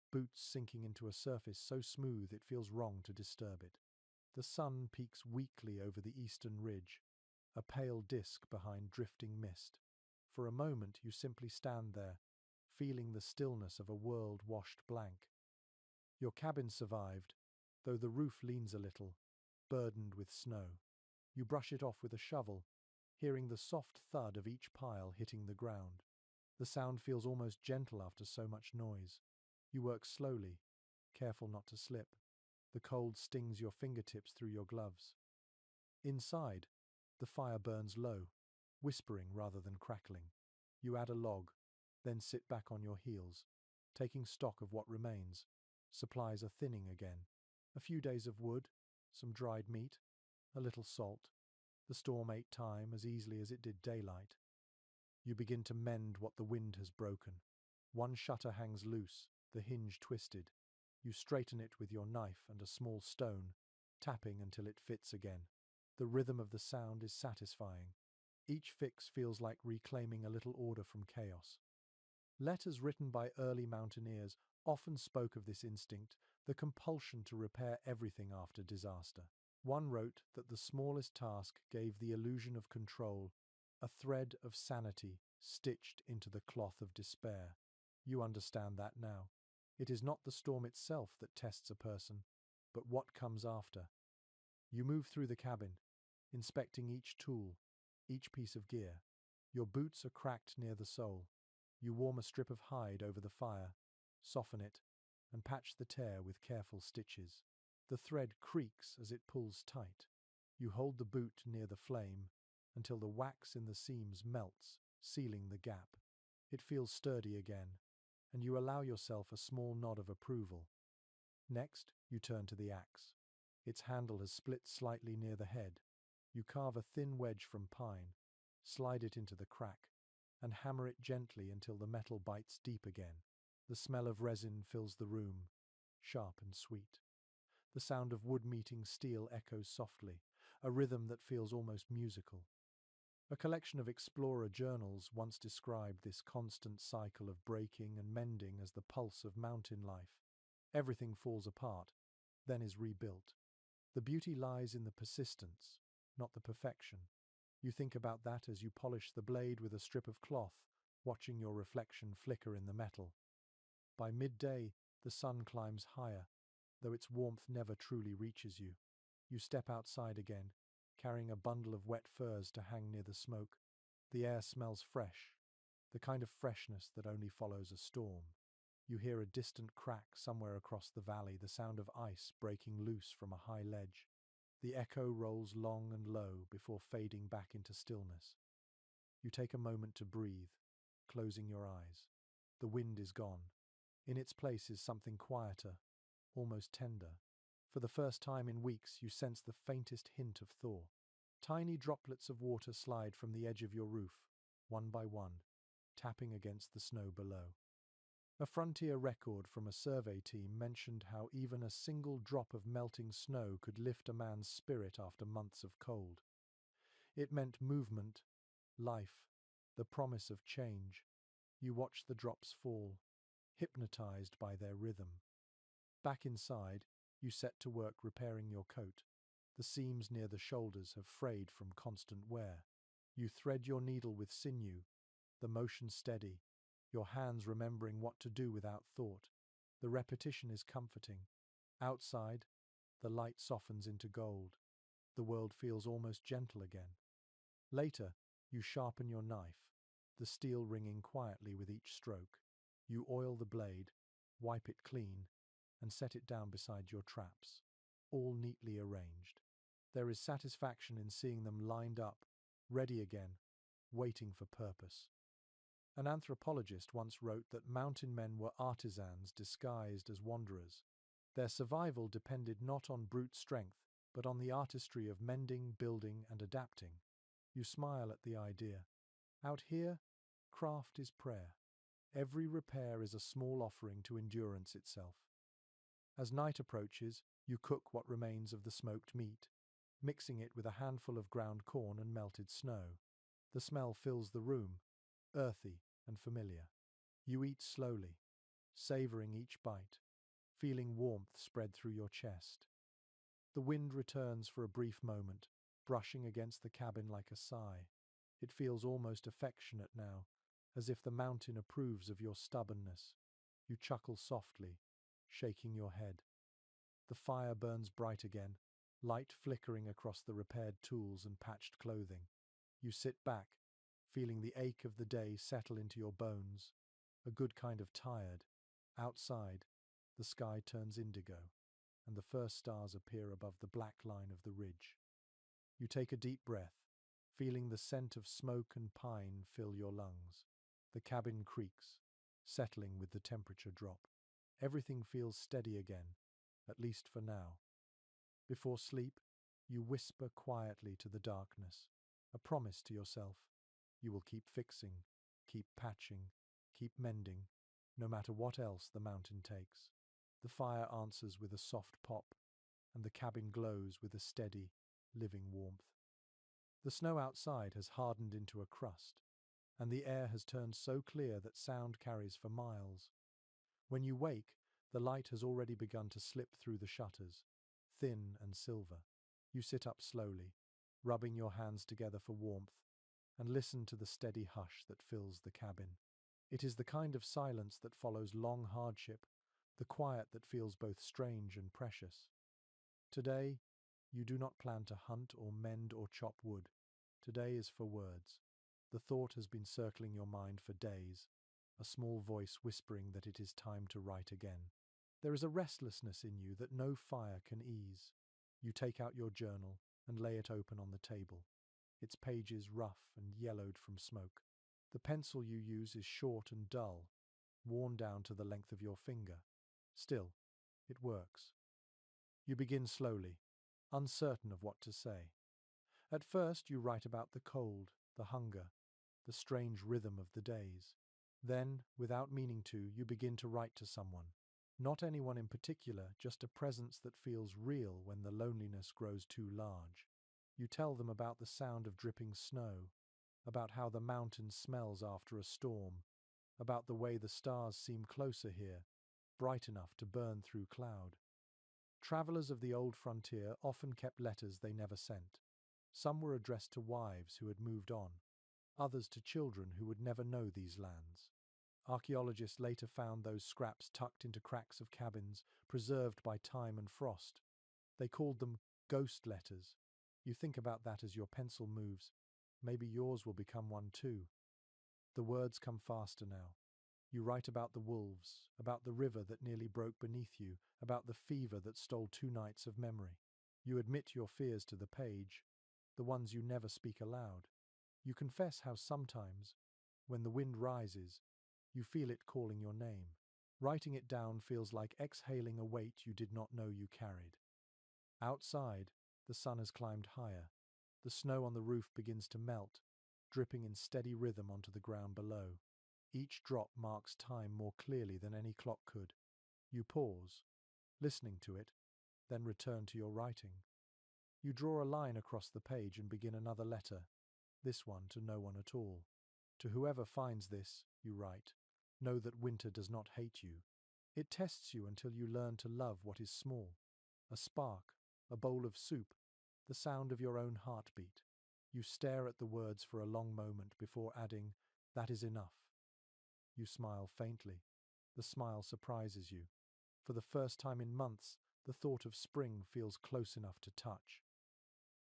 [SPEAKER 1] boots sinking into a surface so smooth it feels wrong to disturb it. The sun peeks weakly over the eastern ridge, a pale disk behind drifting mist. For a moment you simply stand there, feeling the stillness of a world washed blank. Your cabin survived, though the roof leans a little, burdened with snow. You brush it off with a shovel, hearing the soft thud of each pile hitting the ground. The sound feels almost gentle after so much noise. You work slowly, careful not to slip. The cold stings your fingertips through your gloves. Inside, the fire burns low, whispering rather than crackling. You add a log, then sit back on your heels, taking stock of what remains. Supplies are thinning again. A few days of wood, some dried meat, a little salt. The storm ate time as easily as it did daylight. You begin to mend what the wind has broken. One shutter hangs loose, the hinge twisted. You straighten it with your knife and a small stone, tapping until it fits again. The rhythm of the sound is satisfying. Each fix feels like reclaiming a little order from chaos. Letters written by early mountaineers often spoke of this instinct, the compulsion to repair everything after disaster. One wrote that the smallest task gave the illusion of control, a thread of sanity stitched into the cloth of despair. You understand that now. It is not the storm itself that tests a person, but what comes after. You move through the cabin, inspecting each tool, each piece of gear. Your boots are cracked near the sole. You warm a strip of hide over the fire, soften it, and patch the tear with careful stitches. The thread creaks as it pulls tight. You hold the boot near the flame until the wax in the seams melts, sealing the gap. It feels sturdy again, and you allow yourself a small nod of approval. Next, you turn to the axe. Its handle has split slightly near the head. You carve a thin wedge from pine, slide it into the crack, and hammer it gently until the metal bites deep again. The smell of resin fills the room, sharp and sweet. The sound of wood meeting steel echoes softly, a rhythm that feels almost musical. A collection of explorer journals once described this constant cycle of breaking and mending as the pulse of mountain life. Everything falls apart, then is rebuilt. The beauty lies in the persistence, not the perfection. You think about that as you polish the blade with a strip of cloth, watching your reflection flicker in the metal. By midday, the sun climbs higher, though its warmth never truly reaches you. You step outside again, carrying a bundle of wet furs to hang near the smoke. The air smells fresh, the kind of freshness that only follows a storm. You hear a distant crack somewhere across the valley, the sound of ice breaking loose from a high ledge. The echo rolls long and low before fading back into stillness. You take a moment to breathe, closing your eyes. The wind is gone. In its place is something quieter, almost tender. For the first time in weeks, you sense the faintest hint of thaw. Tiny droplets of water slide from the edge of your roof, one by one, tapping against the snow below. A frontier record from a survey team mentioned how even a single drop of melting snow could lift a man's spirit after months of cold. It meant movement, life, the promise of change. You watch the drops fall, hypnotized by their rhythm. Back inside, you set to work repairing your coat. The seams near the shoulders have frayed from constant wear. You thread your needle with sinew, the motion steady, your hands remembering what to do without thought. The repetition is comforting. Outside, the light softens into gold. The world feels almost gentle again. Later, you sharpen your knife, the steel ringing quietly with each stroke. You oil the blade, wipe it clean, and set it down beside your traps, all neatly arranged. There is satisfaction in seeing them lined up, ready again, waiting for purpose. An anthropologist once wrote that mountain men were artisans disguised as wanderers. Their survival depended not on brute strength, but on the artistry of mending, building, and adapting. You smile at the idea. Out here, craft is prayer. Every repair is a small offering to endurance itself. As night approaches, you cook what remains of the smoked meat, mixing it with a handful of ground corn and melted snow. The smell fills the room, earthy and familiar. You eat slowly, savoring each bite, feeling warmth spread through your chest. The wind returns for a brief moment, brushing against the cabin like a sigh. It feels almost affectionate now, as if the mountain approves of your stubbornness. You chuckle softly, shaking your head. The fire burns bright again, light flickering across the repaired tools and patched clothing. You sit back, feeling the ache of the day settle into your bones, a good kind of tired. Outside, the sky turns indigo, and the first stars appear above the black line of the ridge. You take a deep breath, feeling the scent of smoke and pine fill your lungs. The cabin creaks, settling with the temperature drop. Everything feels steady again, at least for now. Before sleep, you whisper quietly to the darkness, a promise to yourself. You will keep fixing, keep patching, keep mending, no matter what else the mountain takes. The fire answers with a soft pop, and the cabin glows with a steady, living warmth. The snow outside has hardened into a crust, and the air has turned so clear that sound carries for miles. When you wake, the light has already begun to slip through the shutters, thin and silver. You sit up slowly, rubbing your hands together for warmth, and listen to the steady hush that fills the cabin. It is the kind of silence that follows long hardship, the quiet that feels both strange and precious. Today, you do not plan to hunt or mend or chop wood. Today is for words. The thought has been circling your mind for days, a small voice whispering that it is time to write again. There is a restlessness in you that no fire can ease. You take out your journal and lay it open on the table, its pages rough and yellowed from smoke. The pencil you use is short and dull, worn down to the length of your finger. Still, it works. You begin slowly, uncertain of what to say. At first you write about the cold, the hunger, the strange rhythm of the days. Then, without meaning to, you begin to write to someone. Not anyone in particular, just a presence that feels real when the loneliness grows too large. You tell them about the sound of dripping snow, about how the mountain smells after a storm, about the way the stars seem closer here, bright enough to burn through cloud. Travelers of the old frontier often kept letters they never sent. Some were addressed to wives who had moved on, others to children who would never know these lands. Archaeologists later found those scraps tucked into cracks of cabins, preserved by time and frost. They called them ghost letters. You think about that as your pencil moves. Maybe yours will become one too. The words come faster now. You write about the wolves, about the river that nearly broke beneath you, about the fever that stole 2 nights of memory. You admit your fears to the page, the ones you never speak aloud. You confess how sometimes, when the wind rises, you feel it calling your name. Writing it down feels like exhaling a weight you did not know you carried. Outside, the sun has climbed higher. The snow on the roof begins to melt, dripping in steady rhythm onto the ground below. Each drop marks time more clearly than any clock could. You pause, listening to it, then return to your writing. You draw a line across the page and begin another letter, this one to no one at all. To whoever finds this, you write, know that winter does not hate you. It tests you until you learn to love what is small. A spark, a bowl of soup, the sound of your own heartbeat. You stare at the words for a long moment before adding, that is enough. You smile faintly. The smile surprises you. For the first time in months, the thought of spring feels close enough to touch.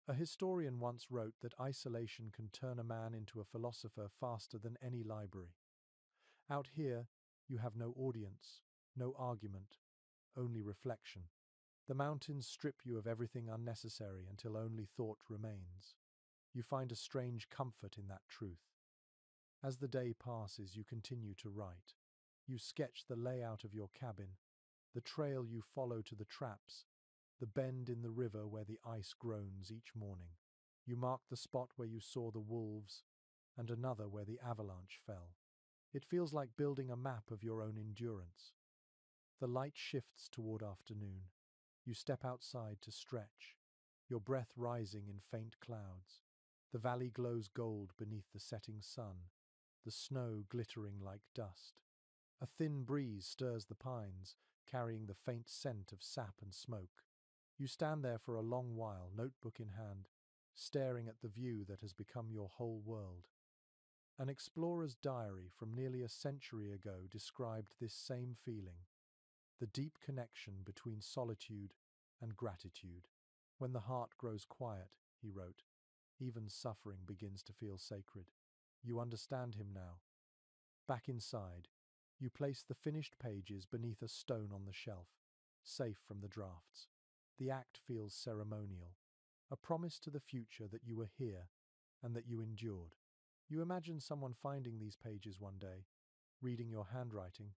[SPEAKER 1] A historian once wrote that isolation can turn a man into a philosopher faster than any library. Out here, you have no audience, no argument, only reflection. The mountains strip you of everything unnecessary until only thought remains. You find a strange comfort in that truth. As the day passes, you continue to write. You sketch the layout of your cabin, the trail you follow to the traps, the bend in the river where the ice groans each morning. You mark the spot where you saw the wolves, and another where the avalanche fell. It feels like building a map of your own endurance. The light shifts toward afternoon. You step outside to stretch, your breath rising in faint clouds. The valley glows gold beneath the setting sun, the snow glittering like dust. A thin breeze stirs the pines, carrying the faint scent of sap and smoke. You stand there for a long while, notebook in hand, staring at the view that has become your whole world. An explorer's diary from nearly a century ago described this same feeling, the deep connection between solitude and gratitude. When the heart grows quiet, he wrote, even suffering begins to feel sacred. You understand him now. Back inside, you place the finished pages beneath a stone on the shelf, safe from the drafts. The act feels ceremonial, a promise to the future that you were here and that you endured. You imagine someone finding these pages one day, reading your handwriting,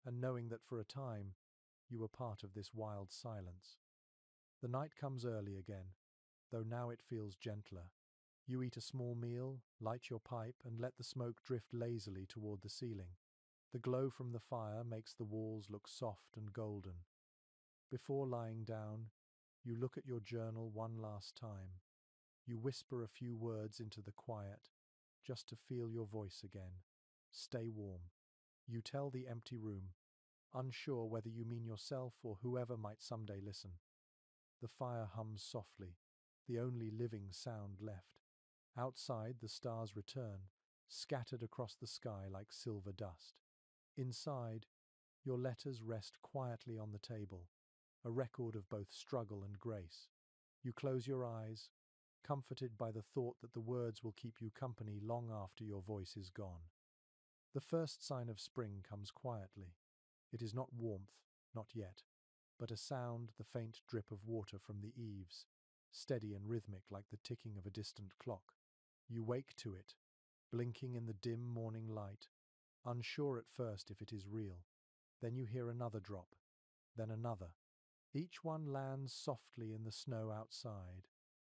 [SPEAKER 1] and knowing that for a time you were part of this wild silence. The night comes early again, though now it feels gentler. You eat a small meal, light your pipe, and let the smoke drift lazily toward the ceiling. The glow from the fire makes the walls look soft and golden. Before lying down, you look at your journal one last time. You whisper a few words into the quiet, just to feel your voice again. Stay warm. You tell the empty room, unsure whether you mean yourself or whoever might someday listen. The fire hums softly, the only living sound left. Outside, the stars return, scattered across the sky like silver dust. Inside, your letters rest quietly on the table, a record of both struggle and grace. You close your eyes, comforted by the thought that the words will keep you company long after your voice is gone. The first sign of spring comes quietly. It is not warmth, not yet, but a sound, the faint drip of water from the eaves, steady and rhythmic like the ticking of a distant clock. You wake to it, blinking in the dim morning light, unsure at first if it is real. Then you hear another drop, then another. Each one lands softly in the snow outside,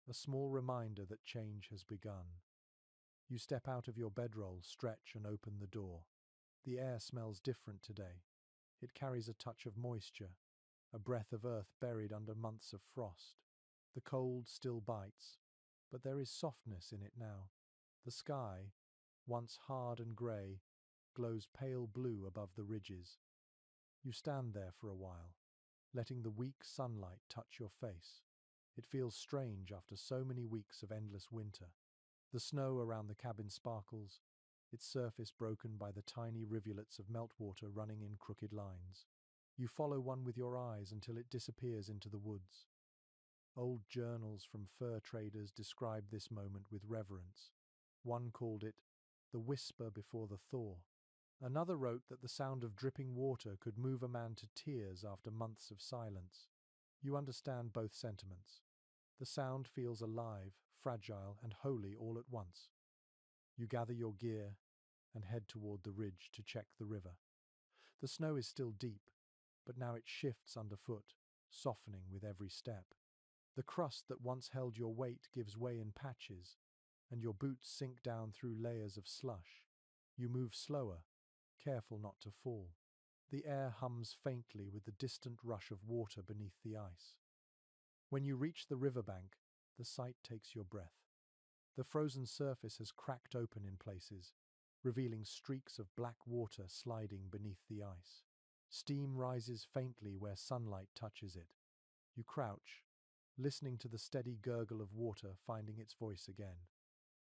[SPEAKER 1] a small reminder that change has begun. You step out of your bedroll, stretch and open the door. The air smells different today. It carries a touch of moisture, a breath of earth buried under months of frost. The cold still bites, but there is softness in it now. The sky, once hard and grey, glows pale blue above the ridges. You stand there for a while, letting the weak sunlight touch your face. It feels strange after so many weeks of endless winter. The snow around the cabin sparkles, its surface broken by the tiny rivulets of meltwater running in crooked lines. You follow one with your eyes until it disappears into the woods. Old journals from fur traders describe this moment with reverence. One called it the whisper before the thaw. Another wrote that the sound of dripping water could move a man to tears after months of silence. You understand both sentiments. The sound feels alive, fragile, and holy all at once. You gather your gear and head toward the ridge to check the river. The snow is still deep, but now it shifts underfoot, softening with every step. The crust that once held your weight gives way in patches, and your boots sink down through layers of slush. You move slower, careful not to fall. The air hums faintly with the distant rush of water beneath the ice. When you reach the riverbank, the sight takes your breath. The frozen surface has cracked open in places, revealing streaks of black water sliding beneath the ice. Steam rises faintly where sunlight touches it. You crouch, listening to the steady gurgle of water finding its voice again.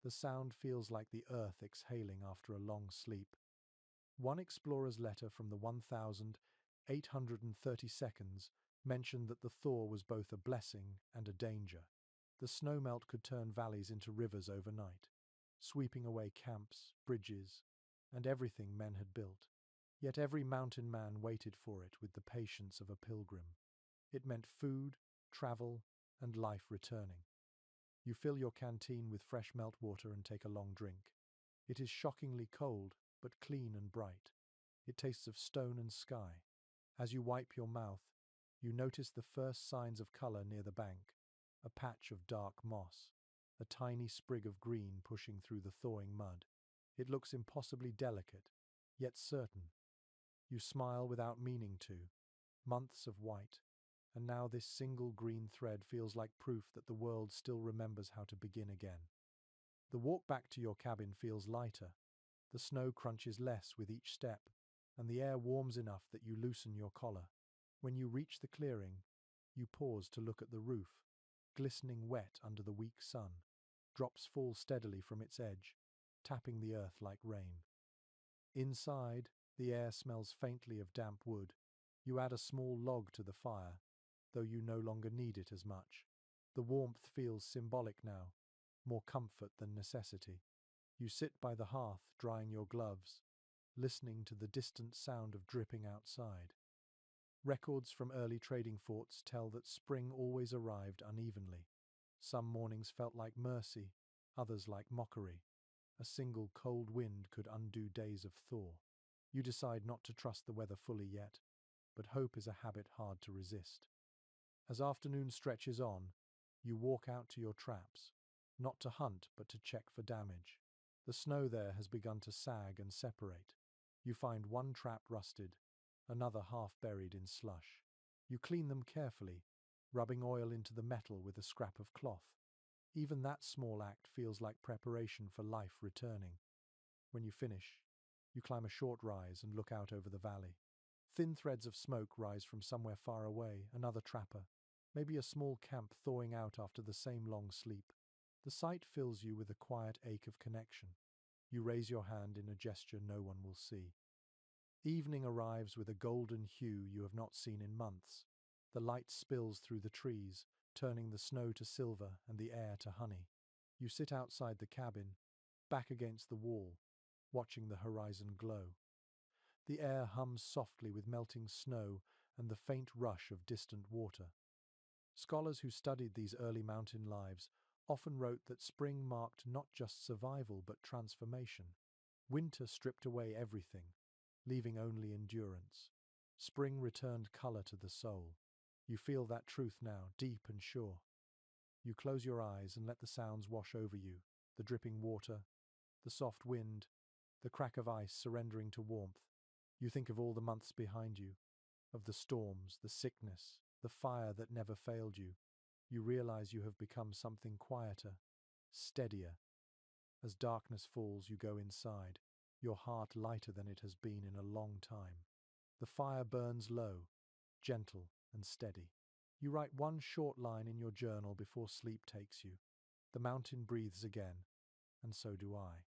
[SPEAKER 1] The sound feels like the earth exhaling after a long sleep. One explorer's letter from the 1830 mentioned that the thaw was both a blessing and a danger. The snowmelt could turn valleys into rivers overnight, sweeping away camps, bridges, and everything men had built. Yet every mountain man waited for it with the patience of a pilgrim. It meant food, travel, and life returning. You fill your canteen with fresh meltwater and take a long drink. It is shockingly cold, but clean and bright. It tastes of stone and sky. As you wipe your mouth, you notice the first signs of color near the bank, a patch of dark moss, a tiny sprig of green pushing through the thawing mud. It looks impossibly delicate, yet certain. You smile without meaning to. Months of white, and now this single green thread feels like proof that the world still remembers how to begin again. The walk back to your cabin feels lighter. The snow crunches less with each step, and the air warms enough that you loosen your collar. When you reach the clearing, you pause to look at the roof, glistening wet under the weak sun. Drops fall steadily from its edge, tapping the earth like rain. Inside, the air smells faintly of damp wood. You add a small log to the fire, though you no longer need it as much. The warmth feels symbolic now, more comfort than necessity. You sit by the hearth, drying your gloves, listening to the distant sound of dripping outside. Records from early trading forts tell that spring always arrived unevenly. Some mornings felt like mercy, others like mockery. A single cold wind could undo days of thaw. You decide not to trust the weather fully yet, but hope is a habit hard to resist. As afternoon stretches on, you walk out to your traps, not to hunt but to check for damage. The snow there has begun to sag and separate. You find one trap rusted, another half buried in slush. You clean them carefully, rubbing oil into the metal with a scrap of cloth. Even that small act feels like preparation for life returning. When you finish, you climb a short rise and look out over the valley. Thin threads of smoke rise from somewhere far away, another trapper, maybe a small camp thawing out after the same long sleep. The sight fills you with a quiet ache of connection. You raise your hand in a gesture no one will see. Evening arrives with a golden hue you have not seen in months. The light spills through the trees, turning the snow to silver and the air to honey. You sit outside the cabin, back against the wall, watching the horizon glow. The air hums softly with melting snow and the faint rush of distant water. Scholars who studied these early mountain lives often wrote that spring marked not just survival but transformation. Winter stripped away everything, leaving only endurance. Spring returned color to the soul. You feel that truth now, deep and sure. You close your eyes and let the sounds wash over you, the dripping water, the soft wind, the crack of ice surrendering to warmth. You think of all the months behind you, of the storms, the sickness, the fire that never failed you. You realize you have become something quieter, steadier. As darkness falls, you go inside, your heart lighter than it has been in a long time. The fire burns low, gentle and steady. You write one short line in your journal before sleep takes you. The mountain breathes again, and so do I.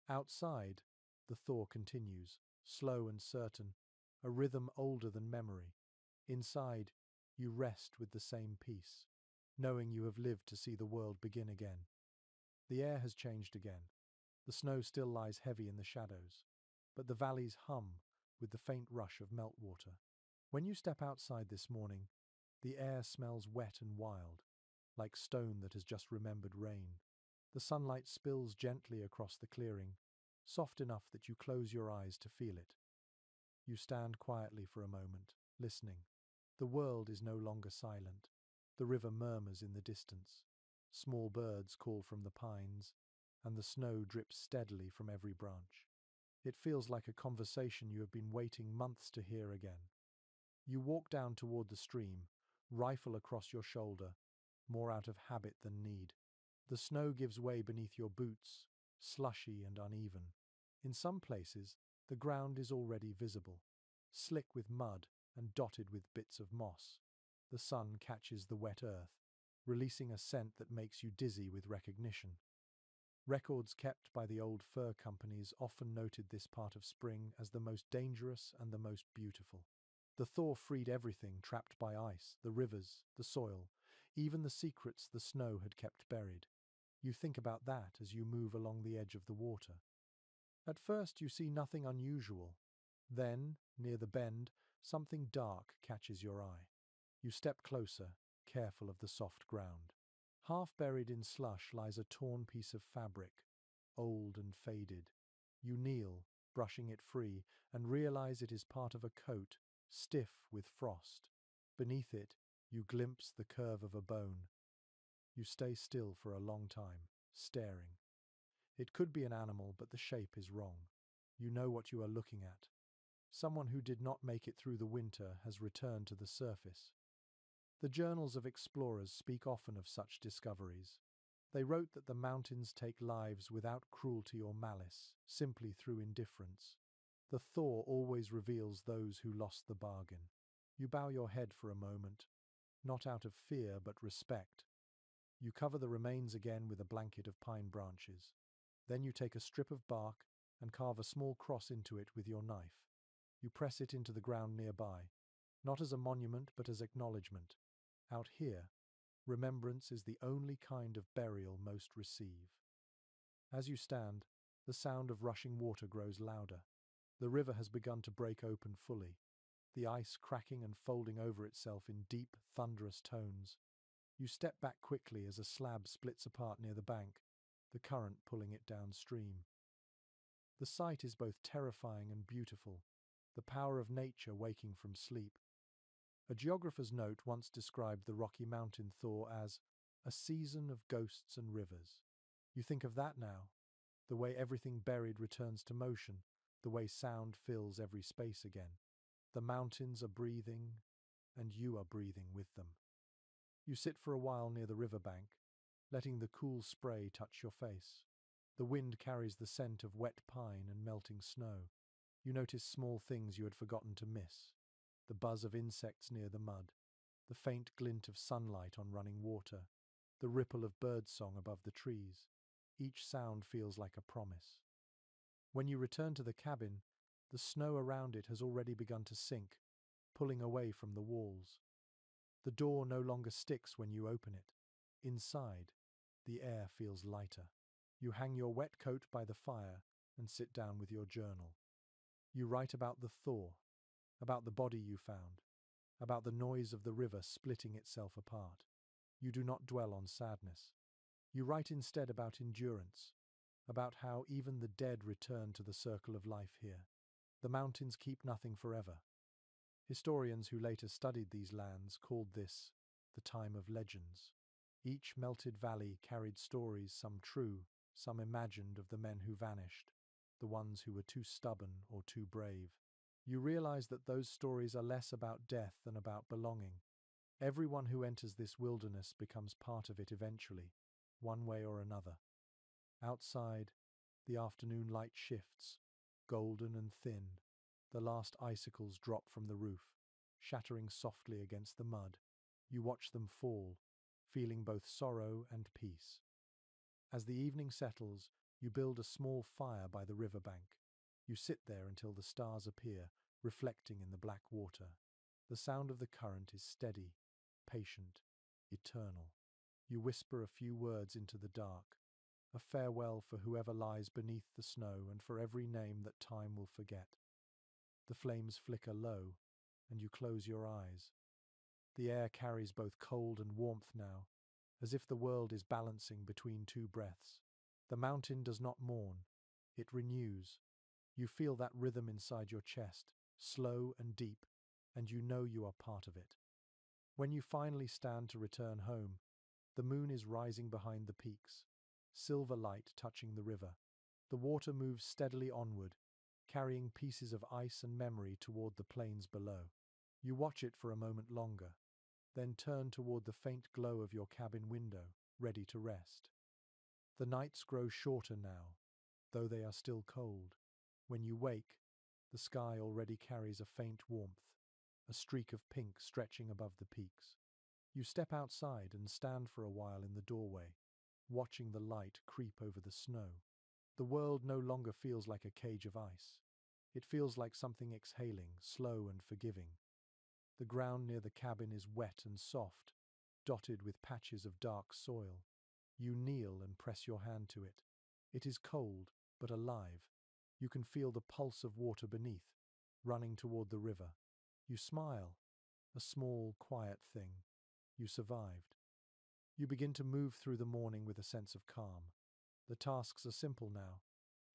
[SPEAKER 1] Outside, the thaw continues, slow and certain, a rhythm older than memory. Inside, you rest with the same peace, knowing you have lived to see the world begin again. The air has changed again. The snow still lies heavy in the shadows, but the valleys hum with the faint rush of meltwater. When you step outside this morning, the air smells wet and wild, like stone that has just remembered rain. The sunlight spills gently across the clearing, soft enough that you close your eyes to feel it. You stand quietly for a moment, listening. The world is no longer silent. The river murmurs in the distance. Small birds call from the pines, and the snow drips steadily from every branch. It feels like a conversation you have been waiting months to hear again. You walk down toward the stream, rifle across your shoulder, more out of habit than need. The snow gives way beneath your boots, slushy and uneven. In some places, the ground is already visible, slick with mud and dotted with bits of moss. The sun catches the wet earth, releasing a scent that makes you dizzy with recognition. Records kept by the old fur companies often noted this part of spring as the most dangerous and the most beautiful. The thaw freed everything trapped by ice, the rivers, the soil, even the secrets the snow had kept buried. You think about that as you move along the edge of the water. At first you see nothing unusual. Then, near the bend, something dark catches your eye. You step closer, careful of the soft ground. Half buried in slush lies a torn piece of fabric, old and faded. You kneel, brushing it free, and realize it is part of a coat, stiff with frost. Beneath it, you glimpse the curve of a bone. You stay still for a long time, staring. It could be an animal, but the shape is wrong. You know what you are looking at. Someone who did not make it through the winter has returned to the surface. The journals of explorers speak often of such discoveries. They wrote that the mountains take lives without cruelty or malice, simply through indifference. The thaw always reveals those who lost the bargain. You bow your head for a moment, not out of fear but respect. You cover the remains again with a blanket of pine branches. Then you take a strip of bark and carve a small cross into it with your knife. You press it into the ground nearby, not as a monument but as acknowledgement. Out here, remembrance is the only kind of burial most receive. As you stand, the sound of rushing water grows louder. The river has begun to break open fully, the ice cracking and folding over itself in deep, thunderous tones. You step back quickly as a slab splits apart near the bank, the current pulling it downstream. The sight is both terrifying and beautiful, the power of nature waking from sleep. A geographer's note once described the Rocky Mountain thaw as a season of ghosts and rivers. You think of that now, the way everything buried returns to motion, the way sound fills every space again. The mountains are breathing, and you are breathing with them. You sit for a while near the riverbank, letting the cool spray touch your face. The wind carries the scent of wet pine and melting snow. You notice small things you had forgotten to miss. The buzz of insects near the mud, the faint glint of sunlight on running water, the ripple of birdsong above the trees. Each sound feels like a promise. When you return to the cabin, the snow around it has already begun to sink, pulling away from the walls. The door no longer sticks when you open it. Inside, the air feels lighter. You hang your wet coat by the fire and sit down with your journal. You write about the thaw, about the body you found, about the noise of the river splitting itself apart. You do not dwell on sadness. You write instead about endurance, about how even the dead return to the circle of life here. The mountains keep nothing forever. Historians who later studied these lands called this the time of legends. Each melted valley carried stories, some true, some imagined, of the men who vanished, the ones who were too stubborn or too brave. You realize that those stories are less about death than about belonging. Everyone who enters this wilderness becomes part of it eventually, one way or another. Outside, the afternoon light shifts, golden and thin. The last icicles drop from the roof, shattering softly against the mud. You watch them fall, feeling both sorrow and peace. As the evening settles, you build a small fire by the riverbank. You sit there until the stars appear, reflecting in the black water. The sound of the current is steady, patient, eternal. You whisper a few words into the dark, a farewell for whoever lies beneath the snow and for every name that time will forget. The flames flicker low, and you close your eyes. The air carries both cold and warmth now, as if the world is balancing between two breaths. The mountain does not mourn, it renews. You feel that rhythm inside your chest, slow and deep, and you know you are part of it. When you finally stand to return home, the moon is rising behind the peaks, silver light touching the river. The water moves steadily onward, carrying pieces of ice and memory toward the plains below. You watch it for a moment longer, then turn toward the faint glow of your cabin window, ready to rest. The nights grow shorter now, though they are still cold. When you wake, the sky already carries a faint warmth, a streak of pink stretching above the peaks. You step outside and stand for a while in the doorway, watching the light creep over the snow. The world no longer feels like a cage of ice. It feels like something exhaling, slow and forgiving. The ground near the cabin is wet and soft, dotted with patches of dark soil. You kneel and press your hand to it. It is cold, but alive. You can feel the pulse of water beneath, running toward the river. You smile, a small, quiet thing. You survived. You begin to move through the morning with a sense of calm. The tasks are simple now.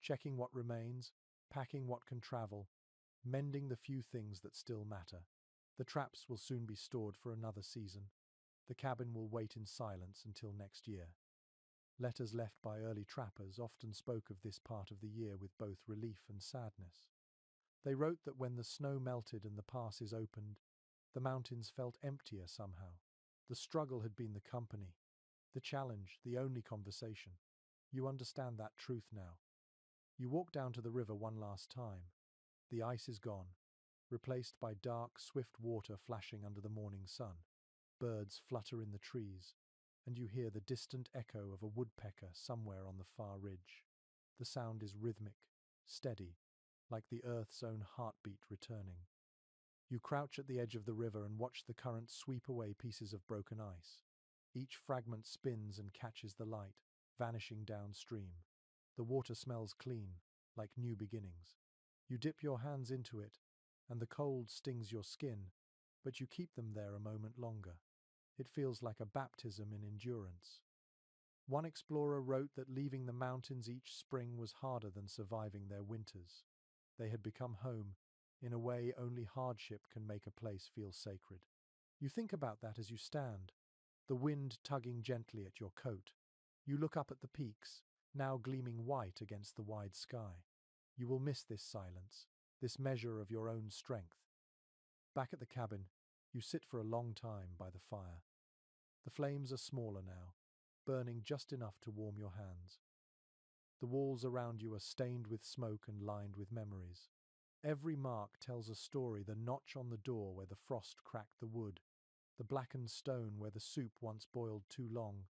[SPEAKER 1] Checking what remains, packing what can travel, mending the few things that still matter. The traps will soon be stored for another season. The cabin will wait in silence until next year. Letters left by early trappers often spoke of this part of the year with both relief and sadness. They wrote that when the snow melted and the passes opened, the mountains felt emptier somehow. The struggle had been the company, the challenge, the only conversation. You understand that truth now. You walk down to the river one last time. The ice is gone, replaced by dark, swift water flashing under the morning sun. Birds flutter in the trees, and you hear the distant echo of a woodpecker somewhere on the far ridge. The sound is rhythmic, steady, like the earth's own heartbeat returning. You crouch at the edge of the river and watch the current sweep away pieces of broken ice. Each fragment spins and catches the light, vanishing downstream. The water smells clean, like new beginnings. You dip your hands into it, and the cold stings your skin, but you keep them there a moment longer. It feels like a baptism in endurance. One explorer wrote that leaving the mountains each spring was harder than surviving their winters. They had become home, in a way only hardship can make a place feel sacred. You think about that as you stand, the wind tugging gently at your coat. You look up at the peaks, now gleaming white against the wide sky. You will miss this silence, this measure of your own strength. Back at the cabin, you sit for a long time by the fire. The flames are smaller now, burning just enough to warm your hands. The walls around you are stained with smoke and lined with memories. Every mark tells a story: the notch on the door where the frost cracked the wood, the blackened stone where the soup once boiled too long,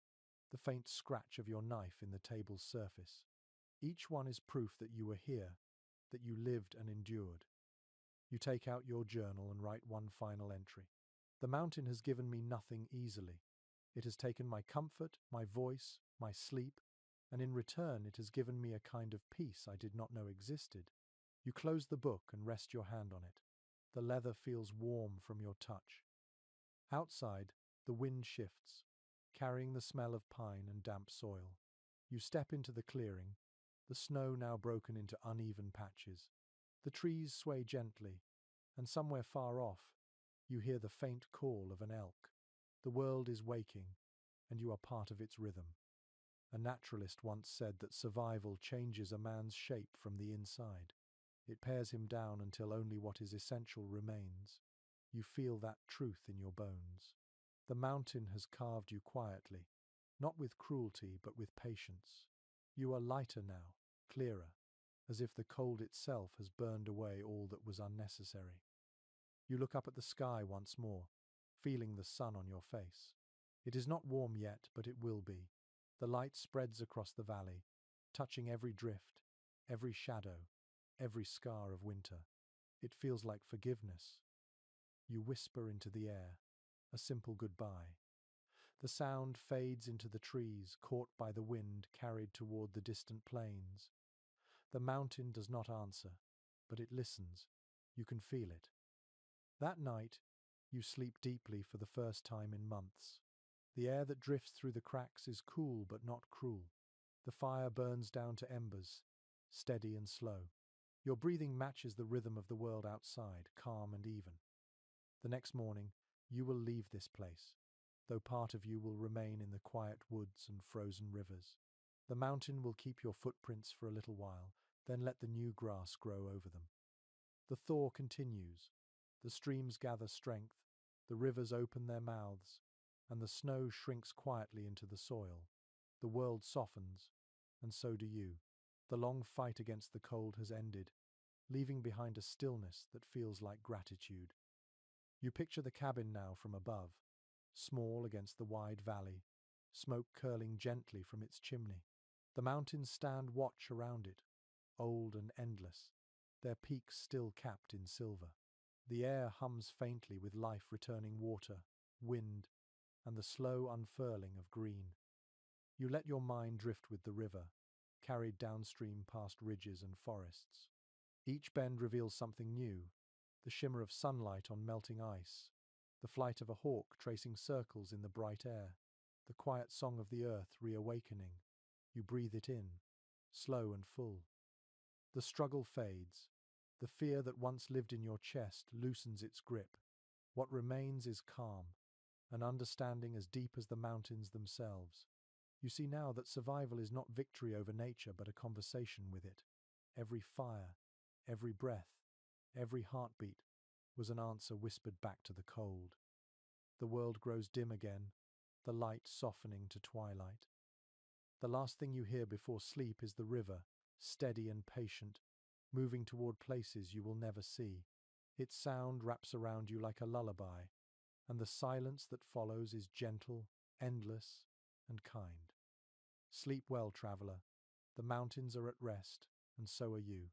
[SPEAKER 1] the faint scratch of your knife in the table's surface. Each one is proof that you were here, that you lived and endured. You take out your journal and write one final entry. The mountain has given me nothing easily. It has taken my comfort, my voice, my sleep, and in return it has given me a kind of peace I did not know existed. You close the book and rest your hand on it. The leather feels warm from your touch. Outside, the wind shifts, carrying the smell of pine and damp soil. You step into the clearing, the snow now broken into uneven patches. The trees sway gently, and somewhere far off, you hear the faint call of an elk. The world is waking, and you are part of its rhythm. A naturalist once said that survival changes a man's shape from the inside. It pares him down until only what is essential remains. You feel that truth in your bones. The mountain has carved you quietly, not with cruelty but with patience. You are lighter now, clearer, as if the cold itself has burned away all that was unnecessary. You look up at the sky once more, feeling the sun on your face. It is not warm yet, but it will be. The light spreads across the valley, touching every drift, every shadow, every scar of winter. It feels like forgiveness. You whisper into the air, a simple goodbye. The sound fades into the trees, caught by the wind, carried toward the distant plains. The mountain does not answer, but it listens. You can feel it. That night, you sleep deeply for the first time in months. The air that drifts through the cracks is cool but not cruel. The fire burns down to embers, steady and slow. Your breathing matches the rhythm of the world outside, calm and even. The next morning, you will leave this place, though part of you will remain in the quiet woods and frozen rivers. The mountain will keep your footprints for a little while, then let the new grass grow over them. The thaw continues. The streams gather strength, the rivers open their mouths, and the snow shrinks quietly into the soil. The world softens, and so do you. The long fight against the cold has ended, leaving behind a stillness that feels like gratitude. You picture the cabin now from above, small against the wide valley, smoke curling gently from its chimney. The mountains stand watch around it, old and endless, their peaks still capped in silver. The air hums faintly with life-returning water, wind, and the slow unfurling of green. You let your mind drift with the river, carried downstream past ridges and forests. Each bend reveals something new, the shimmer of sunlight on melting ice, the flight of a hawk tracing circles in the bright air, the quiet song of the earth reawakening. You breathe it in, slow and full. The struggle fades. The fear that once lived in your chest loosens its grip. What remains is calm, an understanding as deep as the mountains themselves. You see now that survival is not victory over nature but a conversation with it. Every fire, every breath, every heartbeat was an answer whispered back to the cold. The world grows dim again, the light softening to twilight. The last thing you hear before sleep is the river, steady and patient, moving toward places you will never see. Its sound wraps around you like a lullaby, and the silence that follows is gentle, endless, and kind. Sleep well, traveler. The mountains are at rest, and so are you.